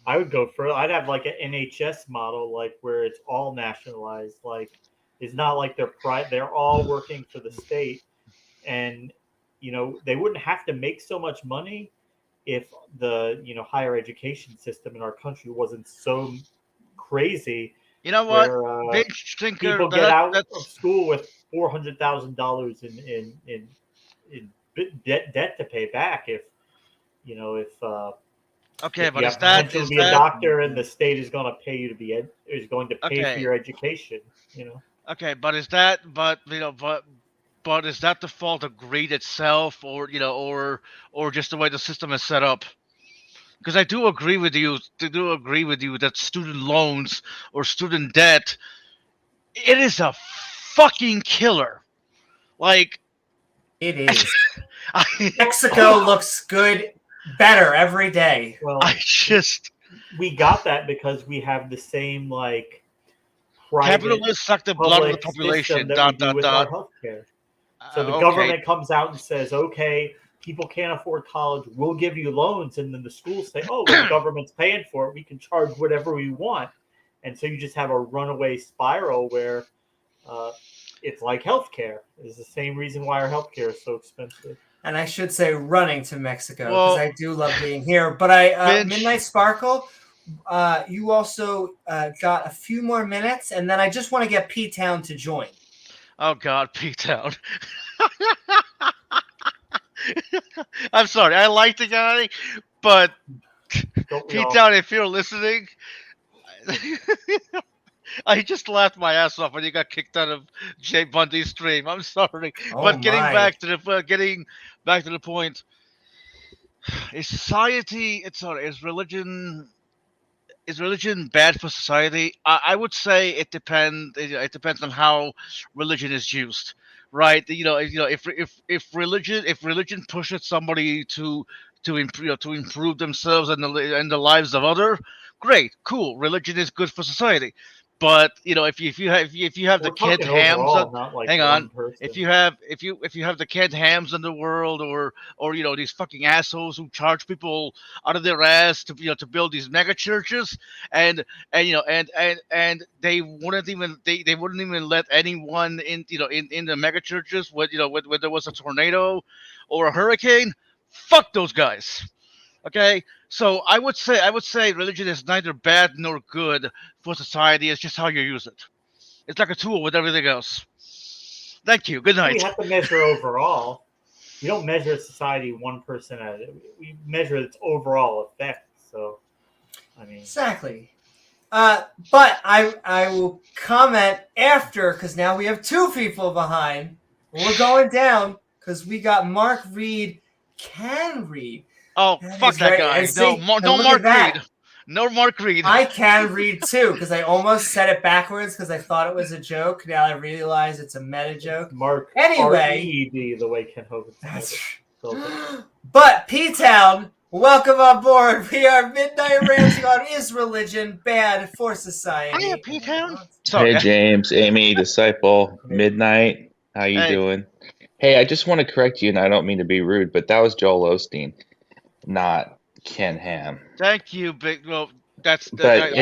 S2: I would go further. I'd have like an NHS model, like where it's all nationalized. Like it's not like they're all working for the state, and they wouldn't have to make so much money if the higher education system in our country wasn't so crazy.
S5: You know what?
S2: Where,
S5: Binge thinker,
S2: people get out of school with $400,000 in debt to pay back if
S5: okay,
S2: if
S5: but
S2: you
S5: is
S2: have
S5: that
S2: potential to be a doctor and the state is going to pay you to be is going to pay
S5: Okay.
S2: for your education.
S5: Okay, but is that but is that the fault of greed itself, or just the way the system is set up? Because I do agree with you. That student loans or student debt, it is a fucking killer. Like
S1: It is. Mexico looks better every day.
S2: Well, we got that because we have the same private
S5: capitalists suck the blood of the
S2: public
S5: population.
S2: system that we do with our healthcare. So the government comes out and says, okay, people can't afford college, we'll give you loans. And then the schools say, oh, well, the government's paying for it, we can charge whatever we want. And so you just have a runaway spiral where it's like healthcare. It's the same reason why our healthcare is so expensive.
S1: And I should say running to Mexico, because
S5: Well,
S1: I do love being here. But Midnight Sparkle, you also got a few more minutes, and then I just want to get P-Town to join.
S5: Oh God, P-Town. I'm sorry, I like the guy, but P-Town, if you're listening, I just laughed my ass off when you got kicked out of Jay Bundy's stream. I'm sorry, but getting back to the point, is society? Is religion? Is religion bad for society? I would say it depends. It depends on how religion is used, right? If religion pushes somebody to improve themselves and the lives of other, great, cool. Religion is good for society. But if you have the
S2: We're
S5: canned
S2: talking
S5: hams,
S2: overall, not like
S5: hang
S2: one
S5: on.
S2: person.
S5: If you have the canned hams in the world, or these fucking assholes who charge people out of their ass to build these mega churches, and they wouldn't even let anyone in in the mega churches when there was a tornado or a hurricane. Fuck those guys. Okay, so I would say religion is neither bad nor good for society. It's just how you use it. It's like a tool with everything else. Thank you. Good
S2: We
S5: night.
S2: have to measure overall. We don't measure society one person at it. We measure its overall effect. So, I mean,
S1: Exactly. But I will comment after, because now we have two people behind. We're going down because we got Mark Reid can read.
S5: Oh,
S1: That
S5: fuck
S1: is
S5: that
S1: right.
S5: guy.
S1: And see,
S5: No
S1: and look
S5: Mark
S1: at that.
S5: Reid. No Mark Reid.
S1: I can read too, because I almost said it backwards because I thought it was a joke. Now I realize it's a meta joke.
S2: Mark
S1: Anyway.
S2: R-E-E-D, the way Ken Hogan
S1: That's
S2: said it.
S1: But P-Town, welcome on board. We are Midnight Ranting on Is Religion Bad for Society?
S5: Hiya, P-Town. Sorry.
S6: Hey, James, Amy, Disciple, Midnight. How you
S5: Hey.
S6: doing? Hey, I just want to correct you, and I don't mean to be rude, but that was Joel Osteen, not Ken Ham.
S5: Thank you, big. Well, that's.
S6: But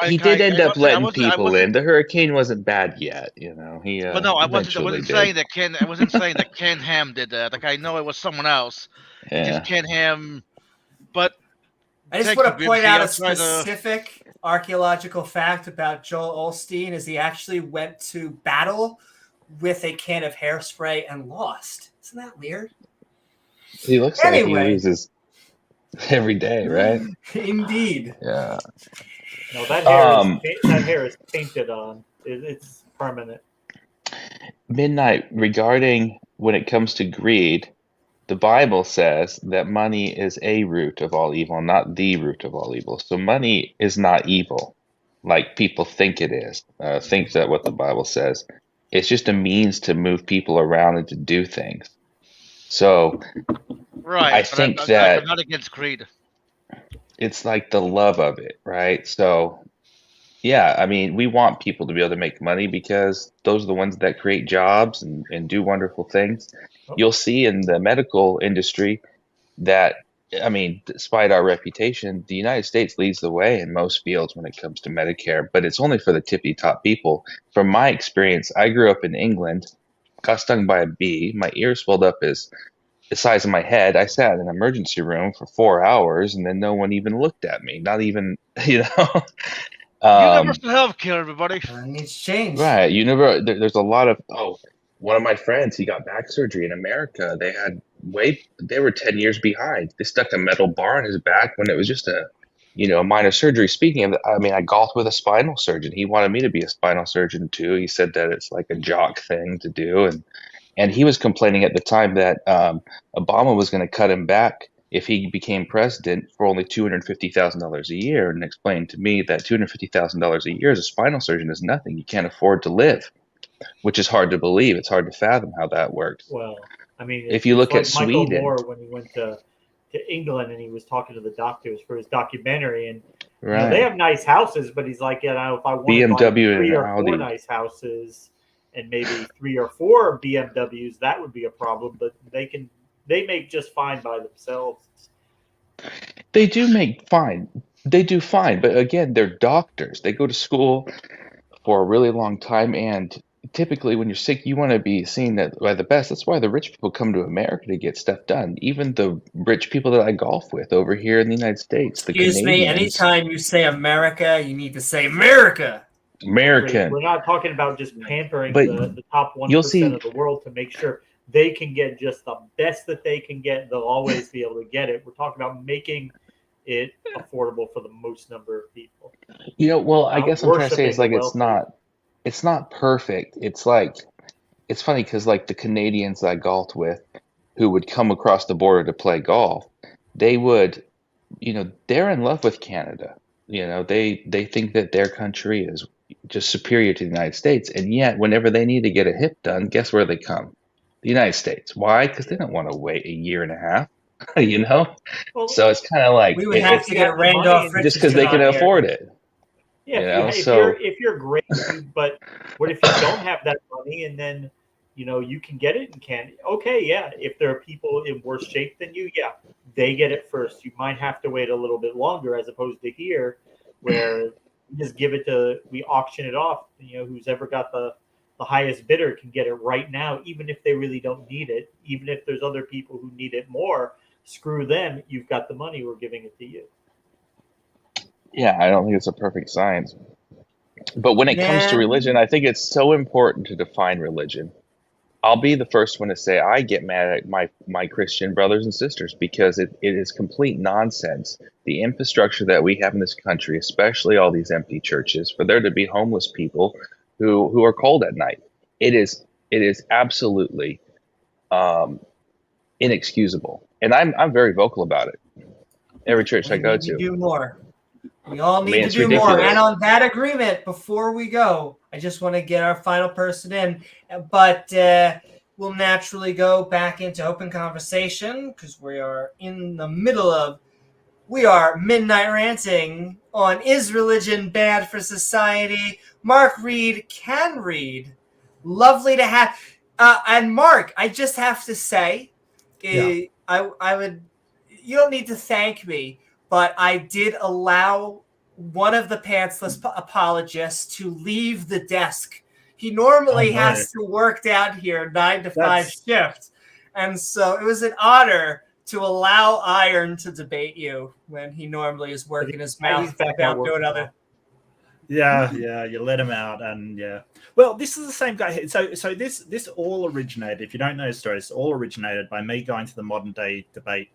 S6: he did end up letting people
S5: wasn't-
S6: in. The hurricane wasn't bad yet, you know. He
S5: Well, no, I wasn't
S6: eventually
S5: saying
S6: did.
S5: that Ken. I wasn't saying that Ken Ham did that. Like, I know it was someone else.
S6: Yeah.
S5: Just Ken Ham. But
S1: I just
S5: thank
S1: want to
S5: you,
S1: point
S5: Bibsy.
S1: out a
S5: I'll try to-
S1: specific archaeological fact about Joel Osteen is he actually went to battle with a can of hairspray and lost. Isn't that weird?
S6: He looks like
S1: Anyway.
S6: he loses every day, right?
S1: Indeed.
S6: Yeah.
S2: No, that hair is painted on. It's permanent.
S6: Midnight, regarding when it comes to greed, the Bible says that money is a root of all evil, not the root of all evil. So money is not evil, like people think it is. Think that what the Bible says. It's just a means to move people around and to do things. So
S5: Right.
S6: I
S5: but
S6: think
S5: I'm
S6: that
S5: not against greed.
S6: it's like the love of it, right? So yeah, I mean, we want people to be able to make money because those are the ones that create jobs and do wonderful things. You'll see in the medical industry that, I mean, despite our reputation, the United States leads the way in most fields when it comes to Medicare, but it's only for the tippy top people. From my experience, I grew up in England, got stung by a bee, my ear swelled up as the size of my head. I sat in an emergency room for 4 hours and then no one even looked at me, not even, you know.
S5: Universal health care, everybody.
S1: Needs change.
S6: Right. There's a lot of, one of my friends, he got back surgery in America. They were 10 years behind. They stuck a metal bar in his back when it was just a minor surgery. Speaking of, I mean, I golfed with a spinal surgeon. He wanted me to be a spinal surgeon too. He said that it's like a jock thing to do. And he was complaining at the time that Obama was going to cut him back if he became president for only $250,000 a year, and explained to me that $250,000 a year as a spinal surgeon is nothing. You can't afford to live, which is hard to believe. It's hard to fathom how that works.
S2: Well, I mean,
S6: if you look at
S2: Michael
S6: Sweden,
S2: Moore when he went to England and he was talking to the doctors for his documentary, and
S6: right.
S2: They have nice houses, but he's like, if I want
S6: BMW
S2: to buy 3 or
S6: and
S2: 4
S6: Audi.
S2: nice houses and maybe 3 or 4 BMWs, that would be a problem. But they make just fine by themselves.
S6: They do make fine. They do fine, but again, they're doctors. They go to school for a really long time, and typically when you're sick, you want to be seen by the best. That's why the rich people come to America to get stuff done. Even the rich people that I golf with over here in the United States.
S1: Excuse me, anytime you say America, you need to say America.
S6: American.
S2: We're not talking about just pampering
S6: But
S2: the top 1%
S6: you'll see-
S2: of the world to make sure they can get just the best that they can get. They'll always be able to get it. We're talking about making it affordable for the most number of people.
S6: Well, I guess I'm trying to say is like
S2: worshiping the
S6: it's not perfect. It's like, it's funny because like the Canadians I golfed with who would come across the border to play golf, they would, they're in love with Canada. They think that their country is just superior to the United States. And yet whenever they need to get a hip done, guess where they come? The United States. Why? Because they don't want to wait a year and a half,
S2: Well,
S6: so it's kind of like
S1: We would have to get Randolph
S6: just because they can afford it.
S2: Yeah, if you're great, but what if you don't have that money and then you can get it and can't? Okay, yeah. If there are people in worse shape than you, yeah, they get it first. You might have to wait a little bit longer, as opposed to here, where we auction it off. Who's ever got the highest bidder can get it right now, even if they really don't need it. Even if there's other people who need it more, screw them. You've got the money. We're giving it to you.
S6: Yeah, I don't think it's a perfect science. But when it comes to religion, I think it's so important to define religion. I'll be the first one to say I get mad at my Christian brothers and sisters because it is complete nonsense. The infrastructure that we have in this country, especially all these empty churches, for there to be homeless people who are cold at night, it is absolutely inexcusable. And I'm very vocal about it. Every church I go to.
S1: Do more. We all need to do more. And on that agreement, before we go, I just want to get our final person in. But we'll naturally go back into open conversation because we are in the middle of, we are midnight ranting on Is Religion Bad for Society? Mark Reid can read. Lovely to have. And Mark, I just have to say, I would, you don't need to thank me, but I did allow one of the pantsless apologists to leave the desk. He normally has to work down here 9 to 5 shift. And so it was an honor to allow Iron to debate you when he normally is working his mouth about doing other.
S7: Yeah, you let him out, and well, this is the same guy. So this all originated, if you don't know his story, it's all originated by me going to the Modern Day Debate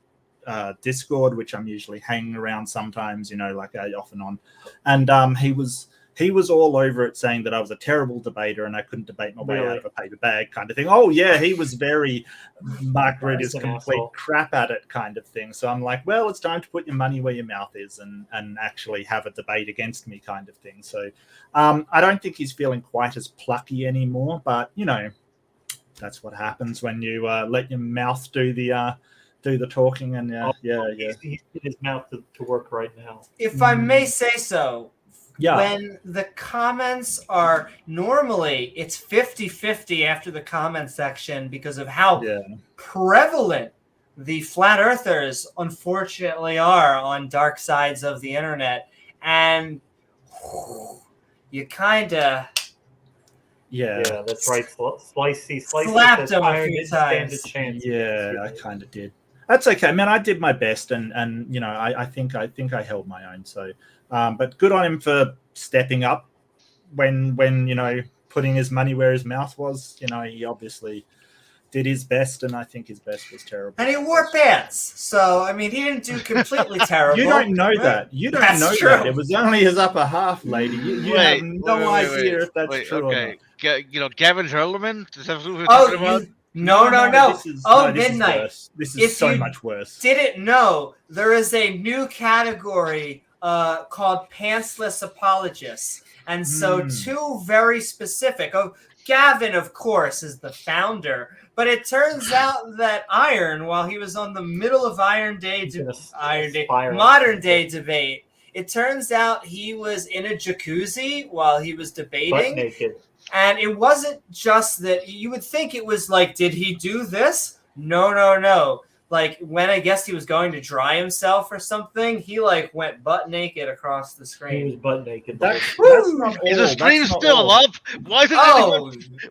S7: Discord, which I'm usually hanging around sometimes, like off and on, and he was all over it, saying that I was a terrible debater and I couldn't debate my way out of a paper bag kind of thing. Oh yeah, he was very Mark Reid is complete crap at it kind of thing. So I'm like, well, it's time to put your money where your mouth is and actually have a debate against me kind of thing. So I don't think he's feeling quite as plucky anymore, but that's what happens when you let your mouth do the talking. And he's
S2: in his mouth to work right now.
S1: If I may say so. Yeah. When the comments are normally, it's 50-50 after the comment section because of how prevalent the flat earthers unfortunately are on dark sides of the internet. And you kind of...
S2: Yeah, that's right. Slicey.
S1: Slapped him a few times.
S7: I kind of did. That's okay, man. I did my best, and I think I held my own. So, but good on him for stepping up when putting his money where his mouth was. He obviously did his best, and I think his best was terrible.
S1: And he wore pants, so I mean, he didn't do completely terrible.
S7: You don't know that. You don't know that. It was only his upper half, lady. You have no idea if that's true or not.
S5: Gavin Herleman. Is that who we're talking about?
S1: No. Midnight.
S7: This is so much worse.
S1: Didn't know there is a new category called pantsless apologists, and so two very specific. Oh, Gavin, of course, is the founder, but it turns out that Iron, while he was on the middle of modern day debate, it turns out he was in a jacuzzi while he was debating.
S2: Butt naked.
S1: And it wasn't just that you would think it was like, did he do this? No. Like when I guess he was going to dry himself or something, he went butt naked across the screen.
S2: He was butt naked.
S7: That's not
S5: all. Is the stream still up? Why is it?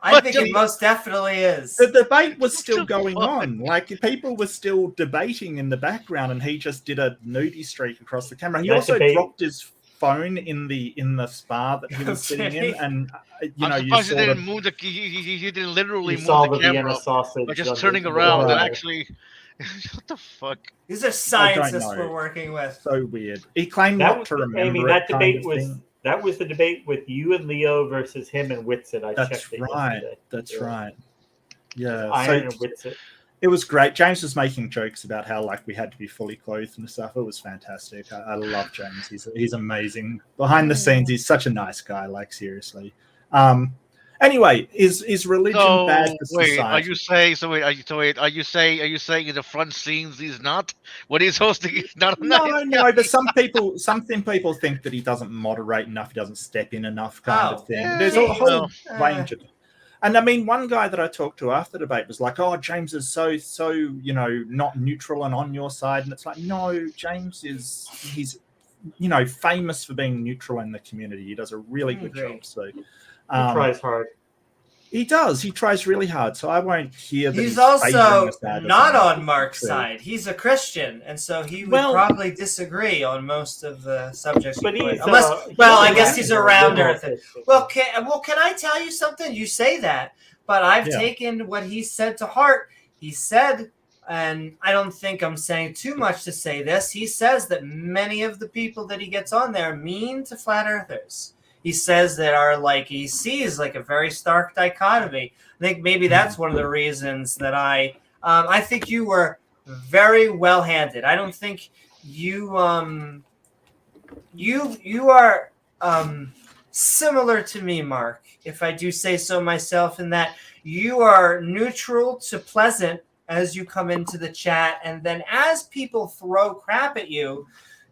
S1: I think it most definitely is.
S7: The debate was still going on. Like people were still debating in the background, and he just did a nudie streak across the camera. He also dropped his phone in the spa that he was sitting in, and
S5: he didn't move the he didn't literally move the camera by just turning around and actually. What the fuck?
S1: These are scientists we're working with.
S7: So weird. He claimed not to remember.
S2: Amy, that debate was the debate with you and Leo versus him and Whitsitt.
S7: That's right. That's right. Yeah.
S2: Iron and Whitsitt.
S7: It was great. James was making jokes about how we had to be fully clothed and stuff. It was fantastic. I love James. He's amazing. Behind the scenes, he's such a nice guy. Seriously. Anyway, is religion bad for
S5: wait,
S7: society?
S5: are you saying? Are you saying in the front scenes he's not? When he's hosting, he's not a nice
S7: No,
S5: guy?
S7: but some people think that he doesn't moderate enough, he doesn't step in enough, kind of thing.
S5: yeah,
S7: There's a whole
S5: well,
S7: range of it. And I mean, one guy that I talked to after the debate was like, "Oh, James is so not neutral and on your side," and it's like, no, James he's famous for being neutral in the community. He does a really good job. So
S2: He tries hard.
S7: he does. He tries really hard. So I won't hear that
S1: He's also
S7: favoring us bad
S1: not
S7: as
S1: on Mark's
S7: true.
S1: side. He's a Christian, and so he would
S7: Well-
S1: probably disagree on most of the subjects.
S2: But
S1: you put.
S2: he's,
S1: Unless, I guess he's a round
S2: earth.
S1: earth. Well, can I tell you something? You say that, but I've
S7: Yeah.
S1: taken what he said to heart. He said, and I don't think I'm saying too much to say this, he says that many of the people that he gets on there are mean to flat earthers. He says that he sees like a very stark dichotomy. I think maybe that's one of the reasons that I think you were very well handed. I don't think you are similar to me, Mark, if I do say so myself, in that you are neutral to pleasant as you come into the chat, and then as people throw crap at you,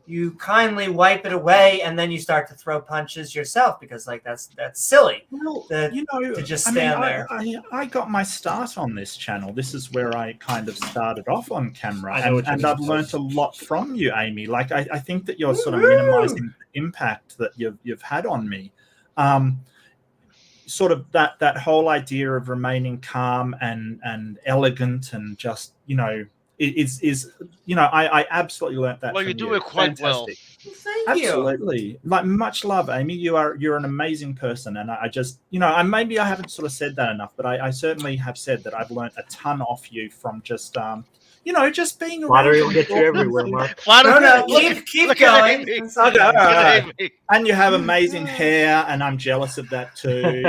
S1: you kindly wipe it away, and then you start to throw punches yourself because that's silly.
S7: Well,
S1: to just stand there.
S7: I got my start on this channel. This is where I kind of started off on camera,
S2: I know what you
S7: and
S2: mean.
S7: I've learned a lot from you, Amy. Like I think that you're sort of minimizing the impact that you've had on me. Sort of that whole idea of remaining calm and elegant and just I absolutely learnt that.
S5: Well,
S7: from
S5: you do it quite
S7: Fantastic.
S5: well.
S1: Thank you.
S7: Absolutely. Like, much love, Amy. You're an amazing person, and I just maybe I haven't sort of said that enough, but I certainly have said that I've learnt a ton off you from just just being around.
S2: Flattery will get you everywhere, Mark.
S1: No, keep going.
S7: And you have amazing hair, and I'm jealous of that too.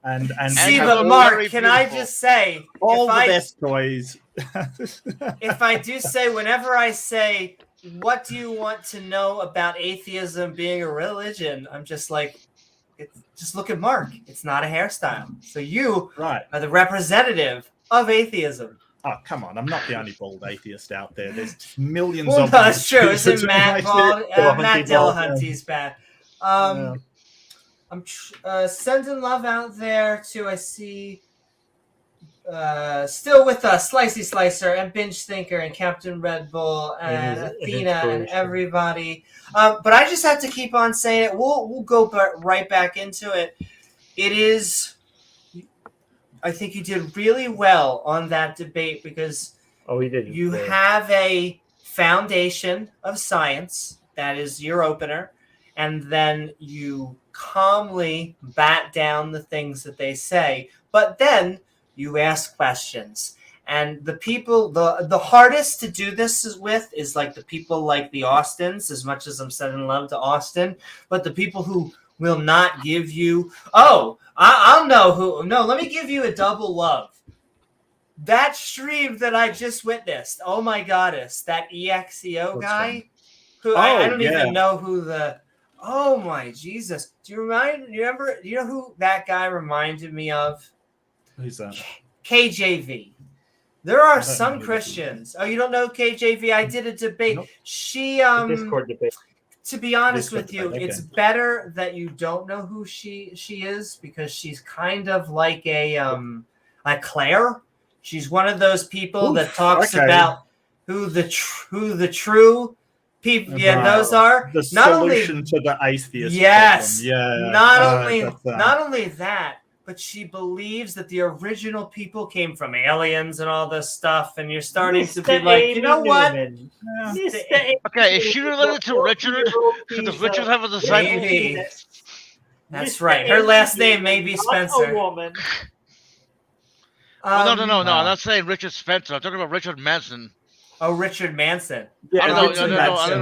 S7: And
S1: See,
S7: have
S1: but
S7: all-
S1: Mark, can I just say,
S7: all
S1: if
S7: the
S1: I-
S7: best toys.
S1: if I do say, whenever I say, what do you want to know about atheism being a religion? I'm just like, just look at Mark. It's not a hairstyle. So you
S7: Right.
S1: are the representative of atheism.
S7: Oh, come on. I'm not the only bald atheist out there. There's millions
S1: Well,
S7: of
S1: no,
S7: them.
S1: that's true. Isn't Matt bald? Matt
S2: Dillahunty.
S1: Dillahunty's bad.
S7: Yeah.
S1: I'm sending love out there to, I see, still with us, Slicey Slicer and Binge Thinker and Captain Red Bull and
S2: An
S1: Athena and
S2: inspiration.
S1: everybody. But I just have to keep on saying it. We'll go right back into it. It is, I think you did really well on that debate because
S2: He did.
S1: you have a foundation of science that is your opener, and then you calmly bat down the things that they say, but then you ask questions. And the people, the hardest to do this with is like the people like the Austins, as much as I'm sending love to Austin, but the people who will not give you, I'll know who. No, let me give you a double love. That stream that I just witnessed, oh my goddess, that EXEO guy, who I don't even know who the, oh my Jesus. Do you know who that guy reminded me of?
S7: Who's that?
S1: KJV. There are
S7: I don't
S1: some
S7: know who
S1: Christians. Oh, you don't know KJV? I did a debate.
S7: Nope.
S1: She
S2: Discord debate.
S1: to be honest
S7: Discord
S1: with you,
S7: debate, okay.
S1: it's better that you don't know who she is, because she's kind of like a Claire. She's one of those people that talks about who the true people. Yeah, those are
S7: the
S1: not
S7: solution
S1: only
S7: to the atheist.
S1: yes,
S7: problem. Yeah.
S1: Not only that, but she believes that the original people came from aliens and all this stuff. And you're starting to be like, you know what?
S2: Newman.
S7: Yeah.
S5: Okay, is she related to Richard? Does Richard have a disciple?
S1: Maybe. That's right. Her last name may be
S2: A
S1: Spencer.
S2: woman.
S5: No. I'm not saying Richard Spencer. I'm talking about Richard Manson.
S1: Oh, Richard Manson.
S7: Yeah,
S5: I don't know.
S7: Richard
S5: I
S7: Manson.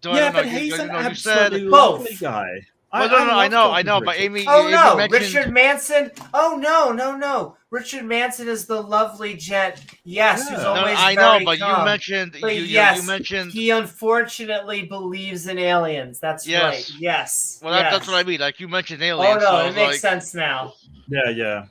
S5: don't know.
S7: But he's an
S5: you said
S7: absolutely
S1: both.
S7: lovely guy.
S5: Well, no, I
S7: love
S5: know,
S7: talking to
S5: but
S7: Richard.
S5: Amy.
S1: Oh
S5: Amy
S1: no,
S5: mentioned,
S1: Richard Manson. Oh no. Richard Manson is the lovely gent. Yes, who's
S7: Yeah.
S5: No,
S1: always
S5: I know,
S1: very
S5: but you
S1: calm.
S5: mentioned
S1: But
S5: you
S1: yes,
S5: mentioned
S1: he unfortunately believes in aliens. That's right.
S5: yes.
S1: Yes.
S5: Well,
S1: yes.
S5: that's what I mean. Like you mentioned
S1: Oh
S5: aliens, so
S1: no,
S5: I
S1: it
S5: was
S1: makes
S5: like,
S1: sense now.
S7: Yeah.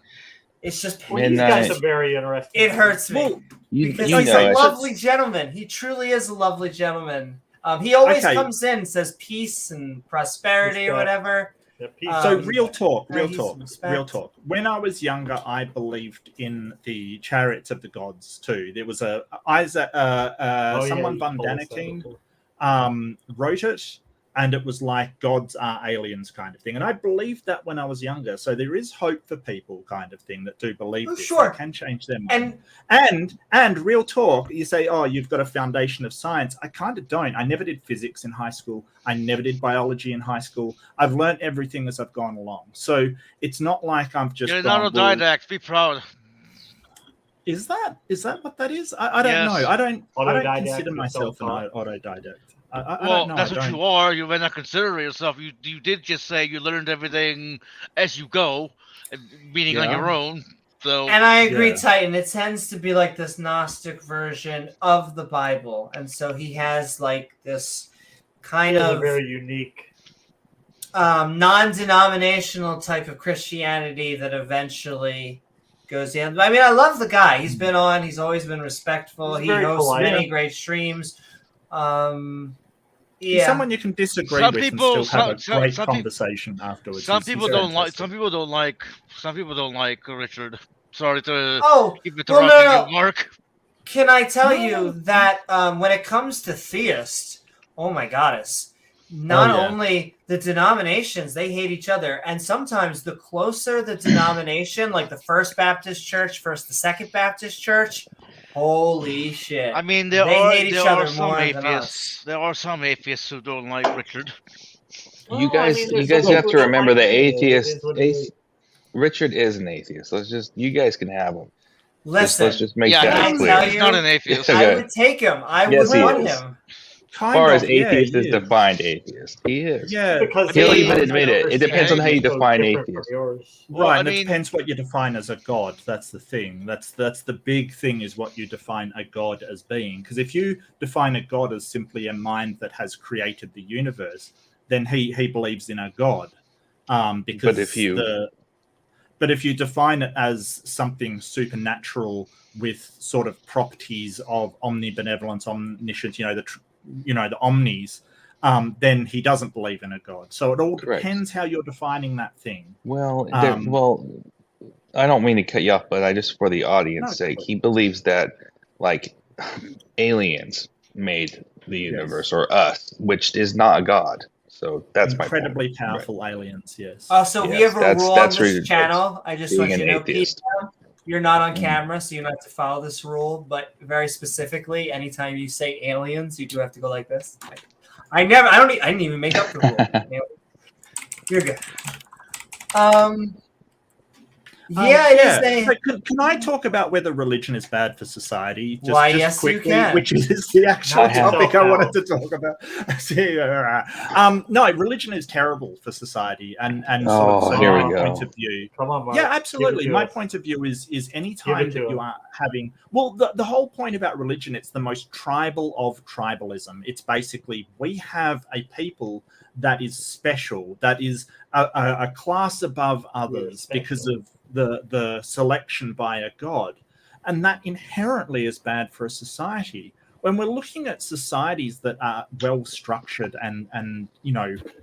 S1: It's just
S2: Well, these guys
S6: Midnight.
S2: are very interesting.
S1: it hurts me
S7: Well,
S1: because
S6: You
S1: he's
S6: know
S1: a
S6: it.
S1: lovely gentleman. He truly is a lovely gentleman. He always
S7: Okay.
S1: comes in and says peace and prosperity or
S2: Respect.
S1: whatever.
S2: Yeah, peace.
S7: So
S1: Um,
S7: real talk.
S1: respect.
S7: When I was younger, I believed in the chariots of the gods too. There was a Isaac, someone
S2: you
S7: Van
S2: told us that
S7: Daniken
S2: before.
S7: wrote it, and it was like gods are aliens kind of thing. And I believed that when I was younger. So there is hope for people kind of thing that do believe
S1: Oh,
S7: this.
S1: sure.
S7: They can change their mind. And real talk, you say, oh, you've got a foundation of science. I kind of don't. I never did physics in high school. I never did biology in high school. I've learned everything as I've gone along. So it's not like I'm just
S5: you're an
S7: gone, well,
S5: autodidact. Be proud.
S7: is that what that is? I don't know.
S5: Yes.
S7: I don't
S2: Autodidact
S7: consider
S2: is
S7: myself an
S2: self-taught.
S7: autodidact. I
S5: Well,
S7: don't know.
S5: that's
S7: I
S5: what
S7: don't.
S5: you are. You may not consider yourself. You did just say you learned everything as you go, meaning on
S7: Yeah.
S5: your own. So
S1: And I agree,
S7: Yeah.
S1: Titan. It tends to be like this Gnostic version of the Bible. And so he has like this kind
S2: It's a
S1: of
S2: very unique.
S1: non-denominational type of Christianity that eventually goes in. I mean, I love the guy. He's been on. He's always been respectful.
S2: He's
S1: He
S2: very
S1: hosts
S2: polite.
S1: many great streams.
S7: He's
S1: Yeah.
S7: someone you can disagree
S5: Some
S7: with
S5: people-
S7: and still have
S5: some-
S7: a great
S5: some peop-
S7: conversation afterwards.
S5: some
S7: He's
S5: people don't like.
S7: fantastic.
S5: Some people don't like. Some people don't like Richard. Sorry to
S1: Oh,
S5: keep
S1: well,
S5: interrupting
S1: no.
S5: you, Mark.
S1: Can I tell
S7: No.
S1: you that when it comes to theists, oh my goddess, not
S7: yeah.
S1: only the denominations, they hate each other. And sometimes the closer the denomination, like the First Baptist Church versus the Second Baptist Church, holy shit.
S5: I mean,
S1: They hate each
S5: there are
S1: other
S5: some
S1: more than
S5: atheists. There are some atheists who don't like Richard.
S6: You
S2: Well, I
S6: guys,
S2: mean,
S6: you
S2: there's
S6: guys
S2: some
S6: have
S2: people
S6: to
S2: that
S6: remember
S2: like
S6: the
S2: it. It
S6: atheist.
S2: is what it is.
S6: Richard is an atheist. You guys can have him.
S1: Listen,
S6: Let's just make
S5: Yeah,
S1: Can
S6: that
S1: I
S5: he's,
S6: clear.
S1: tell
S5: he's
S1: you?
S5: not an atheist.
S6: Yeah.
S1: I
S6: Okay.
S1: would take him. I
S6: Yes,
S1: would
S6: he
S1: want
S6: is.
S1: him.
S6: As far as
S7: yeah,
S6: atheist
S7: he
S6: is defined atheist, he is.
S7: Yeah,
S2: Because
S6: He'll
S5: I mean,
S6: even admit it. It depends on how you define
S2: different from
S6: atheist.
S2: yours.
S5: Well,
S7: right.
S5: I
S7: And it
S5: mean-
S7: depends what you define as a god. That's the thing. That's the big thing is what you define a god as being. Because if you define a god as simply a mind that has created the universe, then he believes in a god. Because but if you define it as something supernatural with sort of properties of omnibenevolence, omniscience, the omnis, then he doesn't believe in a god. So it all
S6: Correct.
S7: depends how you're defining that thing.
S6: Well,
S7: Um,
S6: I don't mean to cut you off, but I just for the audience
S7: No,
S6: sake,
S7: go
S6: he believes that like aliens made the universe or us, which is not a god. So that's
S7: incredibly
S6: my point.
S7: powerful aliens. Yes.
S1: Also, we
S6: Yes,
S1: have a
S6: that's-
S1: rule
S6: that's
S1: on this
S6: really-
S1: channel. I just
S6: being
S1: want you
S6: an
S1: to know, Pete,
S6: atheist.
S1: you're not on
S6: Mm.
S1: camera, so you don't have to follow this rule. But very specifically, anytime you say aliens, you do have to go like this. I didn't even make up the rule. You're good. It is
S7: So can I talk about whether religion is bad for society?
S1: Why, yes, you can.
S7: Which is the actual
S2: Knock yourself
S7: topic I
S2: out.
S7: wanted to talk about. No, religion is terrible for society, and
S6: Oh, here we
S7: my
S6: go.
S7: point of view.
S2: Come on, Mark.
S7: Yeah,
S2: Give
S7: absolutely.
S2: it to
S7: My
S2: us.
S7: point of view is any
S2: Give
S7: time
S2: it to
S7: that you
S2: him.
S7: are having the whole point about religion, it's the most tribal of tribalism. It's basically we have a people that is special, that is a class above others
S2: special.
S7: because of the selection by a god, and that inherently is bad for a society. When we're looking at societies that are well structured and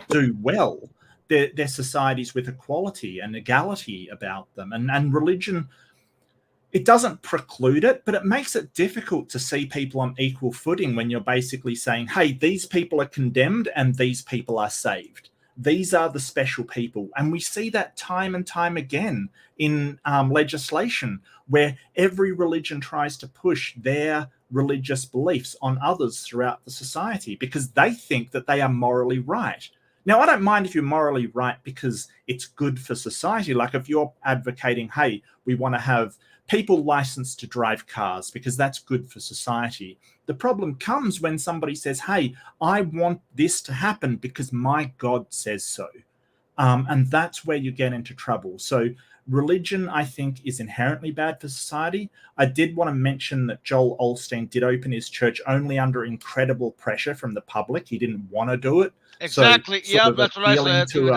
S7: do well, they're societies with equality and equality about them, and religion, it doesn't preclude it, but it makes it difficult to see people on equal footing when you're basically saying, hey, these people are condemned and these people are saved. These are the special people. And we see that time and time again in legislation where every religion tries to push their religious beliefs on others throughout the society because they think that they are morally right. Now, I don't mind if you're morally right because it's good for society. Like if you're advocating, hey, we want to have people licensed to drive cars because that's good for society. The problem comes when somebody says, hey, I want this to happen because my God says so. And that's where you get into trouble. So religion, I think, is inherently bad for society. I did want to mention that Joel Osteen did open his church only under incredible pressure from the public. He didn't want to do it.
S5: Exactly.
S7: So, sort of
S5: That's what I
S7: appealing
S5: said
S7: to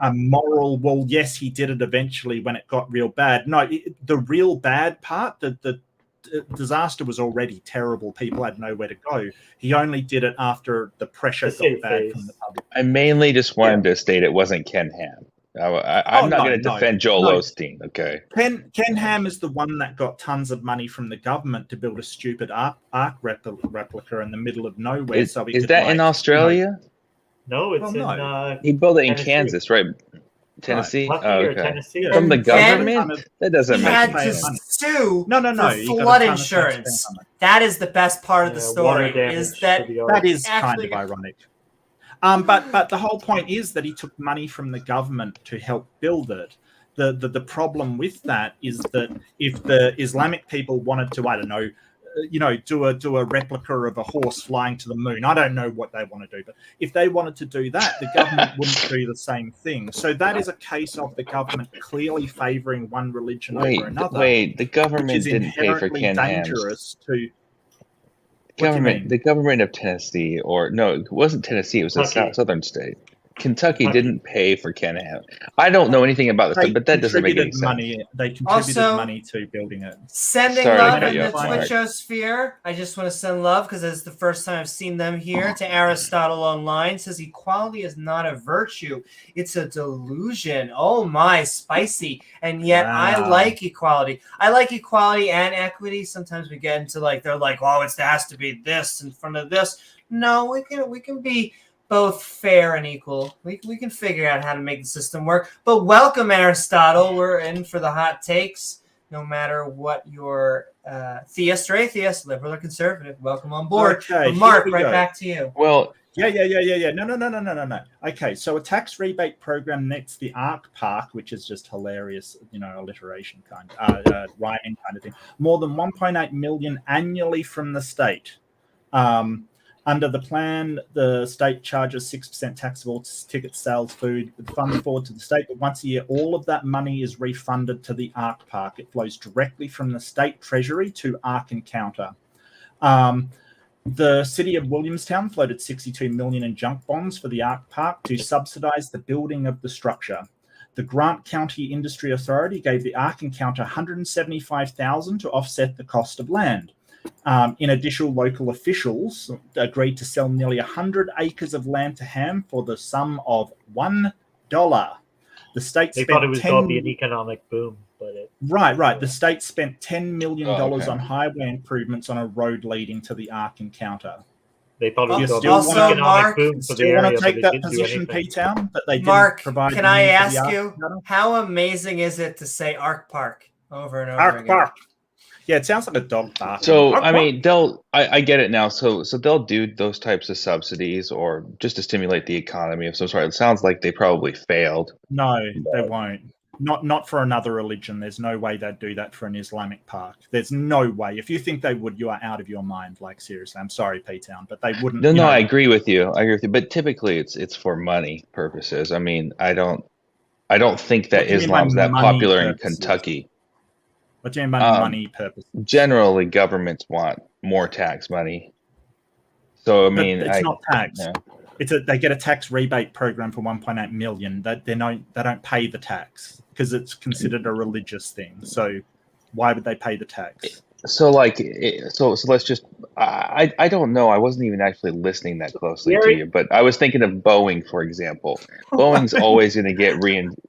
S7: a moral, well, yes, he did it eventually when it got real bad. No, the real bad part, the disaster was already terrible. People had nowhere to go. He only did it after the pressure got bad from the public.
S6: I mainly just wanted to state it wasn't Ken Ham. I'm not going to defend Joel Osteen, okay?
S7: Ken Ham is the one that got tons of money from the government to build a stupid arc replica in the middle of nowhere.
S6: Is that in Australia?
S2: No, it's in...
S6: he built it in
S2: Tennessee.
S6: Kansas, right? Tennessee?
S2: Right.
S6: Oh, okay.
S2: Tennessee.
S6: From the government? That doesn't
S1: He
S6: make
S1: had
S6: sense.
S1: to sue
S7: No.
S1: for flood insurance. That is the best part of the story. Is that
S7: is kind of ironic. But the whole point is that he took money from the government to help build it. The problem with that is that if the Islamic people wanted to, I don't know, do a replica of a horse flying to the moon. I don't know what they want to do, but if they wanted to do that, the government wouldn't do the same thing. So that is a case of the government clearly favoring one religion over another.
S6: Wait, the government didn't pay for Ken Ham. The government of Tennessee, or no, it wasn't Tennessee. It was a southern state. Kentucky didn't pay for Ken Ham. I don't know anything about this, but that doesn't make any sense.
S7: They contributed money to building it.
S1: Sending love in the Twitchosphere. I just want to send love because it's the first time I've seen them here. To Aristotle Online says equality is not a virtue; it's a delusion. Oh my, spicy! And yet I like equality. I like equality and equity. Sometimes we get into they're like, oh, it has to be this in front of this. No, we can be both fair and equal. We can figure out how to make the system work. But welcome, Aristotle. We're in for the hot takes. No matter what your theist or atheist, liberal or conservative, welcome on board.
S7: Okay,
S1: Mark, back to you.
S6: Well,
S7: yeah. No. Okay, so a tax rebate program next the ARC Park, which is just hilarious, alliteration rhyming kind of thing. More than 1.8 million annually from the state. Under the plan, the state charges 6% taxable ticket sales, food, with funds forward to the state. But once a year, all of that money is refunded to the ARC Park. It flows directly from the state treasury to ARC Encounter. The city of Williamstown floated $62 million in junk bonds for the ARC Park to subsidize the building of the structure. The Grant County Industry Authority gave the ARC Encounter $175,000 to offset the cost of land. In addition, local officials agreed to sell nearly 100 acres of land to Ham for the sum of $1. The state
S2: thought it was going to be an economic boom, but
S7: right. The state spent $10 million on highway improvements on a road leading to the ARC Encounter.
S2: They thought it was
S1: going to be an economic
S7: Mark, boom for the area. Do you want to take that position, P-Town? That they
S1: Mark,
S7: didn't provide
S1: can I ask you, how amazing is it to say ARC Park over and over again?
S7: Park. Yeah, it sounds like a dog bark.
S6: So, I mean, I get it now. So they'll do those types of subsidies or just to stimulate the economy of some sort. It sounds like they probably failed.
S7: No, they won't. Not for another religion. There's no way they'd do that for an Islamic park. There's no way. If you think they would, you are out of your mind. Like, seriously, I'm sorry, P-Town, but they wouldn't.
S6: No, I agree with you. But typically it's for money purposes. I mean, I don't think that Islam's that popular in Kentucky.
S7: What do you mean by money purpose?
S6: Generally, governments want more tax money. So I mean,
S7: it's not tax. Yeah. They get a tax rebate program for 1.8 million. They don't pay the tax because it's considered a religious thing. So why would they pay the tax?
S6: So let's just. I don't know. I wasn't even actually listening that closely to you, but I was thinking of Boeing, for example. Boeing's always going to get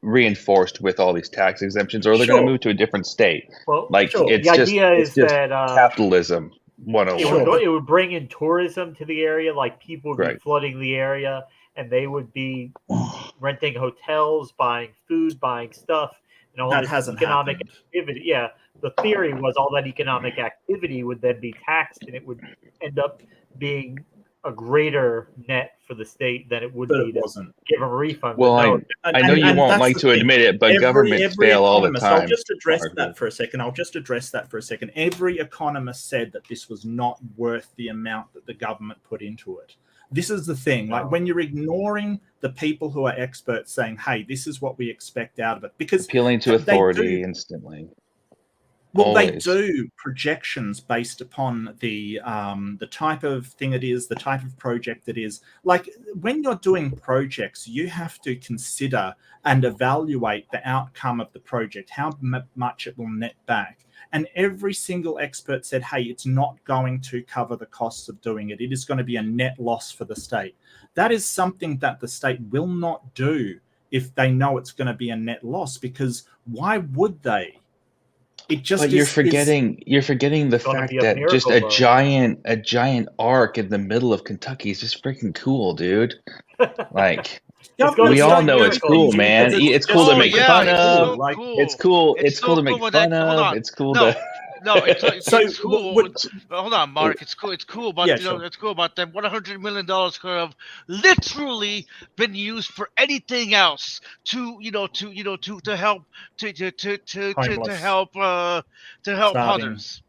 S6: reinforced with all these tax exemptions, or they're going to move to a different state.
S2: Well,
S6: it's
S2: the
S6: just,
S2: idea is
S6: that
S2: capitalism
S6: 101.
S2: It would bring in tourism to the area, like people would be flooding the area, and they would be renting hotels, buying food, buying stuff, and all this economic activity. Yeah. The theory was all that economic activity would then be taxed, and it would end up being a greater net for the state than it would be to give them a refund.
S6: Well, I know you won't like to admit it, but governments fail all the time.
S7: I'll just address that for a second. Every economist said that this was not worth the amount that the government put into it. This is the thing. Like when you're ignoring the people who are experts saying, hey, this is what we expect out of it. Because
S6: appealing to authority instantly.
S7: Well,
S6: Always.
S7: they do projections based upon the type of thing it is, the type of project it is. Like when you're doing projects, you have to consider and evaluate the outcome of the project, how much it will net back. And every single expert said, hey, it's not going to cover the costs of doing it. It is going to be a net loss for the state. That is something that the state will not do if they know it's going to be a net loss, because why would they? It just
S6: but you're forgetting the fact that just a giant arc in the middle of Kentucky is just freaking cool, dude. Like we all know it's cool, man. It's cool to make fun of. It's cool. It's cool to make fun of. It's cool to.
S5: No, it's cool. Hold on, Mark. It's cool. It's cool, but it's cool. But that $100 million could have literally been used for anything else to help others.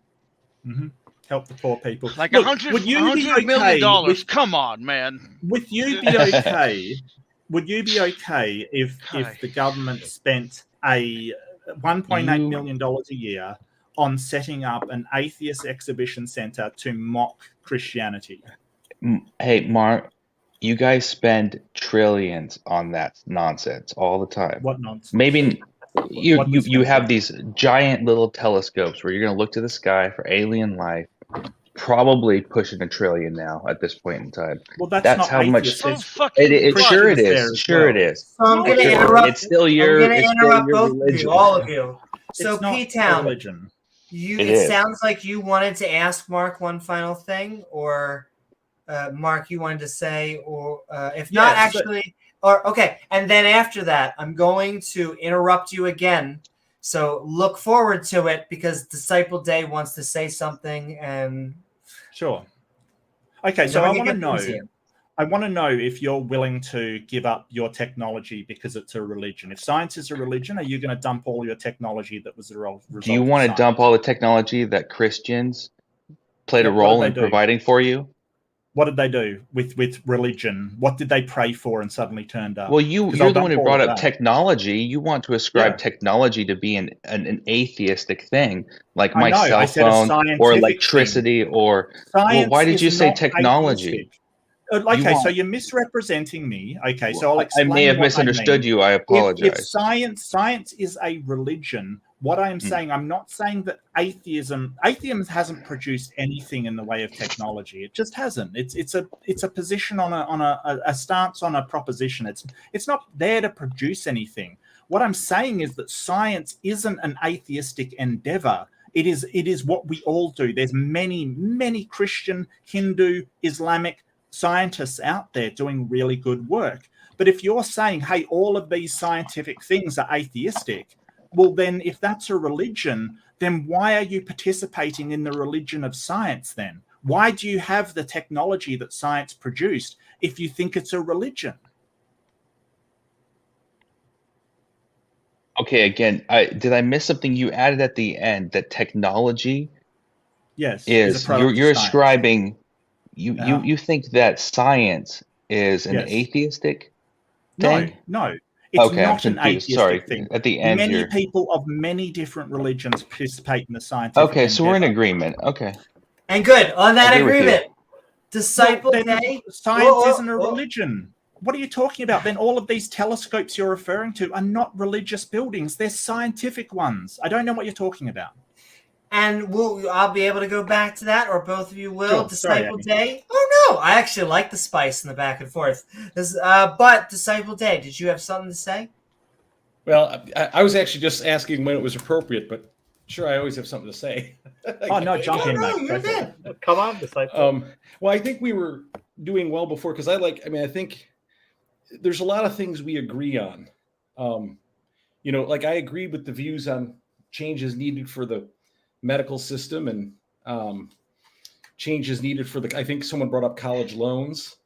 S7: Mm-hmm. Help the poor people.
S5: Like $100 million. Come on, man.
S7: Would you be okay? Would you be okay if the government spent a $1.8 million a year on setting up an atheist exhibition center to mock Christianity?
S6: Hey, Mark, you guys spend trillions on that nonsense all the time.
S7: What nonsense?
S6: Maybe you have these giant little telescopes where you're going to look to the sky for alien life. Probably pushing $1 trillion now at this point in time.
S7: Well, that's not
S6: how much.
S5: So
S6: Sure it is. Sure it is.
S1: So I'm going to interrupt.
S6: It's still your.
S1: I'm going to interrupt both of you, all of you. So
S7: it's not
S1: P-Town,
S7: religion.
S1: It sounds like you wanted to ask Mark one final thing, or Mark, you wanted to say, or if not, okay. And then after that, I'm going to interrupt you again. So look forward to it, because Disciple Day wants to say something. And
S7: sure. Okay, so I want to know if you're willing to give up your technology because it's a religion. If science is a religion, are you going to dump all your technology that was a result?
S6: Do you want to dump all the technology that Christians played a role in providing for you?
S7: What did they do with religion? What did they pray for and suddenly turned up?
S6: Well, you're the one who brought up technology. You want to ascribe technology to be an atheistic thing, like my cell phone or electricity or. Well, why did you say technology?
S7: Okay, so you're misrepresenting me. Okay, so I'll explain.
S6: I may have misunderstood you. I apologize.
S7: If science is a religion, what I am saying, I'm not saying that atheism hasn't produced anything in the way of technology. It just hasn't. It's a position on a stance on a proposition. It's not there to produce anything. What I'm saying is that science isn't an atheistic endeavor. It is what we all do. There's many Christian, Hindu, Islamic scientists out there doing really good work. But if you're saying, hey, all of these scientific things are atheistic, well, then if that's a religion, then why are you participating in the religion of science then? Why do you have the technology that science produced if you think it's a religion?
S6: Okay, again, did I miss something you added at the end? That technology is you're ascribing you think that science is an atheistic thing?
S7: No. It's not an atheistic thing.
S6: At the end,
S7: many people of many different religions participate in the scientific.
S6: Okay, so we're in agreement. Okay.
S1: And good on that agreement. Disciple Day.
S7: Science isn't a religion. What are you talking about? Then all of these telescopes you're referring to are not religious buildings. They're scientific ones. I don't know what you're talking about.
S1: And I'll be able to go back to that, or both of you will. Sure. Disciple Day. Oh no, I actually like the spice in the back and forth. But Disciple Day, did you have something to say?
S4: Well, I was actually just asking when it was appropriate, but sure, I always have something to say.
S7: Oh no, jump in, mate.
S2: Come on, Disciple.
S4: Well, I think we were doing well before, because I think there's a lot of things we agree on. Like I agree with the views on changes needed for the medical system and changes needed for I think someone brought up college loans.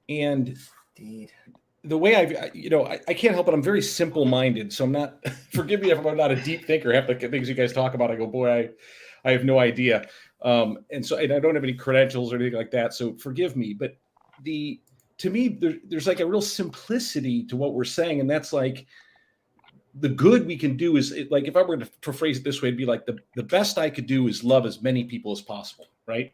S4: And the way I can't help it. I'm very simple-minded, so I'm not, forgive me if I'm not a deep thinker. Half the things you guys talk about, I go, boy, I have no idea. And I don't have any credentials or anything like that, so forgive me. But to me, there's like a real simplicity to what we're saying, and that's like the good we can do is like, if I were to phrase it this way, it'd be like the best I could do is love as many people as possible, right?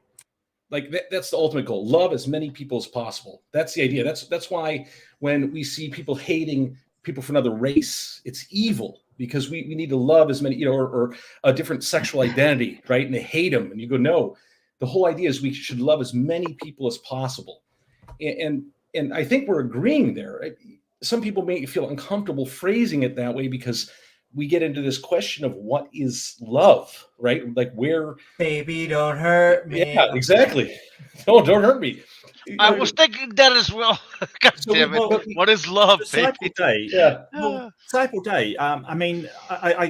S4: Like that's the ultimate goal. Love as many people as possible. That's the idea. That's why when we see people hating people from another race, it's evil, because we need to love as many, or a different sexual identity, right? And they hate them, and you go, no. The whole idea is we should love as many people as possible, and I think we're agreeing there. Some people may feel uncomfortable phrasing it that way because we get into this question of what is love, right? Like where,
S1: baby, don't hurt me.
S4: Yeah, exactly. Don't hurt me.
S5: I was thinking that as well. God damn it! What is love, baby?
S7: Day,
S4: yeah.
S7: Well, Cyborg, I mean, I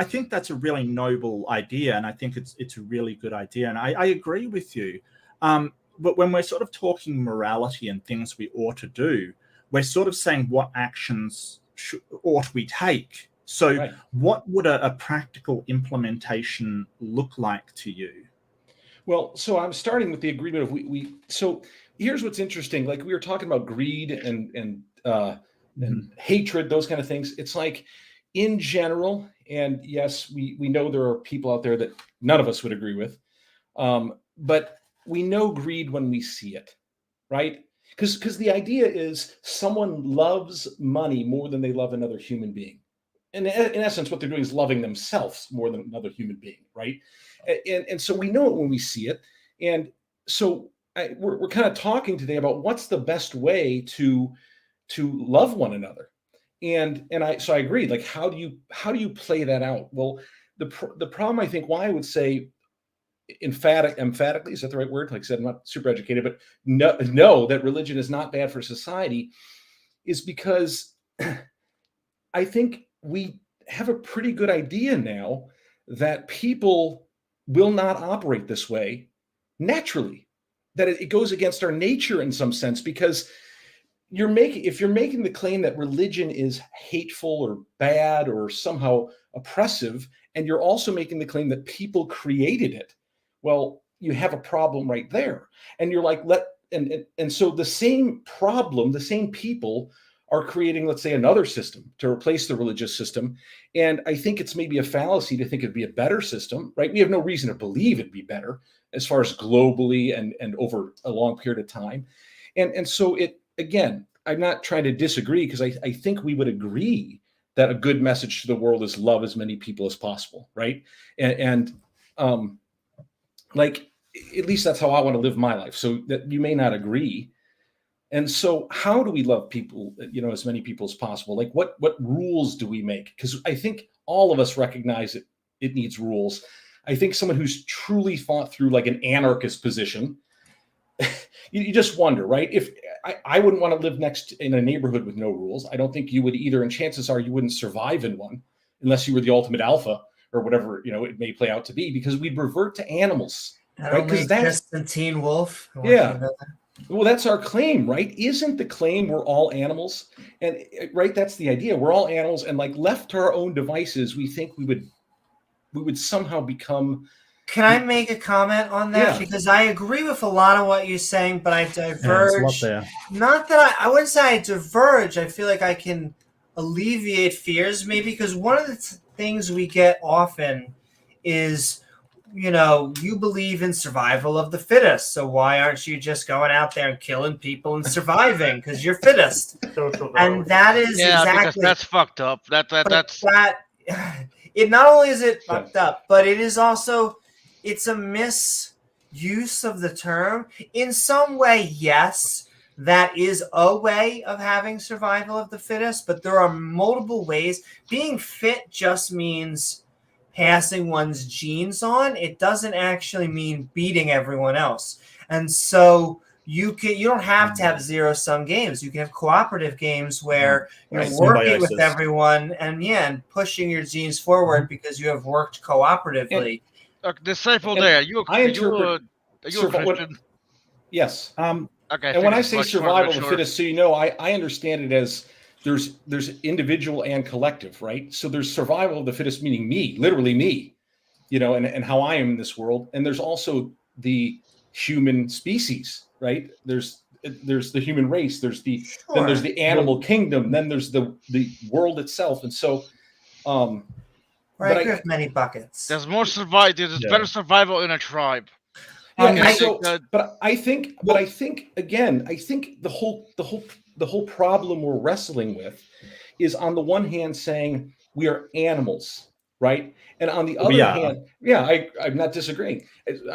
S7: think that's a really noble idea, and I think it's a really good idea, and I agree with you. But when we're sort of talking morality and things we ought to do, we're sort of saying what actions ought we take. So right. What would a practical implementation look like to you?
S4: Well, so I'm starting with the agreement of we. So here's what's interesting. Like we were talking about greed and hatred, those kind of things. It's like in general, and yes, we know there are people out there that none of us would agree with, but we know greed when we see it, right? Because the idea is someone loves money more than they love another human being. And in essence, what they're doing is loving themselves more than another human being, right? And so we know it when we see it. And so we're kind of talking today about what's the best way to love one another. And I agree. Like, how do you play that out? Well, the problem, I think, why I would say emphatically, is that the right word? Like I said, I'm not super educated, but no, that religion is not bad for society, is because I think we have a pretty good idea now that people will not operate this way naturally, that it goes against our nature in some sense, because if you're making the claim that religion is hateful or bad or somehow oppressive, and you're also making the claim that people created it, well, you have a problem right there. And you're like, and so the same problem, the same people are creating, let's say, another system to replace the religious system. And I think it's maybe a fallacy to think it'd be a better system, right? We have no reason to believe it'd be better as far as globally and over a long period of time. And so again, I'm not trying to disagree, because I think we would agree that a good message to the world is love as many people as possible, right? And like, at least that's how I want to live my life. So that you may not agree. And so how do we love people, as many people as possible? Like what rules do we make? Because I think all of us recognize it needs rules. I think someone who's truly thought through like an anarchist position, you just wonder, right? If I wouldn't want to live in a neighborhood with no rules. I don't think you would either. And chances are you wouldn't survive in one unless you were the ultimate alpha or whatever, it may play out to be, because we'd revert to animals. Right?
S1: Because that's Teen Wolfe.
S4: Yeah. Well, that's our claim, right? Isn't the claim we're all animals? And right, that's the idea. We're all animals, and like left to our own devices, we think we would somehow become.
S1: Can I make a comment on that?
S4: Yeah.
S1: Because I agree with a lot of what you're saying, but I diverge.
S7: Yeah,
S1: not that I wouldn't say I diverge. I feel like I can alleviate fears, maybe, because one of the things we get often is, you believe in survival of the fittest. So why aren't you just going out there and killing people and surviving? Because you're fittest. And that is exactly,
S5: because that's fucked up.
S1: It not only is it fucked up, but it is also, it's a misuse of the term. In some way, yes, that is a way of having survival of the fittest, but there are multiple ways. Being fit just means passing one's genes on. It doesn't actually mean beating everyone else. And so you don't have to have zero-sum games. You can have cooperative games where you're working with everyone and pushing your genes forward because you have worked cooperatively.
S5: Disciple, there. Are you a Christian?
S4: Yes.
S5: Okay.
S4: And when I say survival of the fittest, so I understand it as there's individual and collective, right? So there's survival of the fittest, meaning me, literally me, and how I am in this world. And there's also the human species, right? There's there's the human race, then
S1: Sure.
S4: there's the animal kingdom, then there's the world itself, and so.
S1: Or I
S4: But
S1: agree with many buckets.
S5: There's more there's better survival in a tribe.
S4: But I think again, the whole problem we're wrestling with is, on the one hand, saying we are animals, right? And on the other hand, I'm not disagreeing.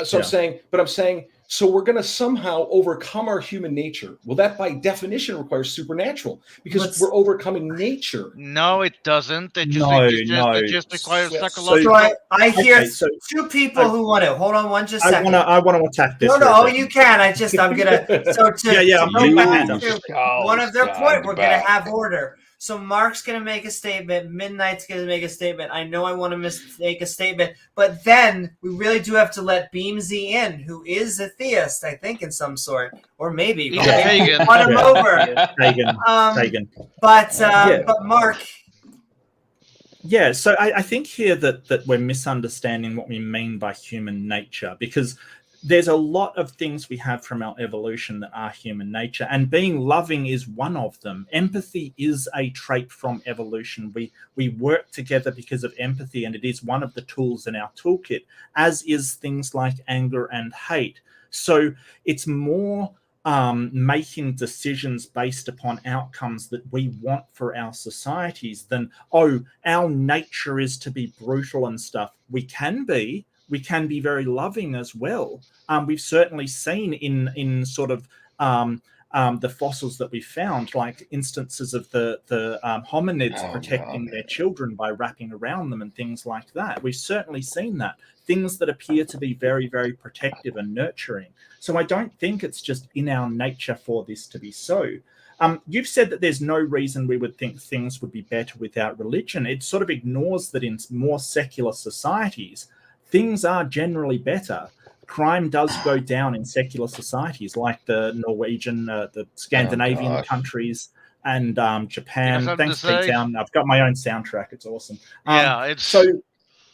S4: So I'm saying, so we're going to somehow overcome our human nature. Well, that by definition requires supernatural, because we're overcoming nature.
S5: No, it doesn't. It just requires psychological.
S1: So I hear two people who want to hold on one just second.
S7: I want to attack this.
S1: No, you can. I'm gonna. So to go back to one of their point, we're gonna have order. So Mark's going to make a statement. Midnight's going to make a statement. I know I want to make a statement. But then we really do have to let Beamsy in, who is a theist, I think, in some sort. Or maybe.
S5: He's pagan.
S1: Won him over.
S7: Pagan.
S1: But Mark.
S7: Yeah, so I think here that we're misunderstanding what we mean by human nature, because there's a lot of things we have from our evolution that are human nature, and being loving is one of them. Empathy is a trait from evolution. We work together because of empathy, and it is one of the tools in our toolkit, as is things like anger and hate. So it's more making decisions based upon outcomes that we want for our societies than, our nature is to be brutal and stuff. We can be very loving as well. We've certainly seen in sort of the fossils that we found, like instances of the hominids protecting their children by wrapping around them and things like that. We've certainly seen that. Things that appear to be very, very protective and nurturing. So I don't think it's just in our nature for this to be so. You've said that there's no reason we would think things would be better without religion. It sort of ignores that in more secular societies, things are generally better. Crime does go down in secular societies like the Norwegian, the Scandinavian countries, and Japan. Thanks, P-Town. I've got my own soundtrack. It's awesome.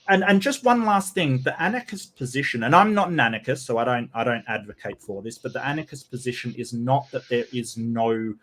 S7: And just one last thing: the anarchist position, and I'm not an anarchist, so I don't advocate for this. But the anarchist position is not that there is no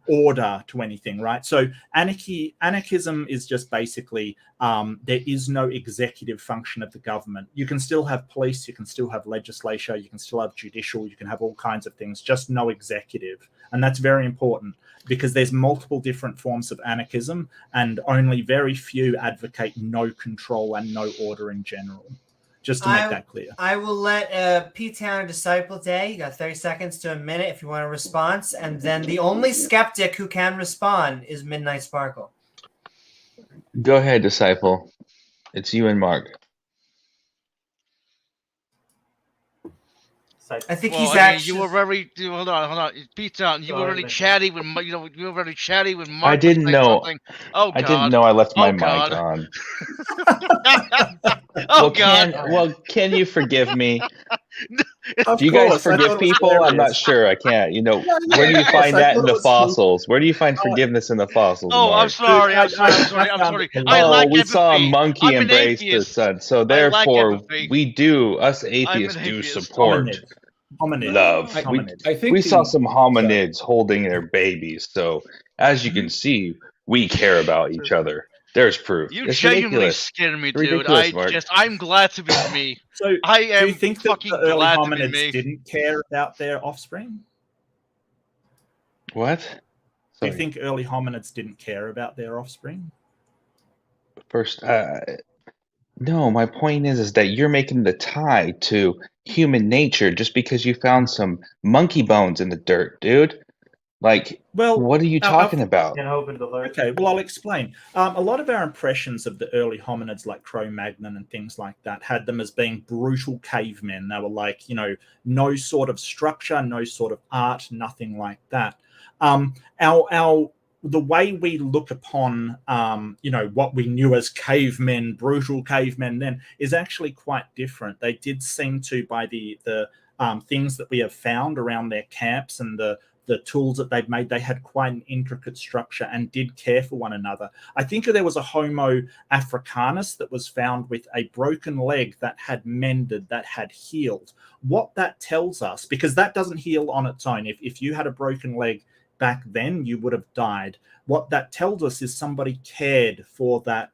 S7: order to anything, right? So anarchism is just basically there is no executive function of the government. You can still have police, you can still have legislature, you can still have judicial, you can have all kinds of things, just no executive. And that's very important because there's multiple different forms of anarchism, and only very few advocate no control and no order in general. Just to make that clear.
S1: I will let P-Town Disciple Day. You got 30 seconds to a minute if you want a response. And then the only skeptic who can respond is Midnight Sparkle.
S6: Go ahead, Disciple. It's you and Mark.
S1: I think he's actually.
S5: You were very. Hold on. P-Town. You were really chatty with. You were very chatty with Mark.
S6: I didn't know.
S5: Something. Oh God.
S6: I didn't know I left my mic on. Can you forgive me? Do you guys forgive people? I'm not sure. I can't. Where do you find that in the fossils? Where do you find forgiveness in the fossils?
S5: Oh, Mark? I'm sorry. I'm sorry.
S6: We saw a monkey embrace the sun, so therefore us atheists do support love.
S4: I think
S6: we saw some hominids holding their babies, so as you can see, we care about each other. There's proof.
S5: You genuinely scared me, dude. I'm glad to be me.
S7: So,
S5: I am.
S7: Do you think that the early hominids didn't care about their offspring?
S6: What?
S7: Do you think early hominids didn't care about their offspring?
S6: First, no. My point is that you're making the tie to human nature just because you found some monkey bones in the dirt, dude. What are you talking about?
S7: Okay, well, I'll explain. A lot of our impressions of the early hominids, like Cro-Magnon and things like that, had them as being brutal cavemen. They were no sort of structure, no sort of art, nothing like that. The way we look upon, what we knew as cavemen, brutal cavemen then, is actually quite different. They did seem to, by the things that we have found around their camps and the the tools that they'd made, they had quite an intricate structure and did care for one another. I think there was a Homo africanus that was found with a broken leg that had mended, that had healed. What that tells us, because that doesn't heal on its own. If you had a broken leg back then, you would have died. What that tells us is somebody cared for that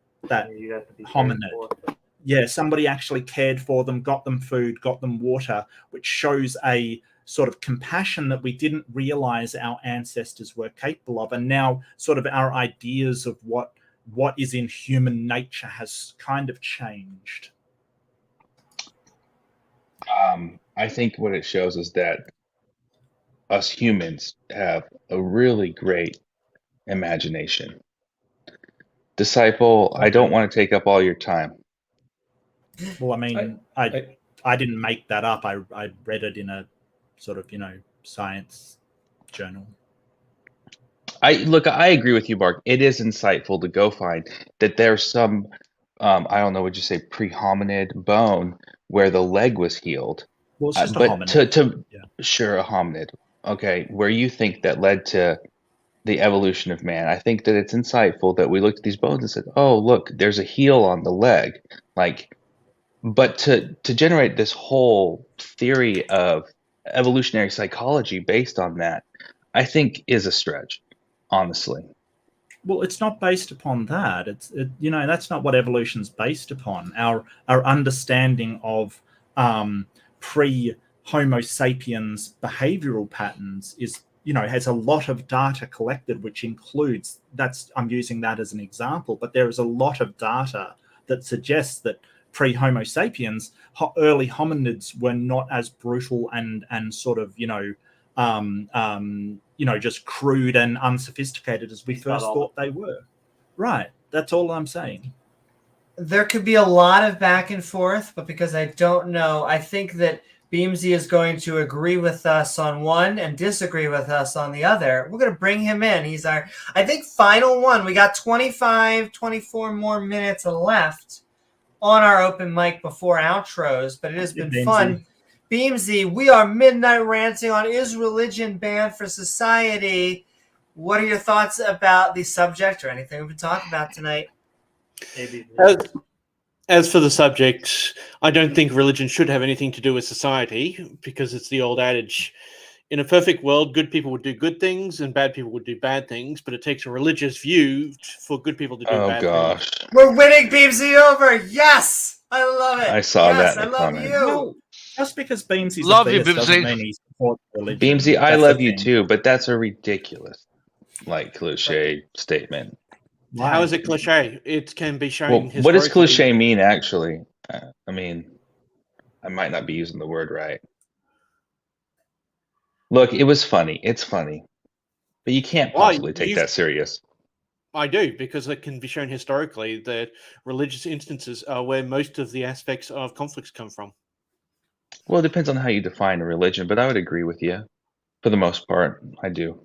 S2: You have to be
S7: hominid.
S2: careful.
S7: Yeah, somebody actually cared for them, got them food, got them water, which shows a sort of compassion that we didn't realize our ancestors were capable of. And now sort of our ideas of what is in human nature has kind of changed.
S6: I think what it shows is that us humans have a really great imagination. Disciple, I don't want to take up all your time.
S7: Well, I mean, I didn't make that up. I read it in a sort of, science journal.
S6: I agree with you, Mark. It is insightful to go find that there's some, I don't know, would you say pre-hominid bone where the leg was healed.
S7: Well, it's just a
S6: but
S7: hominid.
S6: Sure, a hominid. Okay, where you think that led to the evolution of man. I think that it's insightful that we looked at these bones and said, "Oh, look, there's a heel on the leg." But to generate this whole theory of evolutionary psychology based on that, I think is a stretch, honestly.
S7: Well, it's not based upon that. That's not what evolution's based upon. Our understanding of pre-Homo sapiens behavioral patterns is, has a lot of data collected, which includes, I'm using that as an example, but there is a lot of data that suggests that pre-Homo sapiens, early hominids were not as brutal and sort of, just crude and unsophisticated as we first thought they were. Right. That's all I'm saying.
S1: There could be a lot of back and forth, but because I don't know, I think that Beamsy is going to agree with us on one and disagree with us on the other. We're going to bring him in. He's our, I think, final one. We got 24 more minutes left on our open mic before outros, but it has been fun. Beamsy, we are midnight ranting on Is Religion Banned for Society? What are your thoughts about the subject or anything we've been talking about tonight?
S8: As for the subject, I don't think religion should have anything to do with society, because it's the old adage, in a perfect world, good people would do good things and bad people would do bad things, but it takes a religious view for good people to do bad things.
S1: We're winning Beamsy over. Yes! I love it.
S6: I saw that.
S1: I love you.
S7: Well, just because Beamsy's
S5: Love
S7: a
S5: you,
S7: theist doesn't
S5: Beamsy.
S7: mean he supports religion.
S6: Beamsy, I
S7: That's
S6: love
S7: the
S6: you
S7: thing.
S6: too, but that's a ridiculous, cliche statement.
S8: How is it cliche? It can be shown
S6: Well, what does
S8: historically-
S6: cliche mean, actually? I mean, I might not be using the word right. Look, it was funny. It's funny. But you can't possibly take that serious.
S8: I do, because it can be shown historically that religious instances are where most of the aspects of conflicts come from.
S6: Well, it depends on how you define a religion, but I would agree with you. For the most part, I do.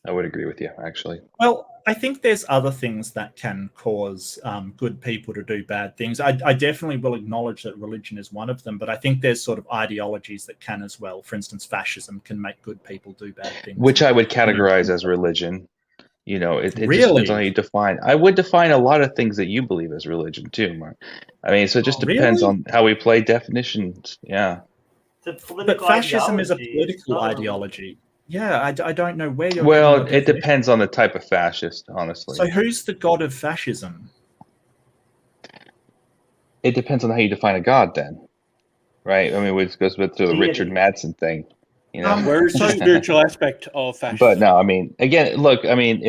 S6: I would agree with you, actually.
S7: Well, I think there's other things that can cause good people to do bad things. I definitely will acknowledge that religion is one of them, but I think there's sort of ideologies that can as well. For instance, fascism can make good people do bad things.
S6: Which I would categorize as religion. It just
S7: Really?
S6: depends on how you define. I would define a lot of things that you believe as religion too, Mark. I mean, so it just depends on how we play definitions. Yeah.
S7: But fascism is a political ideology. Yeah, I don't know where you're.
S6: Well, it depends on the type of fascist, honestly.
S7: So who's the god of fascism?
S6: It depends on how you define a god, then, right? I mean, it goes through the Richard Madsen thing,
S8: Where is the spiritual aspect of fascism?
S6: But no, I mean, again, look, I mean,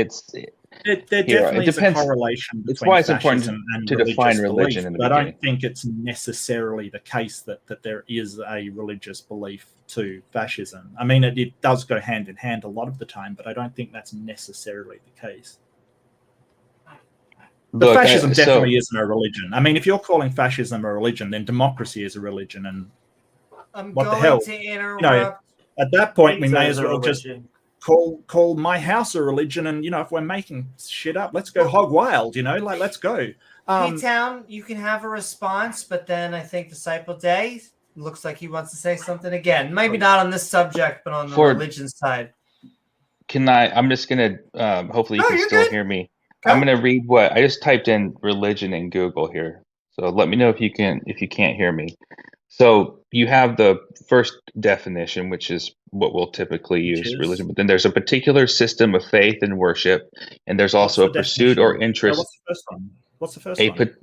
S7: There definitely is a correlation between
S6: it's why it's important
S7: fascism and
S6: to define religion in the
S7: but I
S6: beginning.
S7: don't think it's necessarily the case that there is a religious belief to fascism. I mean, it does go hand in hand a lot of the time, but I don't think that's necessarily the case. But fascism definitely isn't a religion. I mean, if you're calling fascism a religion, then democracy is a religion, and what the hell? At that point, we may as well just call my house a religion, and if we're making shit up, let's go hog wild. Let's go.
S1: P-Town, you can have a response, but then I think Disciple Day looks like he wants to say something again. Maybe not on this subject, but on the religion side.
S6: I'm just gonna. Hopefully, you
S1: No,
S6: can
S1: you're
S6: still
S1: good.
S6: hear me.
S1: Go.
S6: I'm gonna read what I just typed in religion in Google here. So let me know if you can't hear me. So you have the first definition, which is what we'll typically
S7: Which
S6: use religion.
S7: is
S6: But then there's a particular system of faith and worship, and there's
S7: what's
S6: also
S7: the
S6: a pursuit or
S7: definition?
S6: interest.
S7: What's the first one? What's the first
S6: A
S7: one?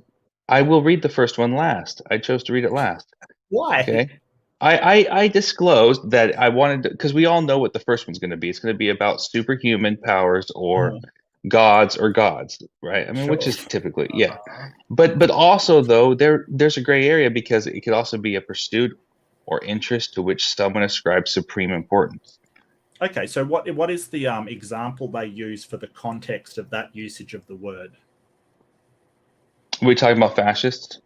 S6: I will read the first one last. I chose to read it last.
S7: Why?
S6: Okay. I disclosed that I wanted to, because we all know what the first one's going to be. It's going to be about superhuman powers or gods, right? I mean, which
S7: Sure.
S6: is typically, yeah. But also though, there's a gray area because it could also be a pursuit or interest to which someone ascribes supreme importance.
S7: Okay, so what is the example they use for the context of that usage of the word?
S6: Are we talking about fascists?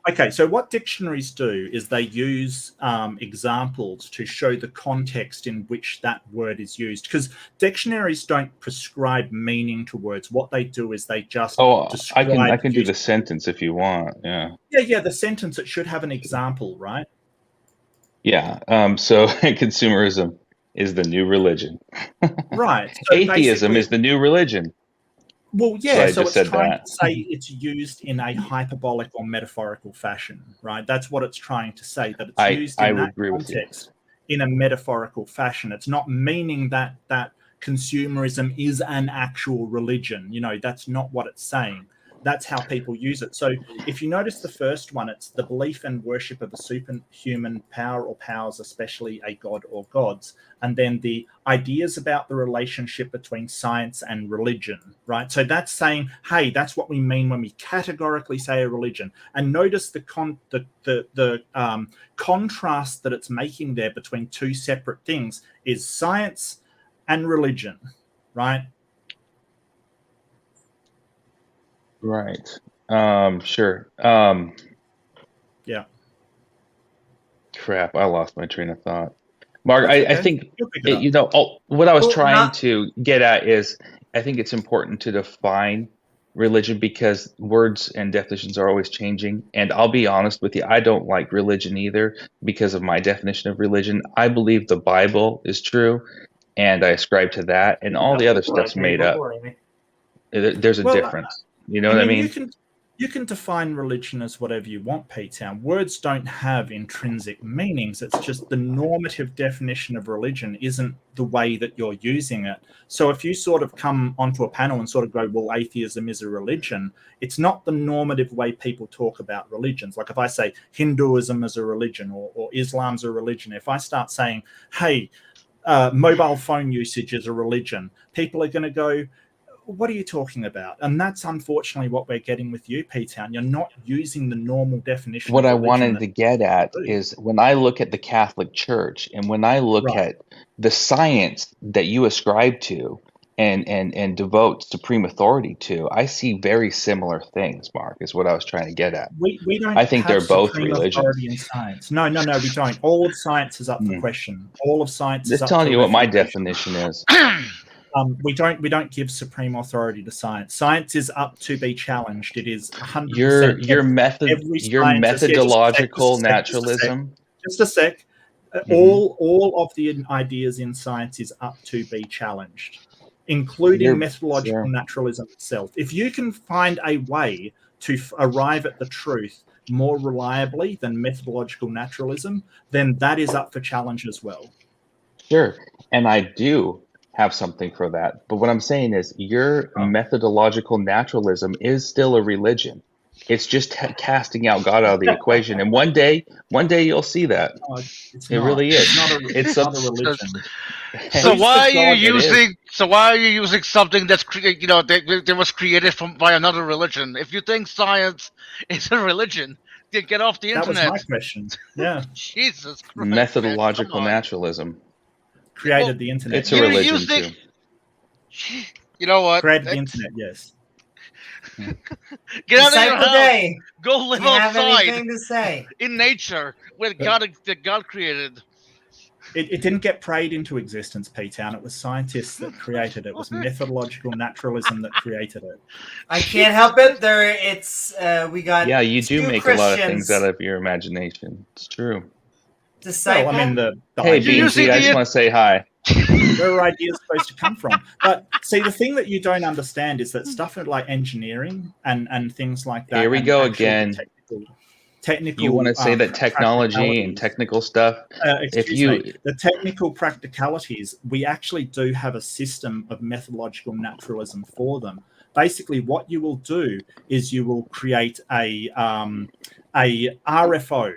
S7: Okay, so what dictionaries do is they use examples to show the context in which that word is used. Because dictionaries don't prescribe meaning to words. What they do is they just describe.
S6: I can do the sentence if you want. Yeah.
S7: Yeah. The sentence, it should have an example, right?
S6: Yeah. So consumerism is the new religion.
S7: Right. So
S6: atheism is the new religion.
S7: Well, yeah, so it's trying
S6: that.
S7: to say it's used in a hyperbolic or metaphorical fashion, right? That's what it's trying to say, that it's used in that context in a metaphorical fashion. It's not meaning that consumerism is an actual religion. You know, that's not what it's saying. That's how people use it. So if you notice the first one, it's the belief and worship of a superhuman power or powers, especially a god or gods. And then the ideas about the relationship between science and religion, right? So that's saying, hey, that's what we mean when we categorically say a religion. And notice the contrast that it's making there between two separate things is science and religion, right?
S6: Right. Sure.
S7: Yeah.
S6: Crap, I lost my train of thought. Mark, I think, what I was trying to get at is I think it's important to define religion because words and definitions are always changing. And I'll be honest with you, I don't like religion either because of my definition of religion. I believe the Bible is true and I ascribe to that, and all the other stuff's made up. There's a difference. You know what I mean?
S7: You can define religion as whatever you want, P-Town. Words don't have intrinsic meanings. It's just the normative definition of religion isn't the way that you're using it. So if you sort of come onto a panel and sort of go, well, atheism is a religion, it's not the normative way people talk about religions. Like if I say Hinduism is a religion or Islam's a religion, if I start saying, hey, mobile phone usage is a religion, people are going to go, what are you talking about? And that's unfortunately what we're getting with you, P-Town. You're not using the normal definition.
S6: What I wanted to get at is when I look at the Catholic Church and when I look at the science that you ascribe to and devote supreme authority to, I see very similar things, Mark, is what I was trying to get at.
S7: We don't
S6: I think they're both religions.
S7: Authority in science. No, we don't. All of science is up for question. All of science is up for
S6: telling you what my definition is.
S7: We don't give supreme authority to science. Science is up to be challenged. It is 100%.
S6: Your methodological naturalism.
S7: Just a sec. All of the ideas in science is up to be challenged, including methodological naturalism itself. If you can find a way to arrive at the truth more reliably than methodological naturalism, then that is up for challenge as well.
S6: Sure, and I do have something for that. But what I'm saying is your methodological naturalism is still a religion. It's just casting out God out of the equation. And one day you'll see that. It really is.
S7: It's not a religion.
S5: So why are you using something that's that was created by another religion? If you think science is a religion, then get off the internet.
S7: That was my question. Yeah.
S5: Jesus Christ.
S6: Methodological naturalism.
S7: Created the internet.
S6: It's a religion too.
S5: You know what?
S7: Created the internet, yes.
S5: Get out of your house.
S1: Day.
S5: Go live
S1: Do you
S5: outside.
S1: have anything to say?
S5: In nature, where God created.
S7: It didn't get prayed into existence, P-Town. It was scientists that created it. It was methodological naturalism that created it.
S1: I can't help it. We got.
S6: Yeah, you do make
S1: Christians.
S6: A lot of things out of your imagination. It's true.
S1: Disciple.
S7: Well, I mean,
S6: hey, Binge, I just want to say hi.
S7: Where are ideas supposed to come from? But see, the thing that you don't understand is that stuff like engineering and things like that.
S6: Here we
S7: and
S6: go
S7: actually the
S6: again.
S7: technical.
S6: You want to say that technology and
S7: practicalities.
S6: technical stuff?
S7: The technical practicalities, we actually do have a system of methodological naturalism for them. Basically, what you will do is you will create a RFC.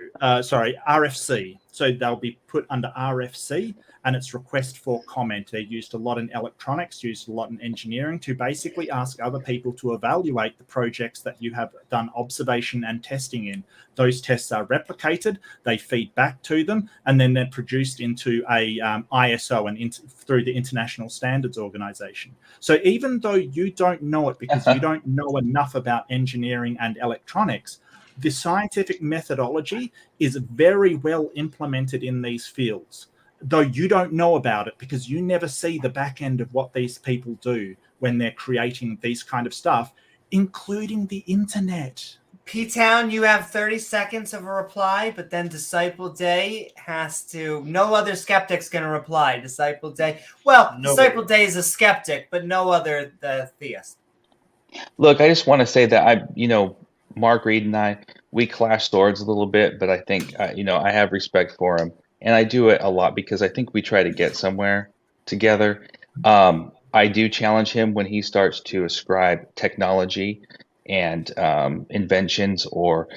S7: So they'll be put under RFC, and it's request for comment. They're used a lot in electronics, used a lot in engineering, to basically ask other people to evaluate the projects that you have done observation and testing in. Those tests are replicated, they feed back to them, and then they're produced into a ISO and through the International Standards Organization. So even though you don't know it because you don't know enough about engineering and electronics, the scientific methodology is very well implemented in these fields, though you don't know about it because you never see the back end of what these people do when they're creating these kind of stuff, including the internet.
S1: P-Town, you have 30 seconds of a reply, but then Disciple Day has to... No other skeptic's going to reply. Disciple Day... Well,
S7: Nobody.
S1: Disciple Day is a skeptic, but no other theist.
S6: Look, I just want to say that Mark, Reid, and I, we clash swords a little bit, but I think, I have respect for him. And I do it a lot because I think we try to get somewhere together. I do challenge him when he starts to ascribe technology and inventions or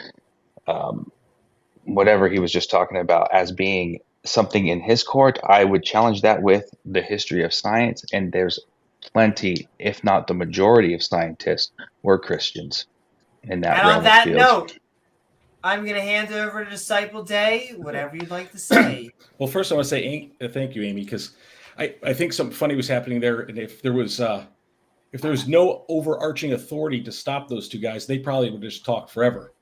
S6: whatever he was just talking about as being something in his court. I would challenge that with the history of science. And there's plenty, if not the majority of scientists were Christians. And
S1: on that note, I'm going to hand it over to Disciple Day, whatever you'd like to say.
S4: Well, first I want to say thank you, Amy, because I think something funny was happening there. And if there was no overarching authority to stop those two guys, they probably would just talk forever.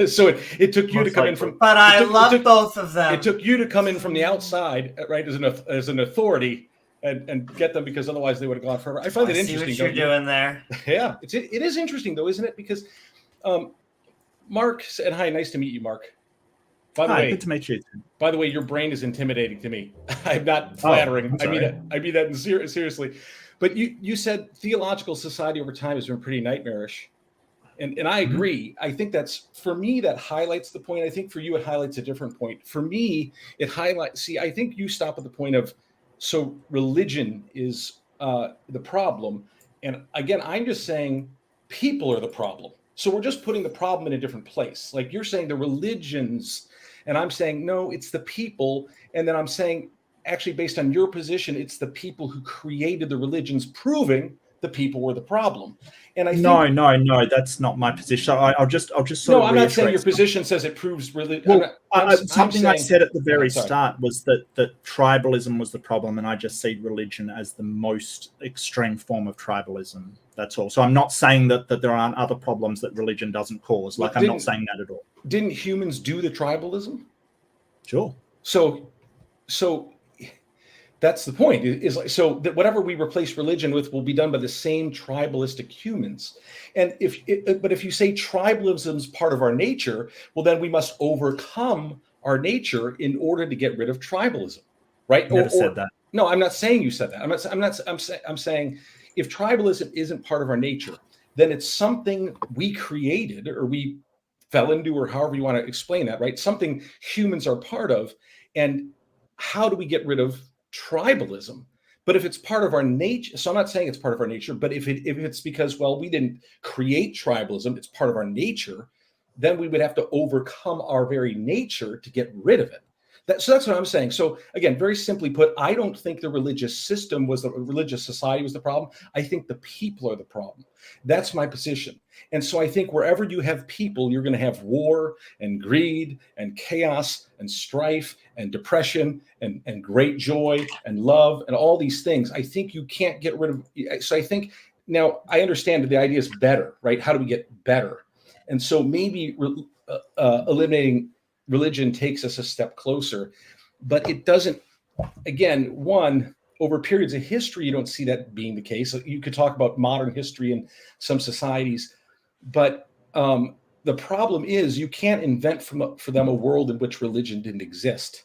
S4: So it took you to come in from...
S1: But I love both of them.
S4: It took you to come in from the outside, right, as an authority and get them, because otherwise they would have gone forever. I find it interesting.
S1: See what you're doing there.
S4: Yeah, it is interesting, though, isn't it? Because... Mark said, hi, nice to meet you, Mark. By the way,
S7: good to meet you.
S4: By the way, your brain is intimidating to me. I'm not flattering. I mean that seriously. But you said theological society over time has been pretty nightmarish. And I agree. I think that's, for me, that highlights the point. I think for you, it highlights a different point. For me, it highlights, I think you stop at the point of, so religion is the problem. And again, I'm just saying people are the problem. So we're just putting the problem in a different place. Like you're saying the religions, and I'm saying, no, it's the people. And then I'm saying, actually, based on your position, it's the people who created the religions, proving the people were the problem. And I think,
S7: no, that's not my position. So I'll just sort of
S4: I'm not saying your position says it proves religion.
S7: Well, something I said at the very start was that tribalism was the problem, and I just see religion as the most extreme form of tribalism. That's all. So I'm not saying that there aren't other problems that religion doesn't cause. Like, I'm not saying that at all.
S4: Didn't humans do the tribalism?
S7: Sure.
S4: So that's the point. Is like, so that whatever we replace religion with will be done by the same tribalistic humans. And but if you say tribalism is part of our nature, well, then we must overcome our nature in order to get rid of tribalism, right?
S7: Never said that.
S4: No, I'm not saying you said that. I'm saying if tribalism isn't part of our nature, then it's something we created or we fell into, or however you want to explain that, right? Something humans are part of. And how do we get rid of tribalism? But if it's part of our nature, so I'm not saying it's part of our nature, but if it's because, well, we didn't create tribalism, it's part of our nature, then we would have to overcome our very nature to get rid of it. So that's what I'm saying. So again, very simply put, I don't think the religious system religious society was the problem. I think the people are the problem. That's my position. And so I think wherever you have people, you're going to have war and greed and chaos and strife and depression and great joy and love and all these things. I think you can't get rid of. So I think now I understand that the idea is better, right? How do we get better? And so maybe eliminating religion takes us a step closer, but it doesn't. Again, over periods of history, you don't see that being the case. You could talk about modern history in some societies, but the problem is you can't invent for them a world in which religion didn't exist.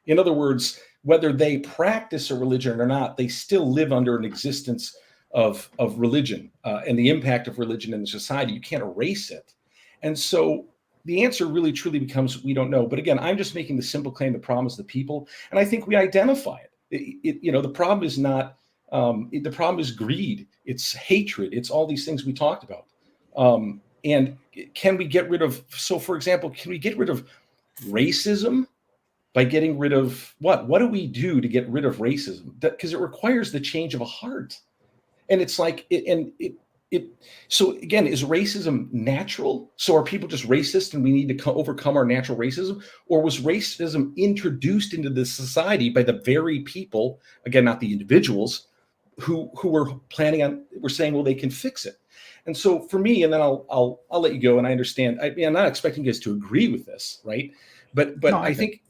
S4: In other words, whether they practice a religion or not, they still live under an existence of religion and the impact of religion in the society. You can't erase it. And so the answer really truly becomes, we don't know. But again, I'm just making the simple claim the problem is the people. And I think we identify it. The problem is not, the problem is greed. It's hatred. It's all these things we talked about. And can we get rid of, so for example, can we get rid of racism by getting rid of what? What do we do to get rid of racism? Because it requires the change of a heart. And it's like, so again, is racism natural? So are people just racist and we need to overcome our natural racism? Or was racism introduced into the society by the very people, again, not the individuals, who were planning on, were saying, well, they can fix it. And so for me, and then I'll let you go, and I understand, I'm not expecting you guys to agree with this, right? But no, I think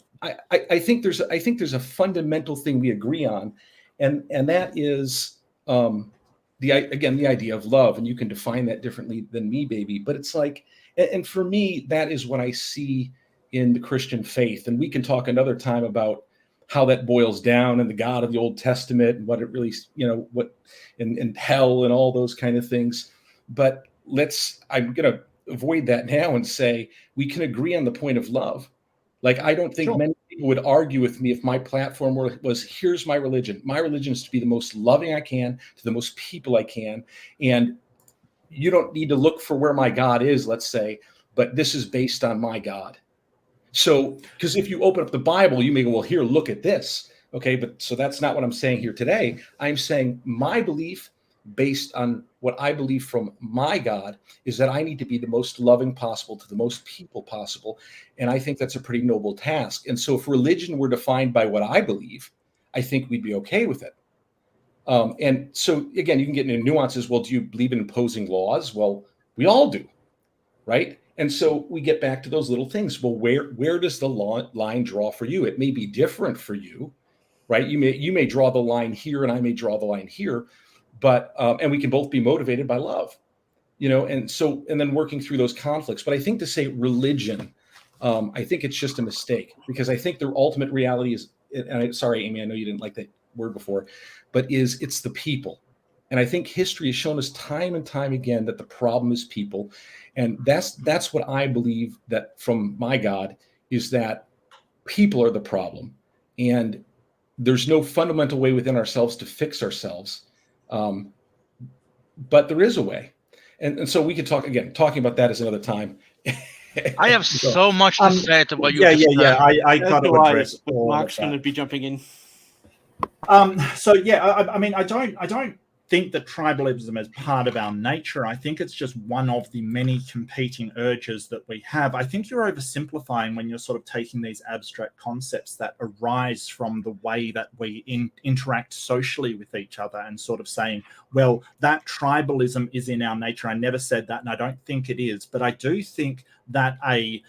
S4: there's a fundamental thing we agree on, and that is the idea of love, and you can define that differently than me, baby. But it's like, and for me, that is what I see in the Christian faith. And we can talk another time about how that boils down and the God of the Old Testament and what it really, what and hell and all those kind of things. But I'm going to avoid that now and say we can agree on the point of love. Like, I don't think many people would argue with me if my platform was, here's my religion. My religion is to be the most loving I can to the most people I can. And you don't need to look for where my God is, let's say, but this is based on my God. So, because if you open up the Bible, you may go, well, here, look at this. Okay, but so that's not what I'm saying here today. I'm saying my belief based on what I believe from my God is that I need to be the most loving possible to the most people possible. And I think that's a pretty noble task. And so if religion were defined by what I believe, I think we'd be okay with it. And so, again, you can get into nuances. Well, do you believe in imposing laws? Well, we all do, right? And so we get back to those little things. Well, where does the line draw for you? It may be different for you, right? You may draw the line here and I may draw the line here, but and we can both be motivated by love, and then working through those conflicts. But I think to say religion, I think it's just a mistake, because I think the ultimate reality is, and sorry, Amy, I know you didn't like that word before, but it's the people. And I think history has shown us time and time again that the problem is people. And that's what I believe, that from my God, is that people are the problem. And there's no fundamental way within ourselves to fix ourselves. But there is a way. And so we could talking about that is another time.
S5: I have so much to say to what you just said.
S7: I got to address.
S8: Mark's going to be jumping in.
S7: I mean, I don't think that tribalism is part of our nature. I think it's just one of the many competing urges that we have. I think you're oversimplifying when you're sort of taking these abstract concepts that arise from the way that we interact socially with each other and sort of saying, well, that tribalism is in our nature. I never said that, and I don't think it is. But I do think that a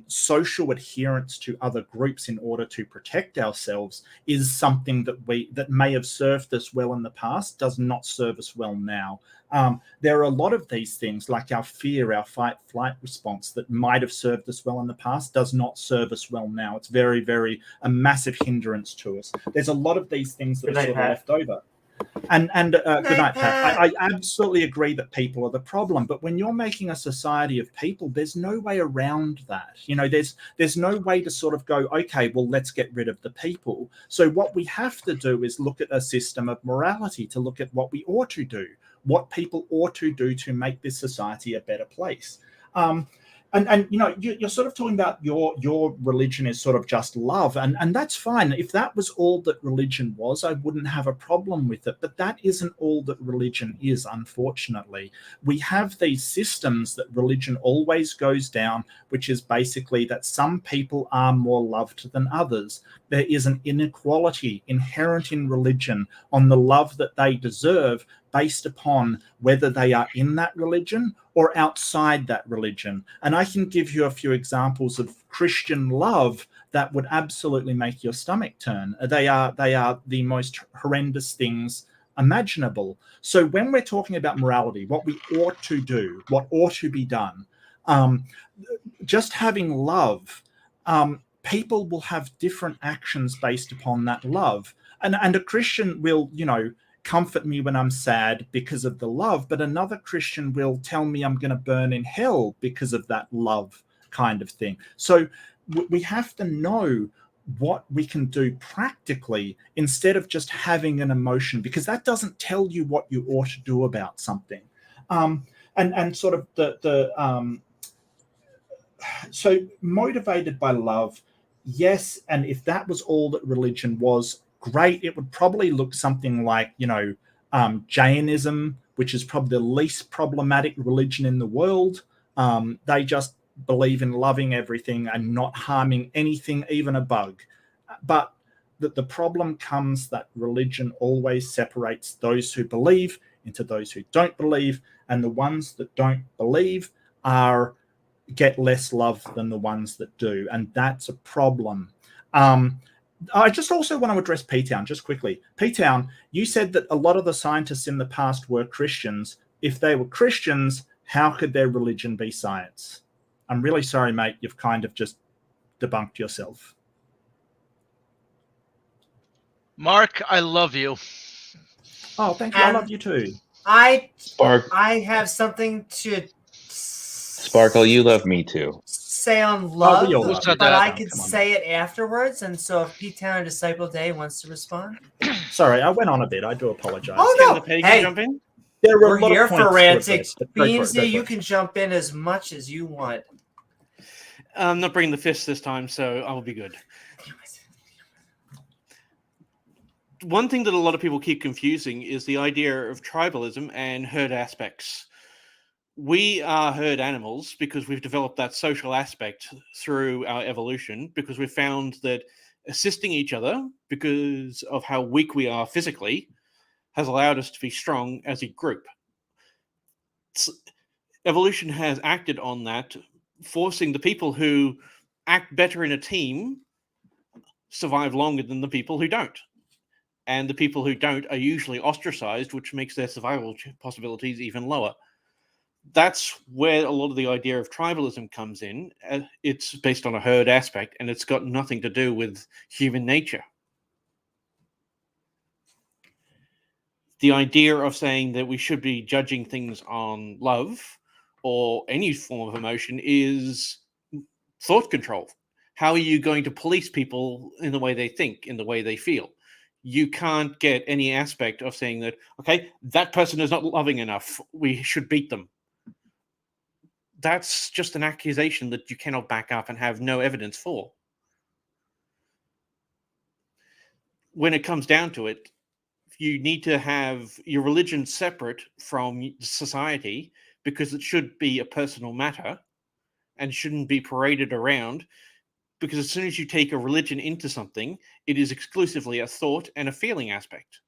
S7: social adherence to other groups in order to protect ourselves is something that may have served us well in the past, does not serve us well now. There are a lot of these things, like our fear, our fight-flight response, that might have served us well in the past, does not serve us well now. It's very, very a massive hindrance to us. There's a lot of these things that are sort of left over. And good night, Pat. I absolutely agree that people are the problem, but when you're making a society of people, there's no way around that. There's no way to sort of go, okay, well, let's get rid of the people. So what we have to do is look at a system of morality, to look at what we ought to do, what people ought to do to make this society a better place. And you're sort of talking about your religion is sort of just love, and that's fine. If that was all that religion was, I wouldn't have a problem with it. But that isn't all that religion is, unfortunately. We have these systems that religion always goes down, which is basically that some people are more loved than others. There is an inequality inherent in religion on the love that they deserve, based upon whether they are in that religion or outside that religion. And I can give you a few examples of Christian love that would absolutely make your stomach turn. They are the most horrendous things imaginable. So when we're talking about morality, what we ought to do, what ought to be done, just having love, people will have different actions based upon that love. And a Christian will, comfort me when I'm sad because of the love, but another Christian will tell me I'm going to burn in hell because of that love kind of thing. So we have to know what we can do practically instead of just having an emotion, because that doesn't tell you what you ought to do about something. And sort of so motivated by love, yes. And if that was all that religion was, great. It would probably look something like, Jainism, which is probably the least problematic religion in the world. They just believe in loving everything and not harming anything, even a bug. But the problem comes that religion always separates those who believe into those who don't believe, and the ones that don't believe get less love than the ones that do, and that's a problem. I just also want to address P-Town just quickly. P-Town, you said that a lot of the scientists in the past were Christians. If they were Christians, how could their religion be science? I'm really sorry, mate. You've kind of just debunked yourself.
S5: Mark, I love you.
S7: Oh, thank you. I love you too.
S1: I
S6: Spark.
S1: I have something to
S6: Sparkle, you love me too.
S1: say on love,
S7: we all love
S1: but
S7: you.
S1: I
S7: Come
S1: could
S7: on.
S1: say it afterwards. And so if P-Town or Disciple Day wants to respond.
S7: Sorry, I went on a bit. I do apologize.
S1: Oh,
S8: Can
S1: no.
S8: the pagan
S1: Hey.
S8: jump in?
S7: There were
S1: We're
S7: a lot
S1: here
S7: of
S1: for
S7: points to
S1: ranting.
S7: address, but go for it,
S1: Beamsy, you
S7: go for
S1: can jump in as much as you want.
S8: I'm not bringing the fist this time, so I will be good. One thing that a lot of people keep confusing is the idea of tribalism and herd aspects. We are herd animals because we've developed that social aspect through our evolution, because we've found that assisting each other because of how weak we are physically has allowed us to be strong as a group. Evolution has acted on that, forcing the people who act better in a team survive longer than the people who don't. And the people who don't are usually ostracized, which makes their survival possibilities even lower. That's where a lot of the idea of tribalism comes in. It's based on a herd aspect, and it's got nothing to do with human nature. The idea of saying that we should be judging things on love or any form of emotion is thought control. How are you going to police people in the way they think, in the way they feel? You can't get any aspect of saying that, okay, that person is not loving enough, we should beat them. That's just an accusation that you cannot back up and have no evidence for. When it comes down to it, you need to have your religion separate from society, because it should be a personal matter and shouldn't be paraded around, because as soon as you take a religion into something, it is exclusively a thought and a feeling aspect.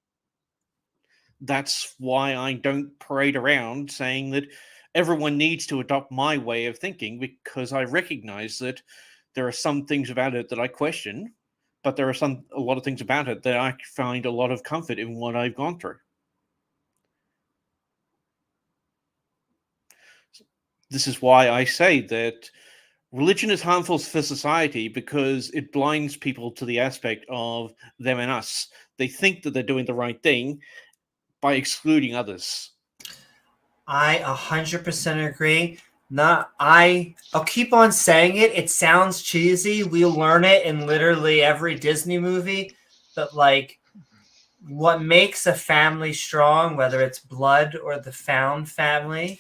S8: That's why I don't parade around saying that everyone needs to adopt my way of thinking, because I recognize that there are some things about it that I question, but there are a lot of things about it that I find a lot of comfort in what I've gone through. This is why I say that religion is harmful for society, because it blinds people to the aspect of them and us. They think that they're doing the right thing by excluding others.
S1: I 100% agree. I'll keep on saying it. It sounds cheesy. We learn it in literally every Disney movie. But like, what makes a family strong, whether it's blood or the found family,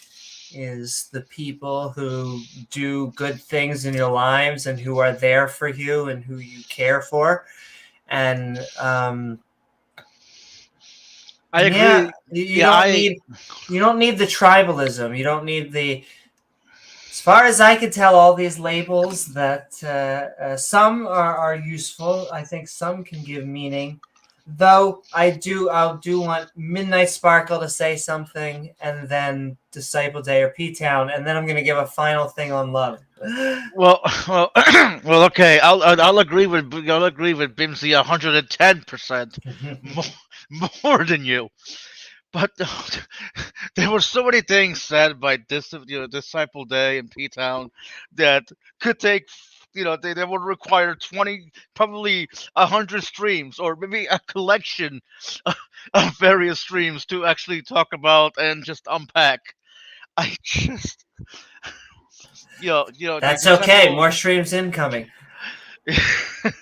S1: is the people who do good things in your lives and who are there for you and who you care for. And
S5: I agree.
S1: Yeah, you don't need the tribalism. You don't need the. As far as I can tell, all these labels that some are useful. I think some can give meaning. Though I'll do want Midnight Sparkle to say something, and then Disciple Day or P-Town, and then I'm going to give a final thing on love.
S5: Well, okay. I'll agree with Bimsy 110% more than you. But there were so many things said by Disciple Day and P-Town that could take they would require 20, probably 100 streams, or maybe a collection of various streams to actually talk about and just unpack. I just,
S1: That's
S5: the
S1: okay.
S5: simple.
S1: More streams incoming.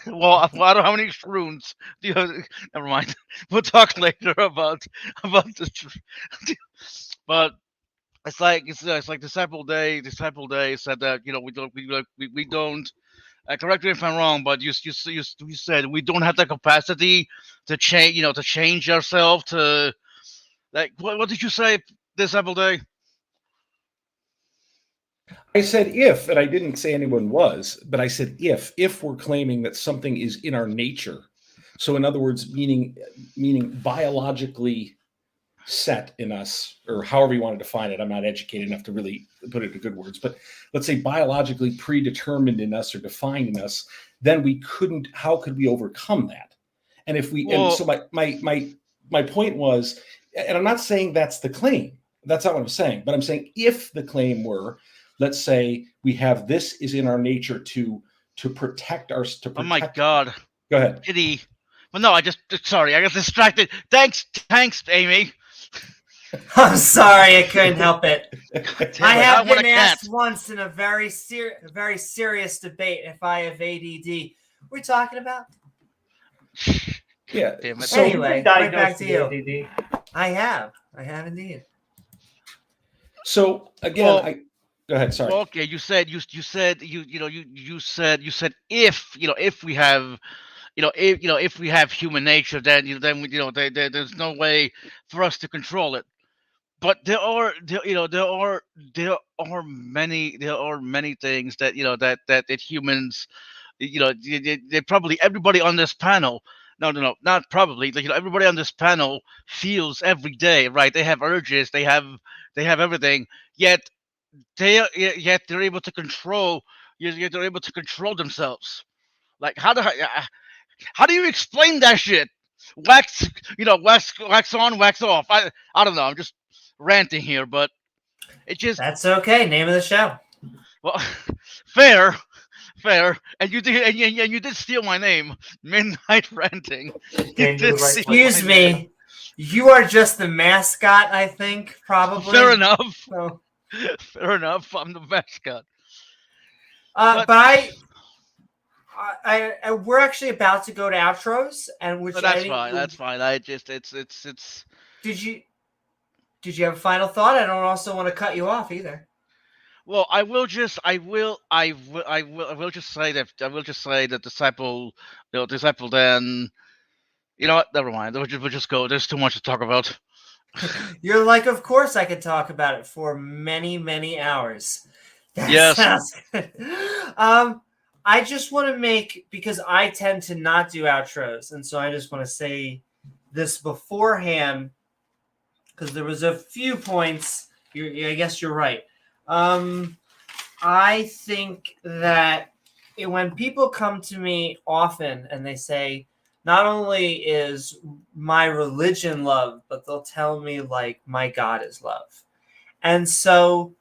S5: Well, I don't know how many runes. Never mind. We'll talk later about the. But it's like Disciple Day. Disciple Day said that we don't. Correct me if I'm wrong, but you said we don't have the capacity to change ourselves to, like, what did you say, Disciple Day?
S4: I said if, and I didn't say anyone was, but I said if we're claiming that something is in our nature. So in other words, meaning biologically set in us, or however you want to define it. I'm not educated enough to really put it into good words, but let's say biologically predetermined in us or defined in us, then how could we overcome that? And if we, and so my point was, and I'm not saying that's the claim. That's not what I'm saying, but I'm saying if the claim were, let's say we have this is in our nature to protect our.
S5: Oh my God!
S4: Go ahead.
S5: Pity. Well, no, I got distracted. Thanks, Amy.
S1: I'm sorry, I couldn't help it. I have been asked
S5: cat.
S1: once in a very serious debate if I have ADD. We're talking about.
S4: Yeah.
S5: Damn it.
S4: So
S1: Anyway, right back to you.
S2: ADD.
S1: I have indeed.
S4: So again, go ahead. Sorry.
S5: Well, okay, you said if we have. If we have human nature, then there's no way for us to control it. But there are many things that that humans, they probably, everybody on this panel. No, not probably. Everybody on this panel feels every day, right? They have urges, they have everything. Yet they're able to control. Yet they're able to control themselves. Like, how do you explain that shit? Wax on, wax off. I don't know. I'm just ranting here, but it just.
S1: That's okay. Name of the show.
S5: Well, fair. And you did steal my name, Midnight Ranting.
S1: Excuse me. You are just the mascot, I think, probably.
S5: Fair enough.
S1: So.
S5: Fair enough. I'm the mascot.
S1: But we're actually about to go to outros, and which
S5: that's fine. I just it's.
S1: Did you have a final thought? I don't also want to cut you off either.
S5: Well, I will just say that Disciple then. You know what? Never mind. We'll just go. There's too much to talk about.
S1: You're like, of course I could talk about it for many, many hours.
S5: Yes.
S1: I just want to because I tend to not do outros, and so I just want to say this beforehand, because there was a few points. I guess you're right. I think that when people come to me often and they say, not only is my religion love, but they'll tell me, like, my God is love. And so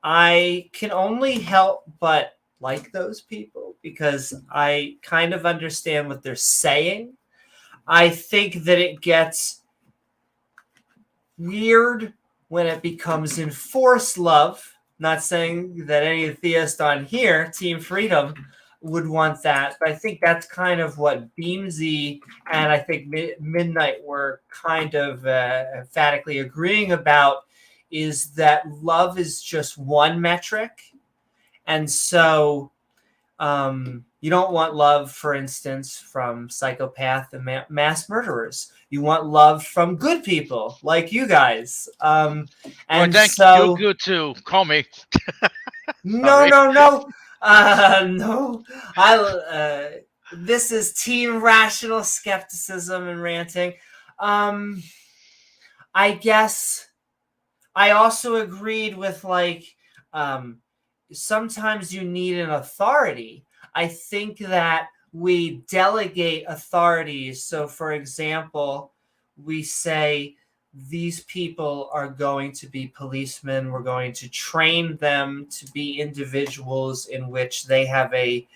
S1: I can only help but like those people, because I kind of understand what they're saying. I think that it gets weird when it becomes enforced love. Not saying that any theist on here, Team Freedom, would want that, but I think that's kind of what Beamsy and I think Midnight were kind of emphatically agreeing about, is that love is just one metric. And so you don't want love, for instance, from psychopath and mass murderers. You want love from good people like you guys. And
S5: you're good too. Call me.
S1: No. No. This is Team Rational Skepticism and Ranting. I guess I also agreed with, like, sometimes you need an authority. I think that we delegate authorities. So, for example, we say these people are going to be policemen. We're going to train them to be individuals in which they have a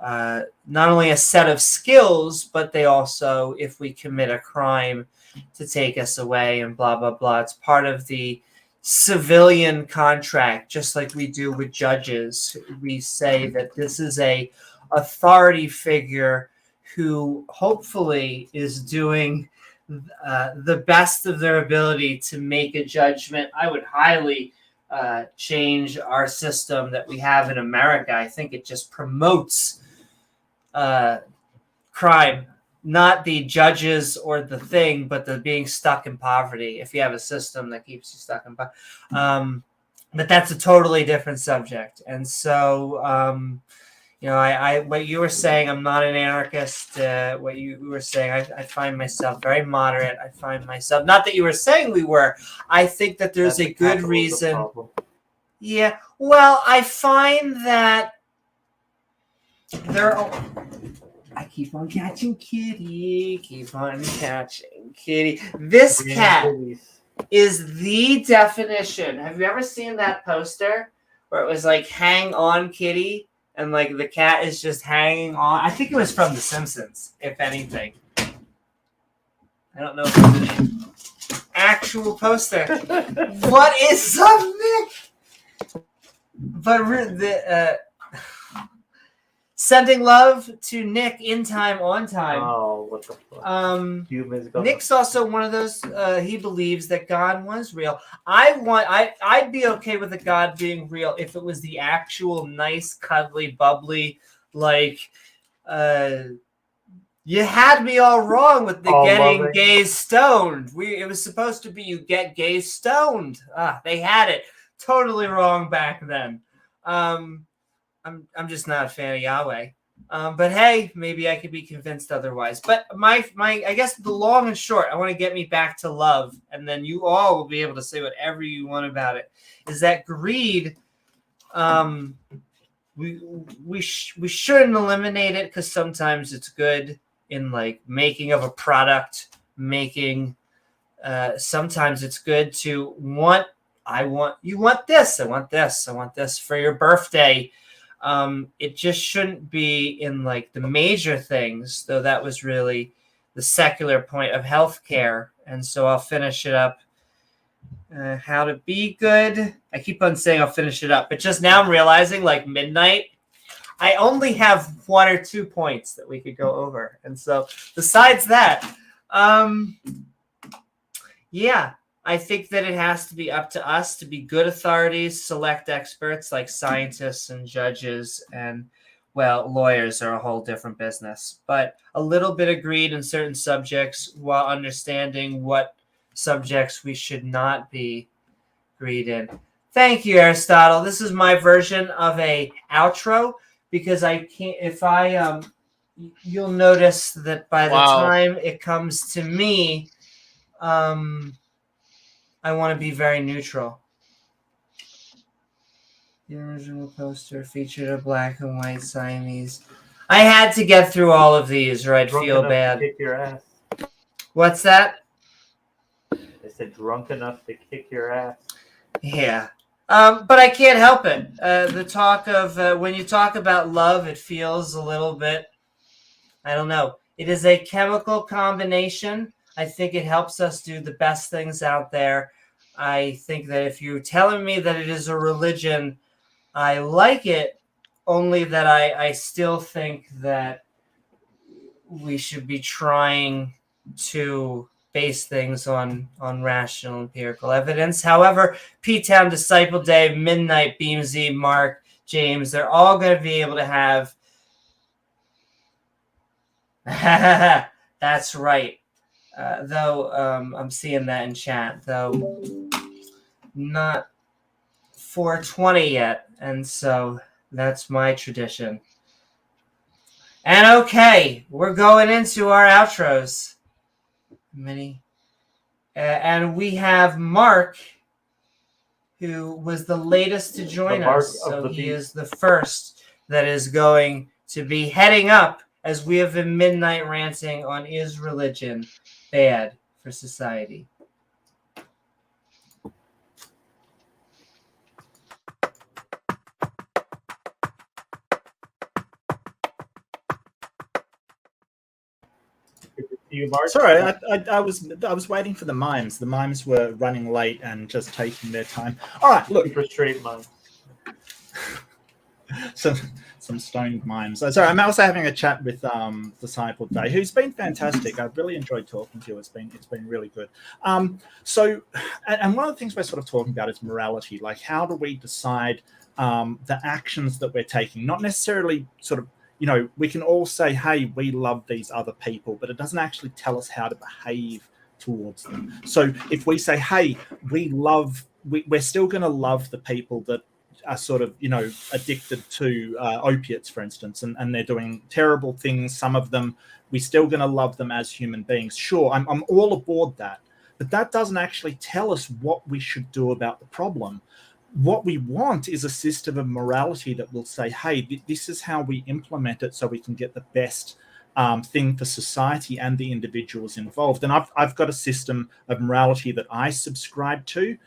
S1: not only a set of skills, but they also, if we commit a crime, to take us away and blah, blah, blah. It's part of the civilian contract, just like we do with judges. We say that this is a authority figure who hopefully is doing the best of their ability to make a judgment. I would highly change our system that we have in America. I think it just promotes crime, not the judges or the thing, but the being stuck in poverty. If you have a system that keeps you stuck in poverty, but that's a totally different subject. And so, I what you were saying, I'm not an anarchist. What you were saying, I find myself very moderate. I find myself, not that you were saying we were. I think that there's a good reason. Yeah. Well, I find that I keep on catching kitty. Keep on catching kitty. This cat is the definition. Have you ever seen that poster where it was like "Hang on, kitty"? And like the cat is just hanging on. I think it was from The Simpsons, if anything. I don't know if it's an actual poster. What is up, Nick? But sending love to Nick in time, on time.
S2: Oh, what the fuck?
S1: Nick's also one of those. He believes that God was real. I'd be okay with a God being real if it was the actual nice, cuddly, bubbly, like. You had me all wrong with the getting loving. Gay stoned. It was supposed to be you get gay stoned. They had it totally wrong back then. I'm just not a fan of Yahweh. But hey, maybe I could be convinced otherwise. But my I guess the long and short, I want to get me back to love, and then you all will be able to say whatever you want about it. Is that greed? We shouldn't eliminate it because sometimes it's good in like making of a product, making. Sometimes it's good to want. You want this. I want this. I want this for your birthday. It just shouldn't be in like the major things, though that was really the secular point of healthcare. And so I'll finish it up. How to be good. I keep on saying I'll finish it up, but just now I'm realizing like midnight, I only have 1 or 2 points that we could go over. And so besides that, yeah. I think that it has to be up to us to be good authorities, select experts like scientists and judges, and, well, lawyers are a whole different business. But a little bit of greed in certain subjects while understanding what subjects we should not be greed in. Thank you, Aristotle. This is my version of a outro because I can't, you'll notice that by the time it comes to me, I want to be very neutral. The original poster featured a black and white Siamese. I had to get through all of these or I'd feel bad.
S2: Kick your ass.
S1: What's that?
S2: I said drunk enough to kick your ass.
S1: Yeah. But I can't help it. The talk of when you talk about love, it feels a little bit, I don't know. It is a chemical combination. I think it helps us do the best things out there. I think that if you're telling me that it is a religion, I like it, only that I still think that we should be trying to base things on rational empirical evidence. However, P-Town, Disciple Dave, Midnight, Beamsy, Mark, James, they're all going to be able to have... That's right. Though I'm seeing that in chat, though not 420 yet, and so that's my tradition. And okay, we're going into our outros. And we have Mark, who was the latest to join us, so he is the first that is going to be heading up as we have been midnight ranting on is religion bad for society.
S2: You, Mark?
S7: Sorry, I was waiting for the mimes. The mimes were running late and just taking their time. All right, look.
S2: Super straight mind.
S7: Some stoned mimes. Sorry, I'm also having a chat with Disciple Day, who's been fantastic. I've really enjoyed talking to you. It's been really good. So, and one of the things we're sort of talking about is morality. Like, how do we decide the actions that we're taking? Not necessarily sort of, we can all say, hey, we love these other people, but it doesn't actually tell us how to behave towards them. So if we say, hey, we're still going to love the people that are sort of, addicted to opiates, for instance, and they're doing terrible things. Some of them, we're still going to love them as human beings. Sure, I'm all aboard that. But that doesn't actually tell us what we should do about the problem. What we want is a system of morality that will say, hey, this is how we implement it so we can get the best thing for society and the individuals involved. And I've got a system of morality that I subscribe to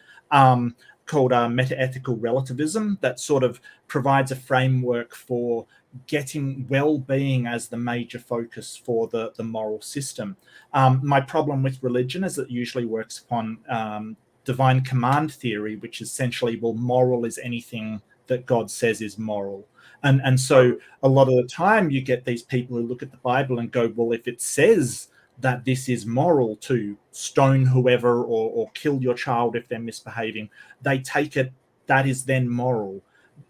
S7: called meta-ethical relativism that sort of provides a framework for getting well-being as the major focus for the moral system. My problem with religion is it usually works upon divine command theory, which essentially, well, moral is anything that God says is moral. And so a lot of the time you get these people who look at the Bible and go, well, if it says that this is moral to stone whoever or kill your child if they're misbehaving, they take it that is then moral.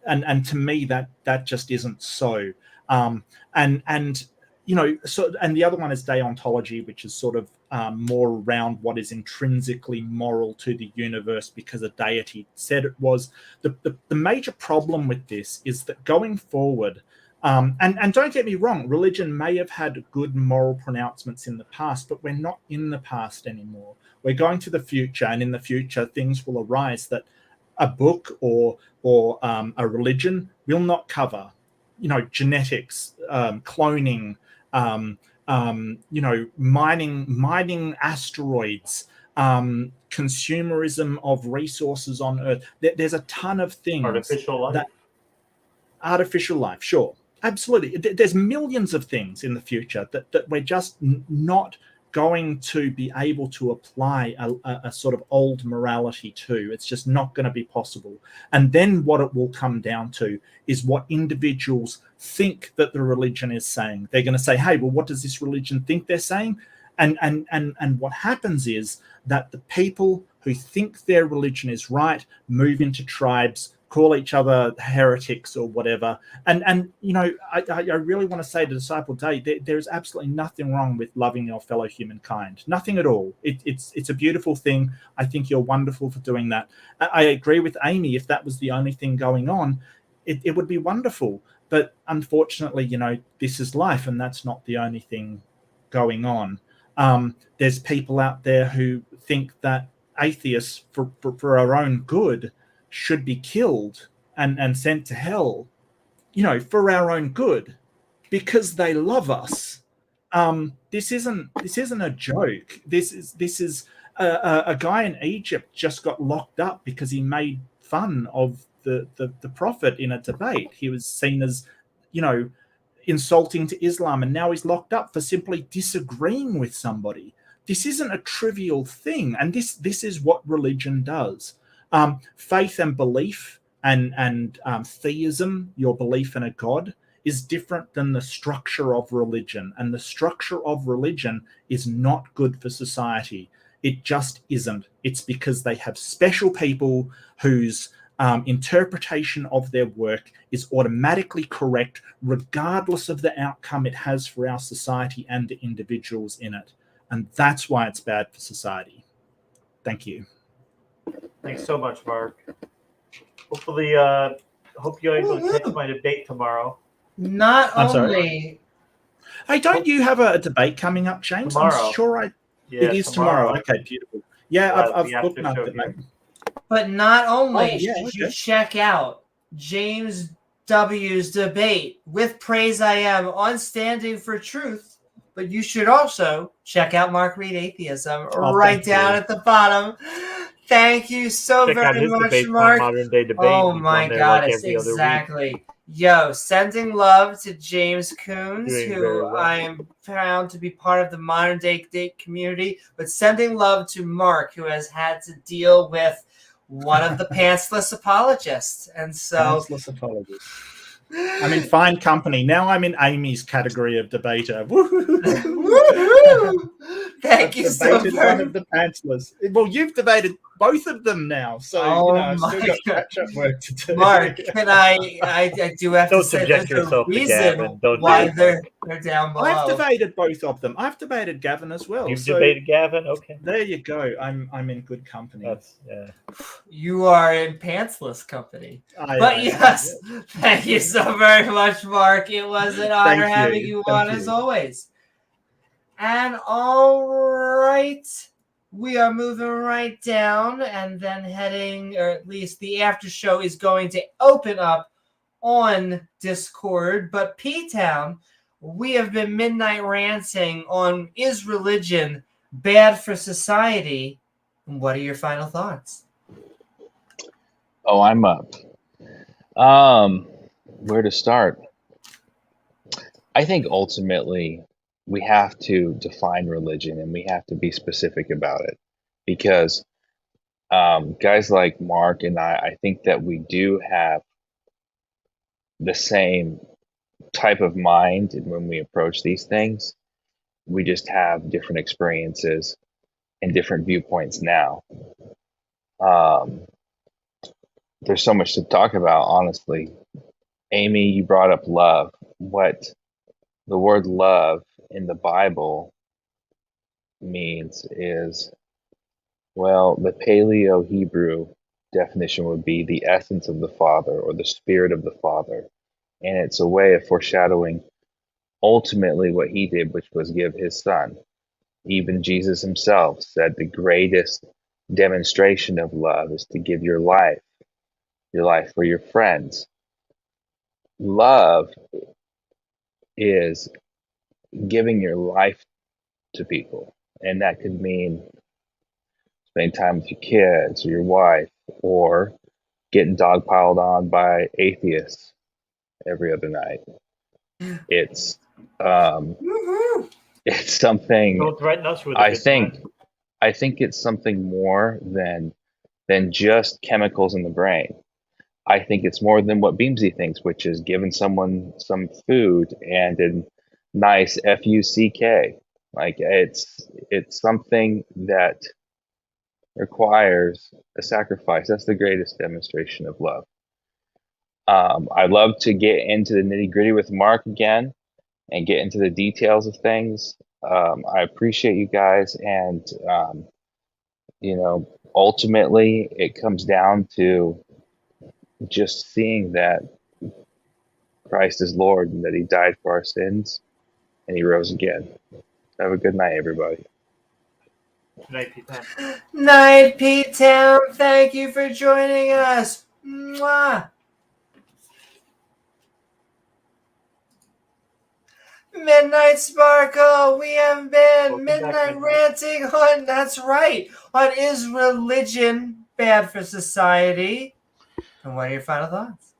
S7: And to me, that just isn't so. So, and the other one is deontology, which is sort of more around what is intrinsically moral to the universe because a deity said it was. The major problem with this is that going forward, and don't get me wrong, religion may have had good moral pronouncements in the past, but we're not in the past anymore. We're going to the future, and in the future, things will arise that a book or a religion will not cover. Genetics, cloning, mining asteroids, consumerism of resources on Earth. There's a ton of things. Artificial life, sure. Absolutely. There's millions of things in the future that we're just not going to be able to apply a sort of old morality to. It's just not going to be possible. And then what it will come down to is what individuals think that the religion is saying. They're going to say, hey, well, what does this religion think they're saying? And what happens is that the people who think their religion is right move into tribes, call each other heretics or whatever. And I really want to say to Disciple Day, there's absolutely nothing wrong with loving your fellow humankind. Nothing at all. It's a beautiful thing. I think you're wonderful for doing that. I agree with Amy. If that was the only thing going on, it would be wonderful. But unfortunately, this is life, and that's not the only thing going on. There's people out there who think that atheists, for our own good, should be killed and sent to hell, for our own good, because they love us. This isn't a joke. This is a guy in Egypt just got locked up because he made fun of the prophet in a debate. He was seen as, insulting to Islam, and now he's locked up for simply disagreeing with somebody. This isn't a trivial thing, and this is what religion does. Faith and belief and theism, your belief in a god, is different than the structure of religion. And the structure of religion is not good for society. It just isn't. It's because they have special people whose interpretation of their work is automatically correct, regardless of the outcome it has for our society and the individuals in it. And that's why it's bad for society. Thank you.
S2: Thanks so much, Mark. Hopefully, hope you're able to catch my debate tomorrow.
S7: Sorry. Hey, don't you have a debate coming up, James?
S2: Tomorrow.
S7: I'm sure it is tomorrow. Okay, beautiful. Yeah, I've booked my debate.
S1: But not only should you check out James W.'s debate with Praise I Am on Standing for Truth, but you should also check out Mark Reid Atheism right down at the bottom. Thank you so very much, Mark.
S2: Modern Day Debate.
S1: Oh my goddess, exactly. Yo, sending love to James Coons,
S2: Doing very
S1: who
S2: well.
S1: I am proud to be part of the modern day date community, but sending love to Mark, who has had to deal with one of the pantsless apologists. And so
S7: Pantsless apologists. I'm in fine company. Now I'm in Amy's category of debater. Woo-hoo!
S1: Thank you so
S7: debated
S1: very
S7: one of the pantsless. Well, you've debated both of them now, so I've still got catch-up work to do.
S1: Mark, can I do have
S2: Don't
S1: to say
S2: subject
S1: there's a
S2: yourself to
S1: reason
S2: Gavin. Don't do
S1: why
S2: it,
S1: they're down below.
S7: I've debated both of them. I've debated Gavin as well.
S2: You've
S7: so
S2: debated Gavin? Okay.
S7: there you go. I'm in good company.
S2: That's yeah.
S1: You are in pantsless company.
S7: I
S1: Yes, thank you so very much, Mark. It was an honor having you on as always. And all right, we are moving right down and then heading, or at least the after show is going to open up on Discord. But P-Town, we have been midnight ranting on is religion bad for society? And what are your final thoughts?
S6: Oh, I'm up. Where to start? I think ultimately we have to define religion and we have to be specific about it because guys like Mark and I think that we do have the same type of mind and when we approach these things. We just have different experiences and different viewpoints now. There's so much to talk about, honestly. Amy, you brought up love. What the word love in the Bible means is, well, the Paleo Hebrew definition would be the essence of the Father or the Spirit of the Father. And it's a way of foreshadowing ultimately what he did, which was give his son. Even Jesus himself said the greatest demonstration of love is to give your life for your friends. Love is giving your life to people, and that could mean spending time with your kids or your wife, or getting dogpiled on by atheists every other night. It's it's something.
S2: Don't threaten us with.
S6: I think it's something more than just chemicals in the brain. I think it's more than what Beamsy thinks, which is giving someone some food and a nice FUCK. Like it's something that requires a sacrifice. That's the greatest demonstration of love. I'd love to get into the nitty gritty with Mark again and get into the details of things. I appreciate you guys, and ultimately it comes down to just seeing that Christ is Lord and that he died for our sins and he rose again. Have a good night, everybody.
S2: Good night, P-Town.
S1: Night, P-Town. Thank you for joining us. Mwah. Midnight Sparkle, we have been midnight ranting on, that's right, on is religion bad for society? And what are your final thoughts?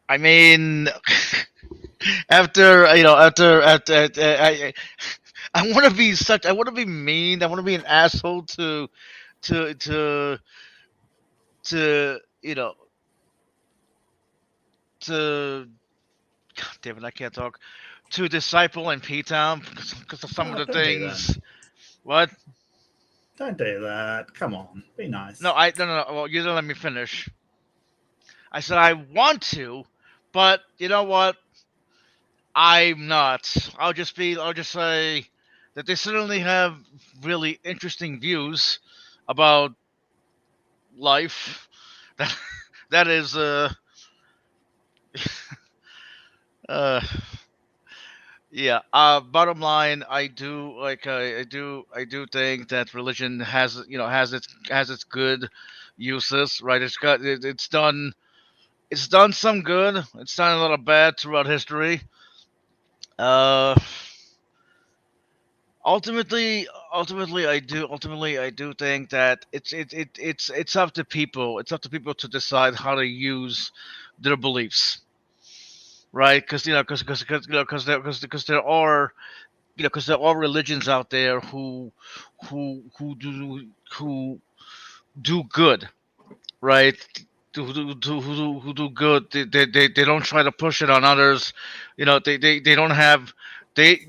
S5: I mean, after I want to be mean. I want to be an asshole to God damn it, I can't talk. To Disciple and P-Town because of some of the things. What?
S7: Don't do that. Come on, be nice.
S5: No. Well, you didn't let me finish. I said I want to, but you know what? I'm not. I'll just say that they certainly have really interesting views about life. That is yeah. Bottom line, I do think that religion has its good uses, right? It's done some good. It's done a lot of bad throughout history. Ultimately, I do think that it's up to people. It's up to people to decide how to use their beliefs. right? Because there are because there are religions out there who do good, right? Who do good. They don't try to push it on others. They don't have they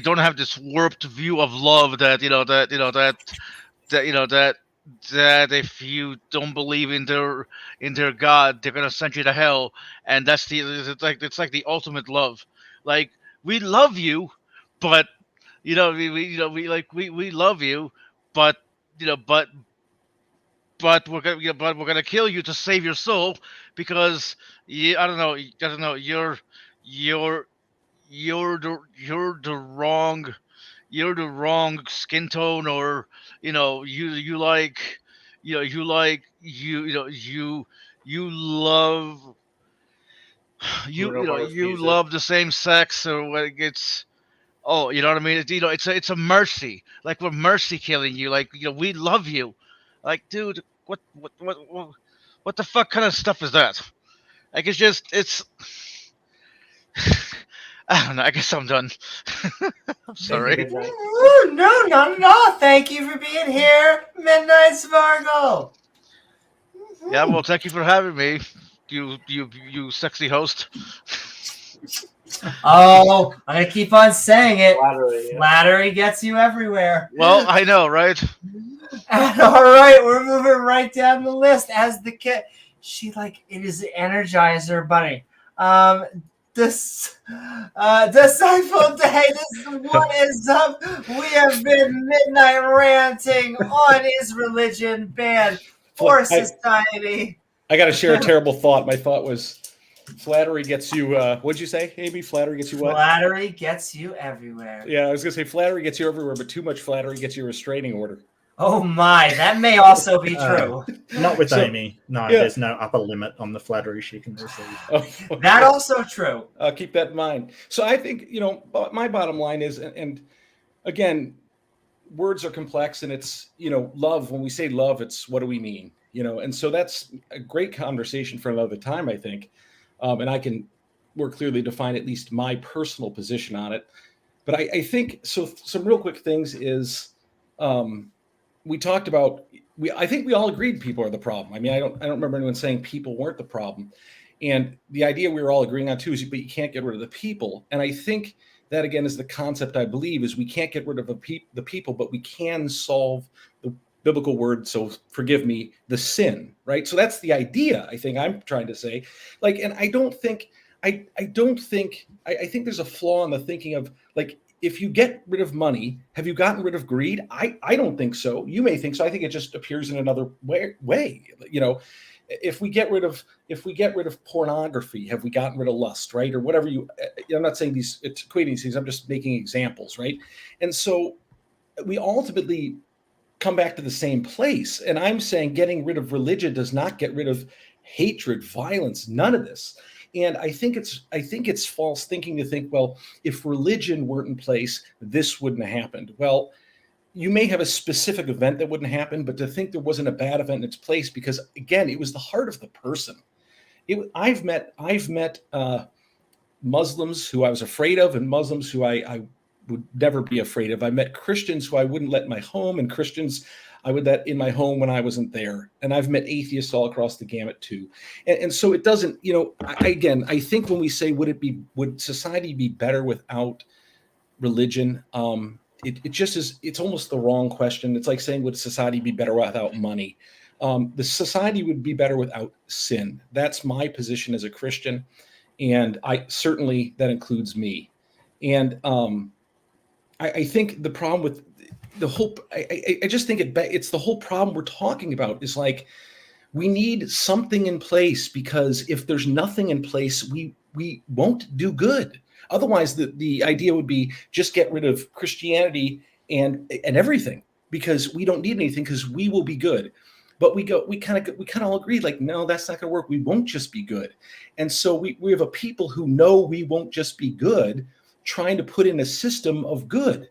S5: don't have this warped view of love that that that if you don't believe in their God, they're gonna send you to hell, and it's like the ultimate love. Like, we love you, but we love you, but you know but we're gonna kill you to save your soul because I don't know you're you're the wrong skin tone, or you like you like you love you
S2: music.
S5: love the same sex, or what it's oh, you know what I mean? It's a mercy, like we're mercy killing you, like we love you, like, dude, what the fuck kind of stuff is that? Like, it's I don't know. I guess I'm done. I'm
S2: Thank you,
S5: sorry.
S2: Midnight.
S1: Ooh, no, not at all. Thank you for being here, Midnight Sparkle.
S5: Yeah, well, thank you for having me, you sexy host.
S1: Oh, I'm gonna keep on saying it.
S2: Flattery, yeah.
S1: Flattery gets you everywhere.
S5: Well, I know, right?
S1: And all right, we're moving right down the list as the kid. It is the Energizer Bunny. Disciple Day, this is what is up. We have been midnight ranting on his religion banned for society.
S4: I got to share a terrible thought. My thought was, flattery gets you. What'd you say, Amy? Flattery gets you what?
S1: Flattery gets you everywhere.
S4: Yeah, I was gonna say flattery gets you everywhere, but too much flattery gets you a restraining order.
S1: Oh my, that may also be true.
S7: Not with Amy. No,
S4: yeah.
S7: There's no upper limit on the flattery she can receive.
S4: Oh,
S1: that also true.
S4: Keep that in mind. So I think, my bottom line is, and again, words are complex, and it's, love. When we say love, it's what do we mean? And so that's a great conversation for another time, I think. And I can more clearly define at least my personal position on it. But I think, so some real quick things is, we talked about, I think we all agreed people are the problem. I mean, I don't remember anyone saying people weren't the problem. And the idea we were all agreeing on too is, but you can't get rid of the people. And I think that, again, is the concept I believe, is we can't get rid of the people, but we can solve the biblical word, so forgive me, the sin, right? So that's the idea, I think I'm trying to say. Like, and I think there's a flaw in the thinking of, like, if you get rid of money, have you gotten rid of greed? I don't think so. You may think so. I think it just appears in another way. If we get rid of pornography, have we gotten rid of lust, right? Or whatever I'm not saying it's equating these things. I'm just making examples, right? And so we ultimately come back to the same place. And I'm saying getting rid of religion does not get rid of hatred, violence, none of this. And I think it's false thinking to think, well, if religion weren't in place, this wouldn't have happened. Well, you may have a specific event that wouldn't happen, but to think there wasn't a bad event in its place, because again, it was the heart of the person. I've met Muslims who I was afraid of, and Muslims who I would never be afraid of. I met Christians who I wouldn't let in my home, and Christians I would let in my home when I wasn't there. And I've met atheists all across the gamut too. And so it doesn't, I think when we say, would society be better without religion? It just is, it's almost the wrong question. It's like saying, would society be better without money? The society would be better without sin. That's my position as a Christian. And that includes me. And I think the problem with the whole, I just think it's the whole problem we're talking about is, like, we need something in place, because if there's nothing in place, we won't do good. Otherwise, the idea would be just get rid of Christianity and everything, because we don't need anything, because we will be good. But we kind of all agree, like, no, that's not going to work. We won't just be good. And so we have a people who know we won't just be good, trying to put in a system of good.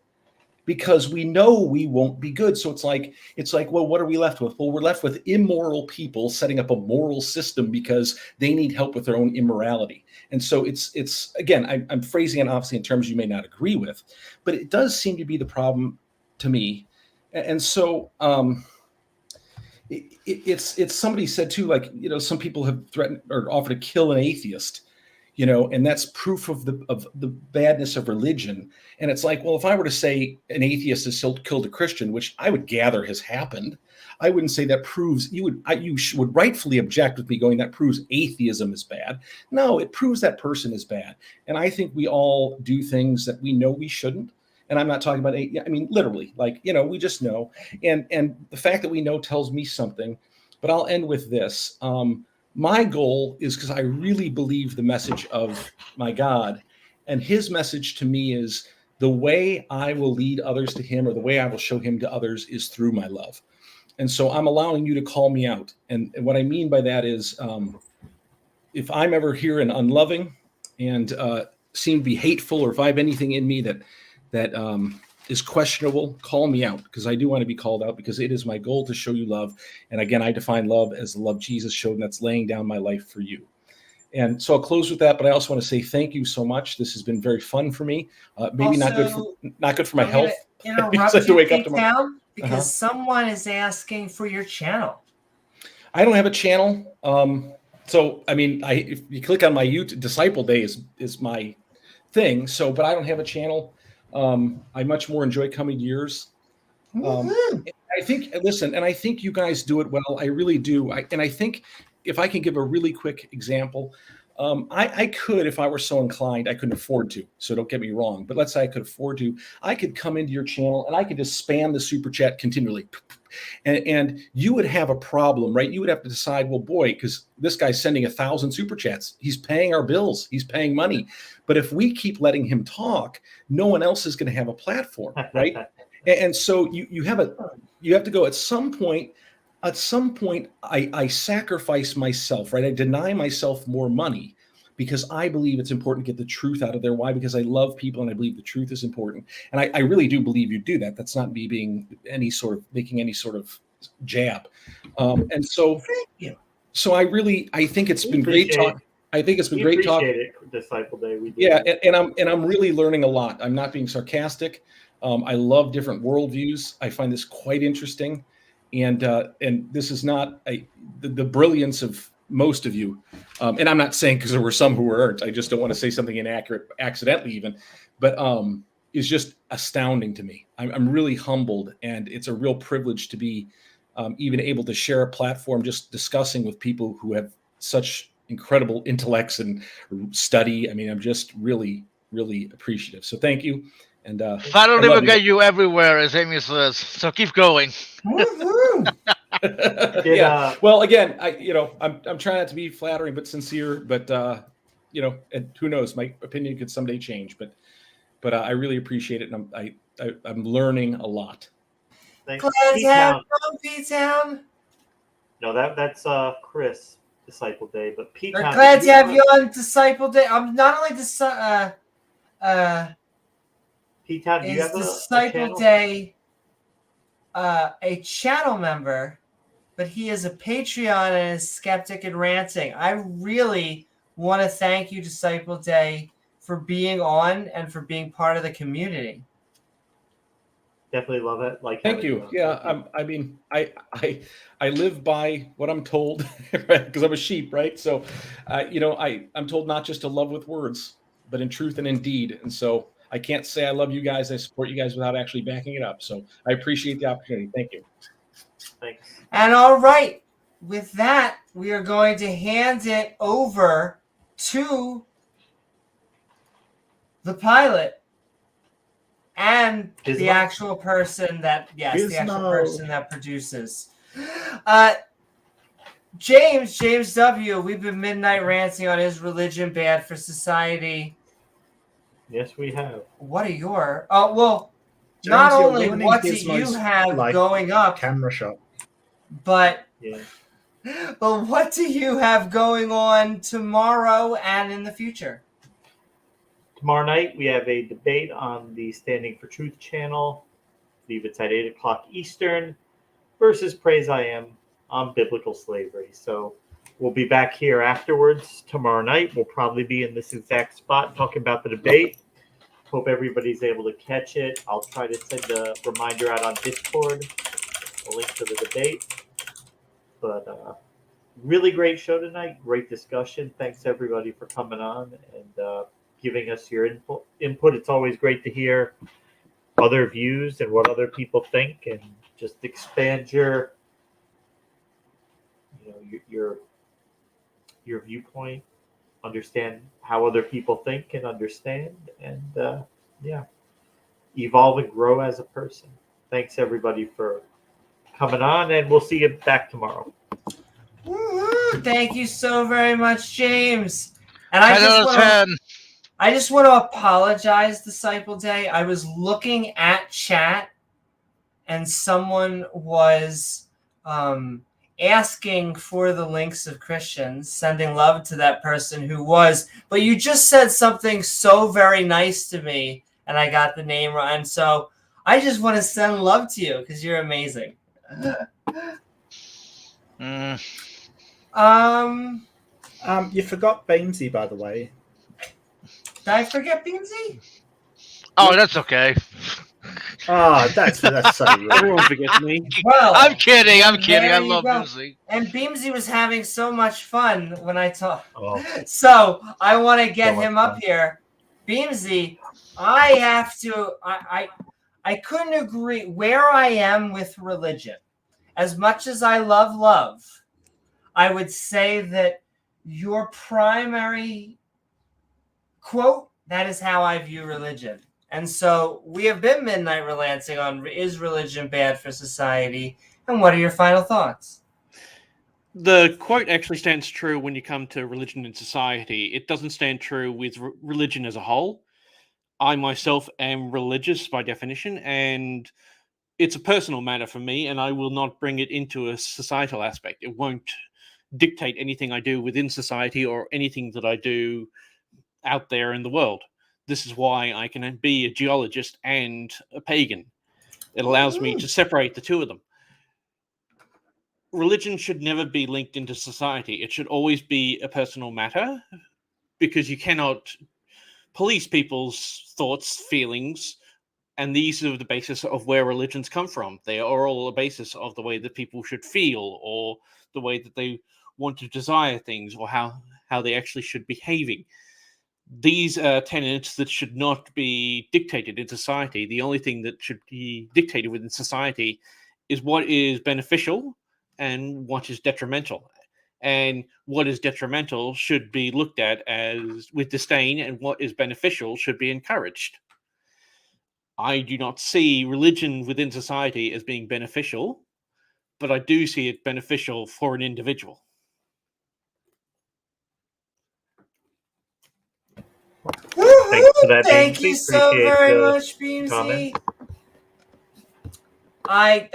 S4: because we know we won't be good. So it's like, well, what are we left with? Well, we're left with immoral people setting up a moral system because they need help with their own immorality. And so it's again, I'm phrasing it obviously in terms you may not agree with, but it does seem to be the problem to me. And so it's somebody said too, like, some people have threatened or offered to kill an atheist, and that's proof of the badness of religion. And it's like, well, if I were to say an atheist has killed a Christian, which I would gather has happened, I wouldn't say that proves you would rightfully object with me going, that proves atheism is bad. No, it proves that person is bad. And I think we all do things that we know we shouldn't. And I'm not talking about, I mean, literally, like, we just know. And the fact that we know tells me something. But I'll end with this. My goal is, because I really believe the message of my God, and his message to me is the way I will lead others to him, or the way I will show him to others, is through my love. And so I'm allowing you to call me out. And what I mean by that is, if I'm ever here and unloving and seem to be hateful, or if I have anything in me that is questionable, call me out, because I do want to be called out, because it is my goal to show you love. And again, I define love as the love Jesus showed, and that's laying down my life for you. And so I'll close with that, but I also want to say thank you so much. This has been very fun for me. Maybe also, not good for my health.
S1: Interrupt you, P-Town, because someone is asking for your channel. I don't have a channel. So I mean, if you click on my YouTube, Disciple Day is my thing. So, but I don't have a channel. I much more enjoy coming to yours. I think, listen, and I think you guys do it well. I really do. And I think if I can give a really quick example, I could, if I were so inclined, I couldn't afford to, so don't get me wrong, but let's say I could afford to, I could come into your channel and I could just spam the super chat continually. And you would have a problem, right? You would have to decide, well, boy, because this guy's sending 1,000 super chats. He's paying our bills. He's paying money. But if we keep letting him talk, no one else is going to have a platform, right? And so you have to go at some point. At some point, I sacrifice myself, right? I deny myself more money because I believe it's important to get the truth out of there. Why? Because I love people and I believe the truth is important. And I really do believe you do that. That's not me being making any sort of jab. And so, so I think it's been great talk. I think it's been great talk.
S2: Disciple Day. We do.
S4: Yeah, and I'm really learning a lot. I'm not being sarcastic. I love different worldviews. I find this quite interesting. And this is not the brilliance of most of you. And I'm not saying because there were some who weren't. I just don't want to say something inaccurate accidentally even. But is just astounding to me. I'm really humbled. And it's a real privilege to be even able to share a platform just discussing with people who have such incredible intellects and study. I mean, I'm just really, really appreciative. So thank you. And
S5: that'll never get you everywhere, as Amy says. So keep going.
S4: Yeah. Well, again, I'm trying not to be flattering but sincere. But and who knows, my opinion could someday change. But I really appreciate it, and I'm learning a lot.
S2: Thanks.
S1: Glad to have you on, P-Town.
S2: No, that's Chris, Disciple Day, but P-Town.
S1: Glad to have you on Disciple Day. I'm not only
S2: P-Town, do you have
S1: Disciple Day a channel member, but he is a Patreon and is Skeptic and Ranting. I really want to thank you, Disciple Day, for being on and for being part of the community.
S2: Definitely love it.
S4: Thank you. Yeah, I mean, I live by what I'm told, right? Because I'm a sheep, right? So, I'm told not just to love with words, but in truth and in deed. And so I can't say I love you guys, I support you guys without actually backing it up. So I appreciate the opportunity. Thank you.
S2: Thanks.
S1: And all right, with that, we are going to hand it over to the pilot and the actual person that, the actual person that produces. James W., we've been midnight ranting on is religion bad for society?
S2: Yes, we have.
S1: What are your... well, James, not only what do you have going up...
S7: Camera shot.
S1: But what do you have going on tomorrow and in the future?
S2: Tomorrow night, we have a debate on the Standing for Truth channel. believe it's at 8 o'clock Eastern, versus Praise I Am on biblical slavery. So we'll be back here afterwards tomorrow night. We'll probably be in this exact spot talking about the debate. Hope everybody's able to catch it. I'll try to send a reminder out on Discord, a link to the debate. But really great show tonight. Great discussion. Thanks everybody for coming on and giving us your input. It's always great to hear other views and what other people think, and just expand your viewpoint, understand how other people think and understand, and evolve and grow as a person. Thanks everybody for coming on, and we'll see you back tomorrow.
S1: Woo-hoo! Thank you so very much, James. And
S5: 10 out of 10.
S1: I just want to apologize, Disciple Day. I was looking at chat, and someone was asking for the links of Christians, sending love to that person who was. But you just said something so very nice to me, and I got the name right. And so I just want to send love to you because you're amazing.
S7: You forgot Beamsy, by the way.
S1: Did I forget Beamsy?
S5: Oh, that's okay.
S7: That's so rude.
S8: Everyone forgets me.
S1: Well,
S5: I'm kidding. I
S1: there you
S5: love
S1: go.
S5: Beamsy.
S1: And Beamsy was having so much fun when I talked.
S7: Oh.
S1: So I want to get
S7: So much
S1: him up
S7: fun.
S1: here. Beamsy, I couldn't agree where I am with religion. As much as I love, I would say that your primary quote, that is how I view religion. And so we have been midnight relancing on, is religion bad for society? And what are your final thoughts?
S8: The quote actually stands true when you come to religion in society. It doesn't stand true with religion as a whole. I myself am religious by definition, and it's a personal matter for me, and I will not bring it into a societal aspect. It won't dictate anything I do within society or anything that I do out there in the world. This is why I can be a geologist and a pagan. It allows me to separate the two of them. Religion should never be linked into society. It should always be a personal matter, because you cannot police people's thoughts, feelings, and these are the basis of where religions come from. They are all a basis of the way that people should feel, or the way that they want to desire things, or how they actually should be behaving. These are tenets that should not be dictated in society. The only thing that should be dictated within society is what is beneficial and what is detrimental. And what is detrimental should be looked at as with disdain, and what is beneficial should be encouraged. I do not see religion within society as being beneficial, but I do see it beneficial for an individual.
S2: Thanks for that,
S1: Thank
S2: Beamsy.
S1: you so
S2: Appreciate
S1: very
S2: the
S1: much, Beamsy.
S2: comment.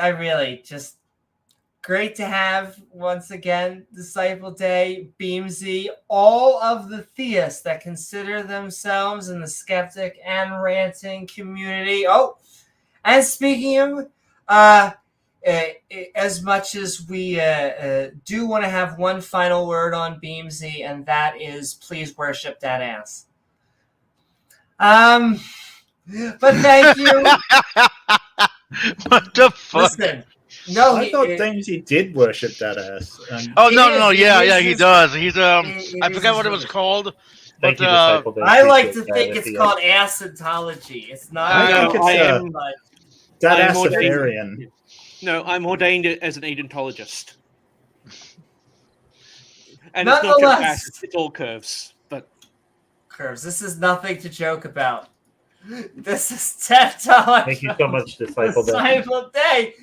S1: I really just great to have once again Disciple Day, Beamsy, all of the theists that consider themselves in the skeptic and ranting community. Oh, and speaking of, as much as we do want to have one final word on Beamsy, and that is please worship that ass. But thank you.
S5: What the fuck?
S1: Listen, no,
S7: I thought Beamsy did worship that ass.
S5: Oh
S1: It
S5: no,
S1: is-
S5: yeah,
S1: it
S5: he
S1: is-
S5: does. He's
S1: it
S5: I
S1: is
S5: forgot what it
S1: his
S5: was called.
S2: Thank
S5: But
S2: you, Disciple Day.
S1: I like to
S2: Appreciate
S1: think
S2: that
S1: it's
S2: at the
S1: called
S2: end.
S1: acidology. It's not.
S5: I
S7: think it's,
S1: but
S7: That
S8: I am
S7: Acetarian.
S8: No, I'm ordained as an Aidentologist. And it's not just
S1: Nonetheless.
S8: ass, it's all curves. But
S1: curves. This is nothing to joke about. This is $10.
S2: Thank you so much, Disciple Day.
S1: Disciple Day.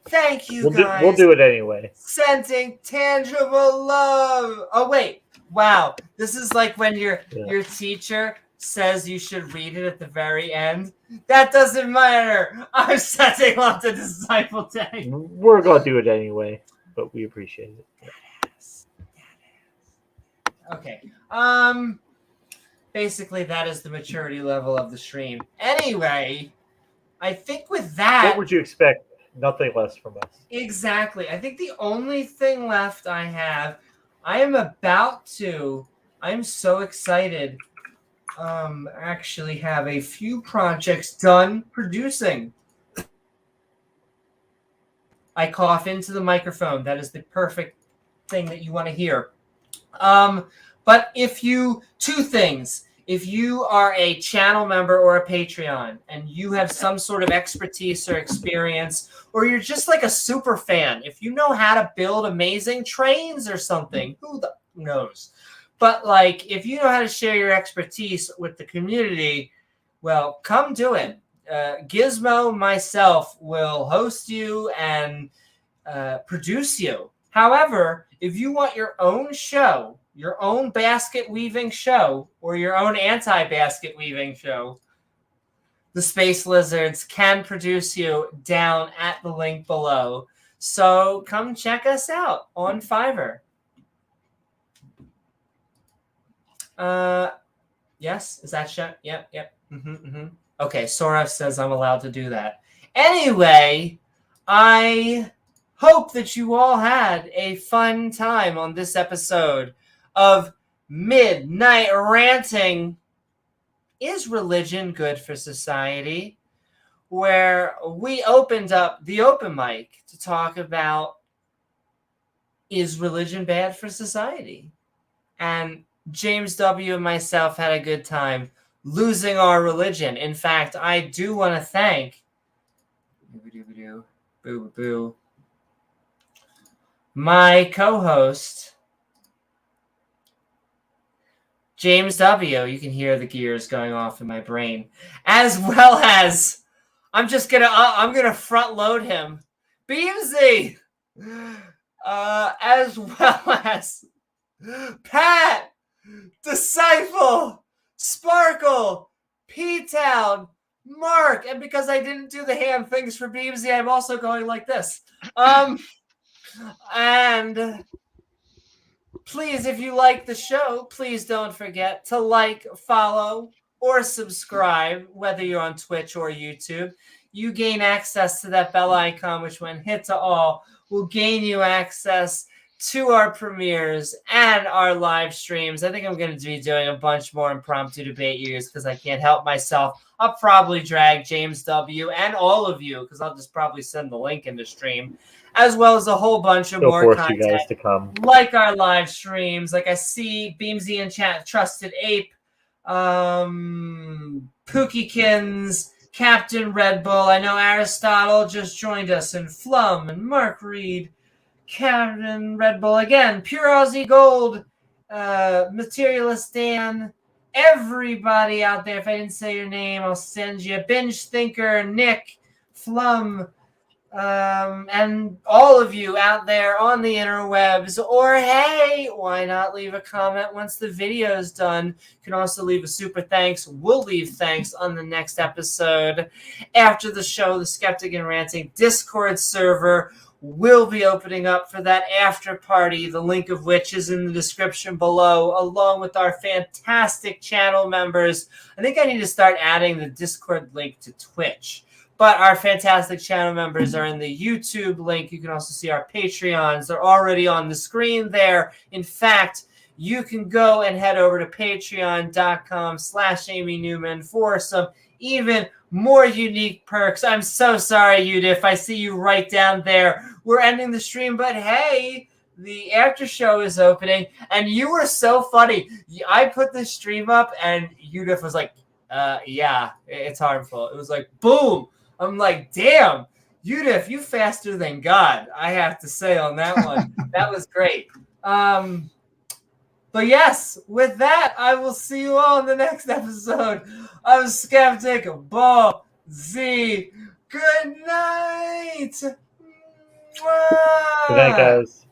S1: Thank you,
S2: We'll
S1: guys.
S2: do it anyway.
S1: Sending tangible love. Oh wait, wow! This is like when your teacher says you should read it at the very end. That doesn't matter. I'm sending love to Disciple Day.
S2: We're gonna do it anyway, but we appreciate it.
S1: Okay. Basically, that is the maturity level of the stream. Anyway, I think with that,
S2: What would you expect? Nothing less from us.
S1: exactly. I think the only thing left I have, I'm so excited. Actually have a few projects done producing. I cough into the microphone. That is the perfect thing that you want to hear. But two things. If you are a channel member or a Patreon and you have some sort of expertise or experience, or you're just like a super fan, if you know how to build amazing trains or something, who knows? But like, if you know how to share your expertise with the community, well, come do it. Gizmo, myself, will host you and produce you. However, if you want your own show, your own basket weaving show, or your own anti-basket weaving show, the Space Lizards can produce you down at the link below. So come check us out on Fiverr. Yes, is that show? Yep. Okay, Sora says I'm allowed to do that. Anyway, I hope that you all had a fun time on this episode of Midnight Ranting. Is religion good for society? Where we opened up the open mic to talk about, is religion bad for society? And James W. and myself had a good time losing our religion. In fact, I do want to thank my co-host, James W. You can hear the gears going off in my brain, as well as I'm gonna front load him, Beamsy, as well as Pat, Disciple, Sparkle, P-Town, Mark, and because I didn't do the hand things for Beamsy, I'm also going like this. And please, if you like the show, please don't forget to like, follow, or subscribe, whether you're on Twitch or YouTube. You gain access to that bell icon, which when hit to all, will gain you access to our premieres and our live streams. I think I'm going to be doing a bunch more impromptu debate years because I can't help myself. I'll probably drag James W. and all of you, because I'll just probably send the link in the stream, as well as a whole bunch of more
S2: force
S1: content,
S2: you guys to come,
S1: like our live streams. Like I see Beamsy in chat, Trusted Ape, Pookykins, Captain Red Bull. I know Aristotle just joined us, and Flum and Mark Reid, Captain Red Bull again, Pure Aussie Gold, Materialist Dan, everybody out there. If I didn't say your name, I'll send you. Binge Thinker, Nick, Flum, and all of you out there on the interwebs. Or hey, why not leave a comment once the video is done? You can also leave a super thanks. We'll leave thanks on the next episode. After the show, the Skeptic and Ranting Discord server will be opening up for that after party, the link of which is in the description below, along with our fantastic channel members. I think I need to start adding the Discord link to Twitch. But our fantastic channel members are in the YouTube link. You can also see our Patreons. They're already on the screen there. In fact, you can go and head over to patreon.com/Amy Newman for some even more unique perks. I'm so sorry, Udif. I see you right down there. We're ending the stream, but hey, the after show is opening, and you were so funny. I put the stream up, and Udif was like, yeah, it's harmful. It was like, boom. I'm like, damn, Udif, you faster than God, I have to say on that one. That was great. But yes, with that, I will see you all in the next episode of Skeptic Ball Z. Good night.
S2: Good night, guys.